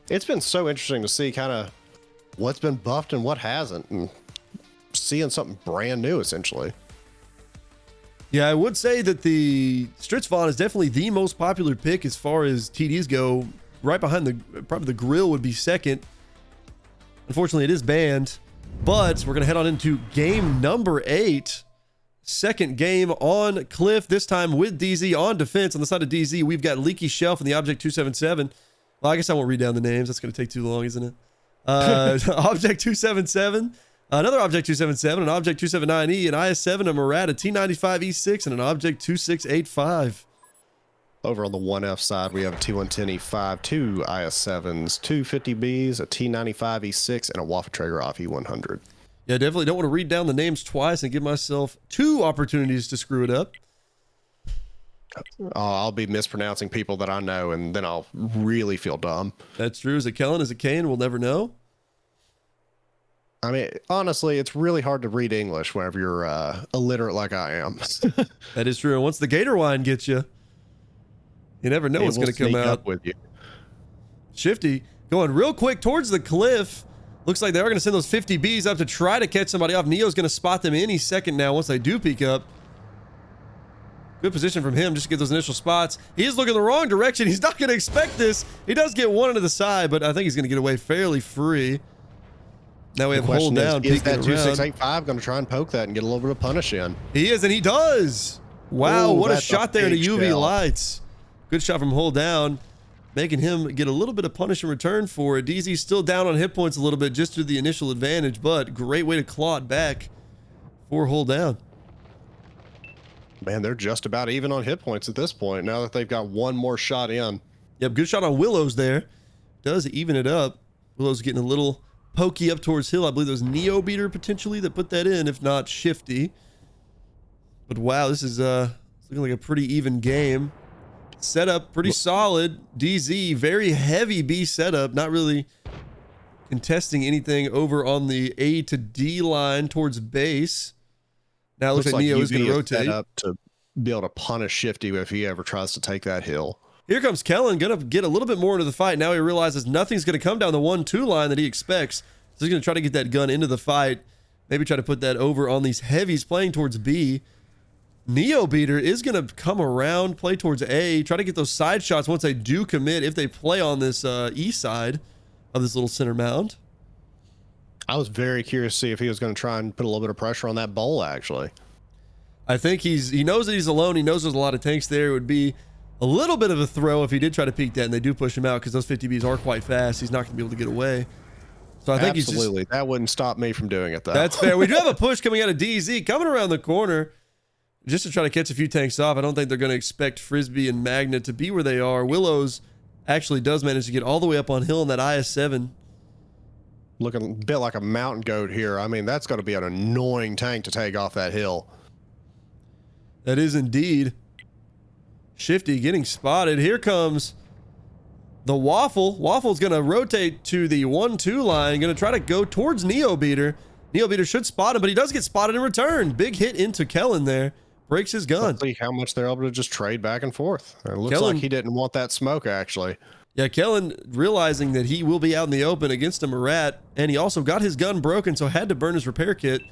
Speaker 2: been so interesting to see kind of what's been buffed and what hasn't, and seeing something brand new essentially.
Speaker 1: Yeah, I would say that the Stritzvon is definitely the most popular pick as far as TDs go. Right behind probably the Grill would be second. Unfortunately, it is banned, but we're going to head on into game number 8. Second game on Cliff, this time with DZ on defense. On the side of DZ, we've got Leaky Shelf and the Object 277. Well, I guess I won't read down the names. That's going to take too long, isn't it? Object 277, another Object 277, an Object 279E, an IS-7, a Murad, a T95 E6, and an Object 2685.
Speaker 2: Over on the 1F side, we have a T110 E5, 2 IS-7s, 2 50Bs, a T95 E6, and a Waffle Traeger off E100.
Speaker 1: Yeah, definitely don't want to read down the names twice and give myself 2 opportunities to screw it up.
Speaker 2: I'll be mispronouncing people that I know, and then I'll really feel dumb. That's
Speaker 1: true. Is it Kellen? Is it Kane? We'll never know.
Speaker 2: I mean, honestly, it's really hard to read English whenever you're illiterate like I am.
Speaker 1: That is true. And once the Gator wine gets you, you never know what's going to come out
Speaker 2: with you.
Speaker 1: Shifty going real quick towards the Cliff. Looks like they are going to send those 50Bs up to try to catch somebody off. Neo's going to spot them any second now once they do peek up. Good position from him just to get those initial spots. He is looking the wrong direction. He's not going to expect this. He does get one into the side, but I think he's going to get away fairly free. Now we have Hold Down.
Speaker 2: Is that 2685 going to try and poke that and get a little bit of punish in?
Speaker 1: He is, and he does. Wow, what a shot there into UV lights. Good shot from Hold Down, making him get a little bit of punish in return for it. DZ's still down on hit points a little bit just through the initial advantage, but great way to claw it back for Hold Down.
Speaker 2: Man, they're just about even on hit points at this point, now that they've got one more shot in.
Speaker 1: Yep, good shot on Willows there. Does even it up. Willow's getting a little pokey up towards Hill. I believe it was Neo Beater potentially that put that in, if not Shifty. But wow, this is looking like a pretty even game. Setup pretty solid. DZ, very heavy B setup. Not really contesting anything over on the A to D line towards base. Now it looks like Neo is going to rotate.
Speaker 2: Up to be able to punish Shifty if he ever tries to take that hill.
Speaker 1: Here comes Kellen, going to get a little bit more into the fight. Now he realizes nothing's going to come down the 1-2 line that he expects. So he's going to try to get that gun into the fight. Maybe try to put that over on these heavies playing towards B. Neo Beater is going to come around, play towards A, try to get those side shots once they do commit, if they play on this E side of this little center mound.
Speaker 2: I was very curious to see if he was going to try and put a little bit of pressure on that bowl, actually.
Speaker 1: I think he knows that he's alone. He knows there's a lot of tanks there. It would be a little bit of a throw if he did try to peek that, and they do push him out because those 50Bs are quite fast. He's not going to be able to get away. So I think
Speaker 2: absolutely. That wouldn't stop me from doing it, though.
Speaker 1: That's fair. We do have a push coming out of DZ, coming around the corner just to try to catch a few tanks off. I don't think they're going to expect Frisbee and Magna to be where they are. Willows actually does manage to get all the way up on hill in that IS-7.
Speaker 2: Looking a bit like a mountain goat here. I mean, that's going to be an annoying tank to take off that hill.
Speaker 1: That is indeed. Shifty getting spotted. Here comes the Waffle. Waffle's going to rotate to the 1-2 line. Going to try to go towards Neo Beater. Neo Beater should spot him, but he does get spotted in return. Big hit into Kellen there. Breaks his gun.
Speaker 2: Let's see how much they're able to just trade back and forth. It looks
Speaker 1: Kellen,
Speaker 2: like he didn't want that smoke, actually.
Speaker 1: Yeah, Kellen realizing that he will be out in the open against a Marat, and he also got his gun broken, so had to burn his repair kit.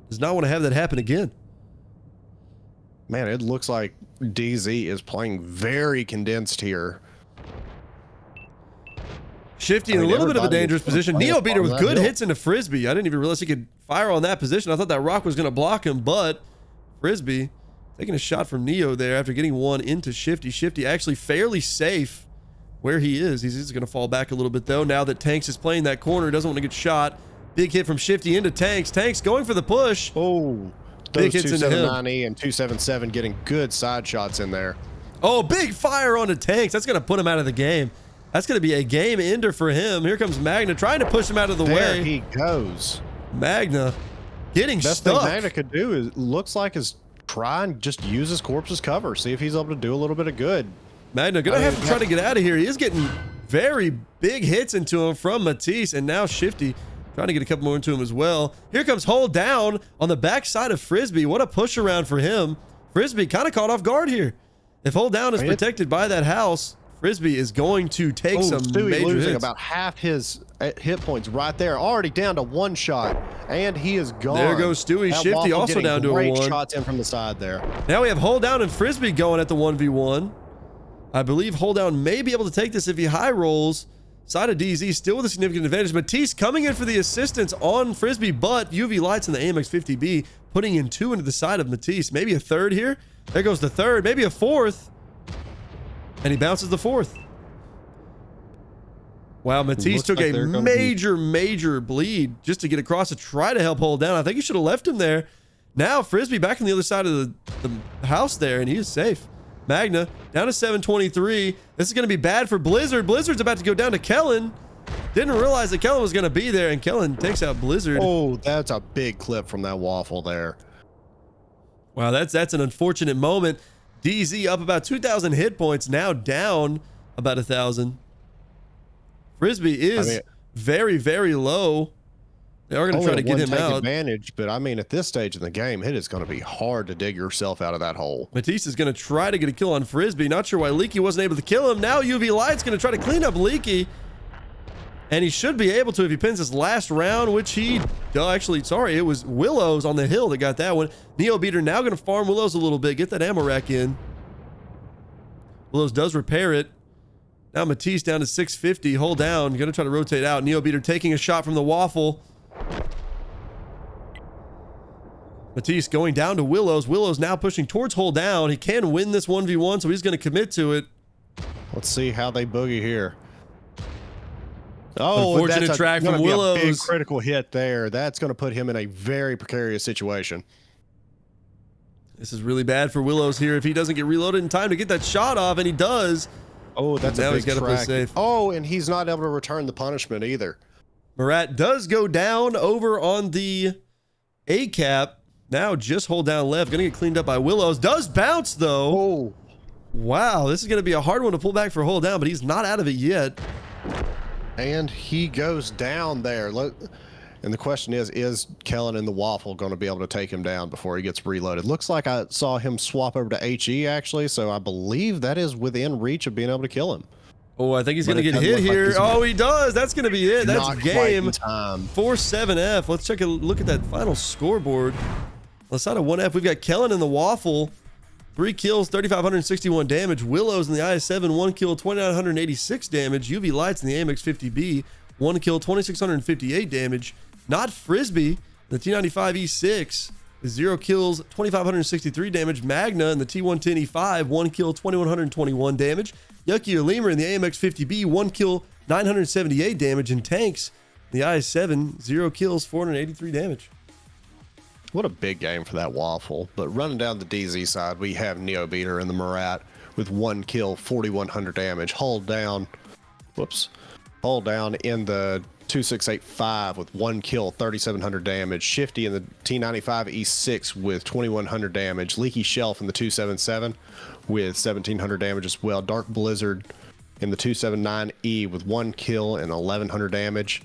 Speaker 1: Does not want to have that happen again.
Speaker 2: Man, it looks like DZ is playing very condensed here.
Speaker 1: Shifty in a little bit of a dangerous position. Neo Beater with good hits into Frisbee. I didn't even realize he could fire on that position. I thought that rock was going to block him, but Frisbee taking a shot from Neo there after getting one into Shifty. Shifty actually fairly safe where he is. He's going to fall back a little bit, though, now that Tanks is playing that corner. Doesn't want to get shot. Big hit from Shifty into Tanks. Tanks going for the push.
Speaker 2: Oh,
Speaker 1: big
Speaker 2: those
Speaker 1: hits into him.
Speaker 2: 279E and 277 getting good side shots in there.
Speaker 1: Oh, big fire onto Tanks. That's going to put him out of the game. That's going to be a game ender for him. Here comes Magna trying to push him out of the way.
Speaker 2: There he goes.
Speaker 1: Magna getting
Speaker 2: Best
Speaker 1: stuck.
Speaker 2: thing Magna could do is looks like is try and just use his corpse as cover. See if he's able to do a little bit of good.
Speaker 1: Magna going to have to try to get out of here. He is getting very big hits into him from Matisse, and now Shifty trying to get a couple more into him as well. Here comes Hold Down on the backside of Frisbee. What a push around for him. Frisbee kind of caught off guard here. If Hold Down is protected by that house, Frisbee is going to take some
Speaker 2: Stewie
Speaker 1: major
Speaker 2: losing
Speaker 1: hits.
Speaker 2: about half his hit points right there. Already down to one shot, and he is gone.
Speaker 1: There goes Stewie.
Speaker 2: That
Speaker 1: Shifty
Speaker 2: Waffle
Speaker 1: also
Speaker 2: getting
Speaker 1: down to a
Speaker 2: great
Speaker 1: 1.
Speaker 2: shots in from the side there.
Speaker 1: Now we have Hold Down and Frisbee going at the 1v1. I believe Hold Down may be able to take this if he high rolls. Side of DZ still with a significant advantage. Matisse coming in for the assistance on Frisbee, but UV lights in the AMX 50B putting in 2 into the side of Matisse. Maybe a third here. There goes the third. Maybe a fourth. And he bounces the fourth. Wow, Matisse took a major bleed just to get across to try to help Hold Down. I think he should have left him there. Now Frisbee back on the other side of the house there, and he is safe. Magna down to 723. This is going to be bad for Blizzard. Blizzard's about to go down to Kellen. Didn't realize that Kellen was going to be there, and Kellen takes out Blizzard.
Speaker 2: Oh, that's a big clip from that Waffle there.
Speaker 1: Wow, that's an unfortunate moment. DZ up about 2,000 hit points, now down about 1,000. Frisbee is very, very low. They are going to try to get him out.
Speaker 2: Advantage, but I mean, at this stage in the game, it is going to be hard to dig yourself out of that hole.
Speaker 1: Matisse is going to try to get a kill on Frisbee. Not sure why Leaky wasn't able to kill him. Now UV Light's going to try to clean up Leaky. And he should be able to if he pins this last round, which he... actually, sorry, it was Willows on the hill that got that one. Neo Beater now going to farm Willows a little bit. Get that ammo rack in. Willows does repair it. Now Matisse down to 650. Hold Down. Going to try to rotate out. Neo Beater taking a shot from the Waffle. Matisse going down to Willows. Willows now pushing towards Hold Down. He can win this 1v1, so he's going to commit to it.
Speaker 2: Let's see how they boogie here. Oh,
Speaker 1: unfortunate track from Willows.
Speaker 2: A big critical hit there. That's going to put him in a very precarious situation.
Speaker 1: This is really bad for Willows here if he doesn't get reloaded in time to get that shot off, and he does.
Speaker 2: Oh, that's
Speaker 1: now
Speaker 2: a
Speaker 1: he's
Speaker 2: big
Speaker 1: got to play
Speaker 2: track.
Speaker 1: safe.
Speaker 2: Oh, and he's not able to return the punishment either.
Speaker 1: Murat does go down over on the A cap. Now just hold down left. Gonna get cleaned up by Willows. Does bounce though.
Speaker 2: Oh,
Speaker 1: Wow, this is gonna be a hard one to pull back for hold down, but he's not out of it yet.
Speaker 2: and he goes down there. And the question is Kellen and the Waffle going to be able to take him down before he gets reloaded? Looks like I saw him swap over to HE actually, so I believe that is within reach of being able to kill him.
Speaker 1: Oh, I think he's
Speaker 2: But
Speaker 1: going to
Speaker 2: it
Speaker 1: get
Speaker 2: doesn't
Speaker 1: hit
Speaker 2: look like
Speaker 1: here.
Speaker 2: he's
Speaker 1: Oh, he does. That's going to be it. That's
Speaker 2: Not quite
Speaker 1: game
Speaker 2: in time.
Speaker 1: for 7F. Let's take a look at that final scoreboard. On the side of 1F, we've got Kellen and the Waffle. 3 kills, 3,561 damage. Willows in the IS-7, 1 kill, 2,986 damage. UV Lights in the AMX-50B, 1 kill, 2,658 damage. Not Frisbee, the T95E6 is 0 kills, 2,563 damage. Magna in the T110E5, 1 kill, 2,121 damage. Yucky or Lemur in the AMX-50B, 1 kill, 978 damage. And Tanks in the IS-7, 0 kills, 483 damage.
Speaker 2: What a big game for that Waffle. But running down the DZ side, we have Neo Beater and the Murat with 1 kill, 4,100 damage. Hold down in the 2685 with 1 kill, 3,700 damage. Shifty in the T95E6 with 2,100 damage. Leaky Shelf in the 277 with 1,700 damage as well. Dark Blizzard in the 279E with 1 kill and 1,100 damage.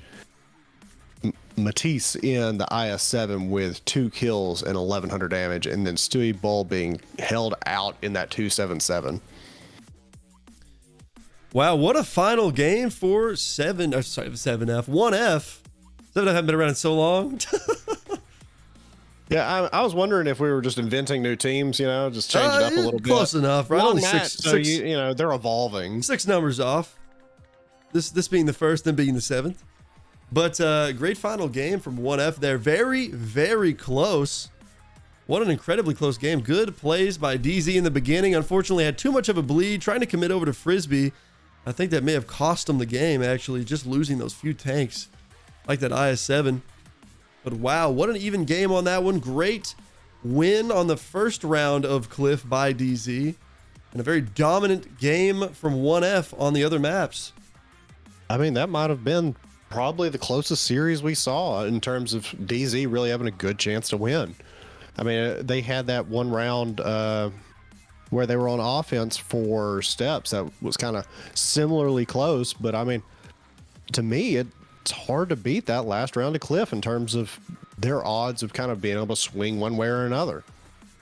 Speaker 2: Matisse in the IS-7 with 2 kills and 1,100 damage. And then Stewie Bull being held out in that 277.
Speaker 1: Wow, what a final game for 7F. 1F. 7F haven't been around in so long.
Speaker 2: Yeah, I was wondering if we were just inventing new teams, just change it up a little bit.
Speaker 1: Close enough, right?
Speaker 2: Long
Speaker 1: Only
Speaker 2: match,
Speaker 1: six,
Speaker 2: so they're evolving.
Speaker 1: 6 numbers off. This being the first, then being the 7th. But great final game from 1F there. Very, very close. What an incredibly close game. Good plays by DZ in the beginning. Unfortunately, had too much of a bleed, trying to commit over to Frisbee. I think that may have cost him the game, actually, just losing those few tanks like that IS-7. But wow, what an even game on that one. Great win on the first round of Cliff by DZ. And a very dominant game from 1F on the other maps.
Speaker 2: I mean, that might have been probably the closest series we saw in terms of DZ really having a good chance to win. I mean, they had that one round where they were on offense for steps that was kind of similarly close. But I mean, to me, it's hard to beat that last round of Cliff in terms of their odds of kind of being able to swing one way or another.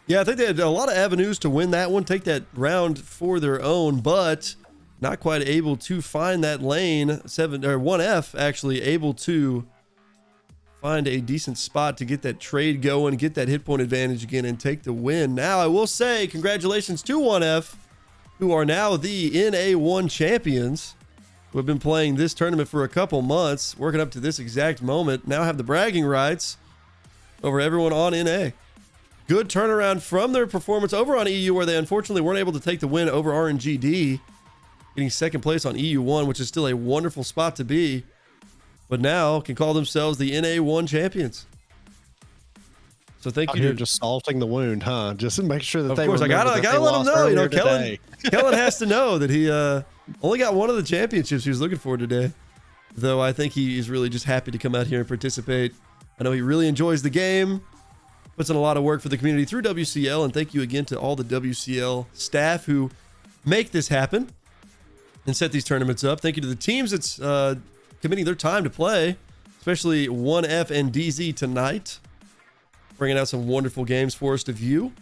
Speaker 1: Yeah, I think they had a lot of avenues to win that one, take that round for their own, but not quite able to find that lane. 1F actually able to find a decent spot to get that trade going, get that hit point advantage again, and take the win. Now, I will say congratulations to 1F, who are now the NA1 champions, who have been playing this tournament for a couple months, working up to this exact moment, now have the bragging rights over everyone on NA. Good turnaround from their performance over on EU, where they unfortunately weren't able to take the win over RNGD, getting second place on EU1, which is still a wonderful spot to be, but now can call themselves the NA1 champions. So thank you.
Speaker 2: You're just salting the wound, huh? Just to make sure that
Speaker 1: Of
Speaker 2: they
Speaker 1: course, I gotta let them know.
Speaker 2: Kellen
Speaker 1: Kellen has to know that he only got one of the championships he was looking for today. Though I think he is really just happy to come out here and participate. I know he really enjoys the game, puts in a lot of work for the community through WCL, and thank you again to all the WCL staff who make this happen and set these tournaments up. Thank you to the teams that's committing their time to play, especially 1F and DZ tonight, bringing out some wonderful games for us to view.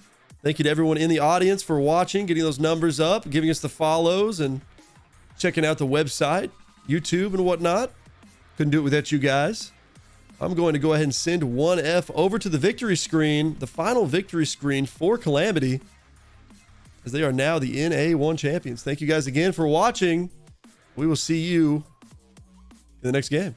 Speaker 1: Thank you to everyone in the audience for watching, getting those numbers up, giving us the follows, and checking out the website, YouTube, and whatnot. Couldn't do it without you guys. I'm going to go ahead and send 1F over to the victory screen, the final victory screen for Calamity, as they are now the NA1 champions. Thank you guys again for watching. We will see you in the next game.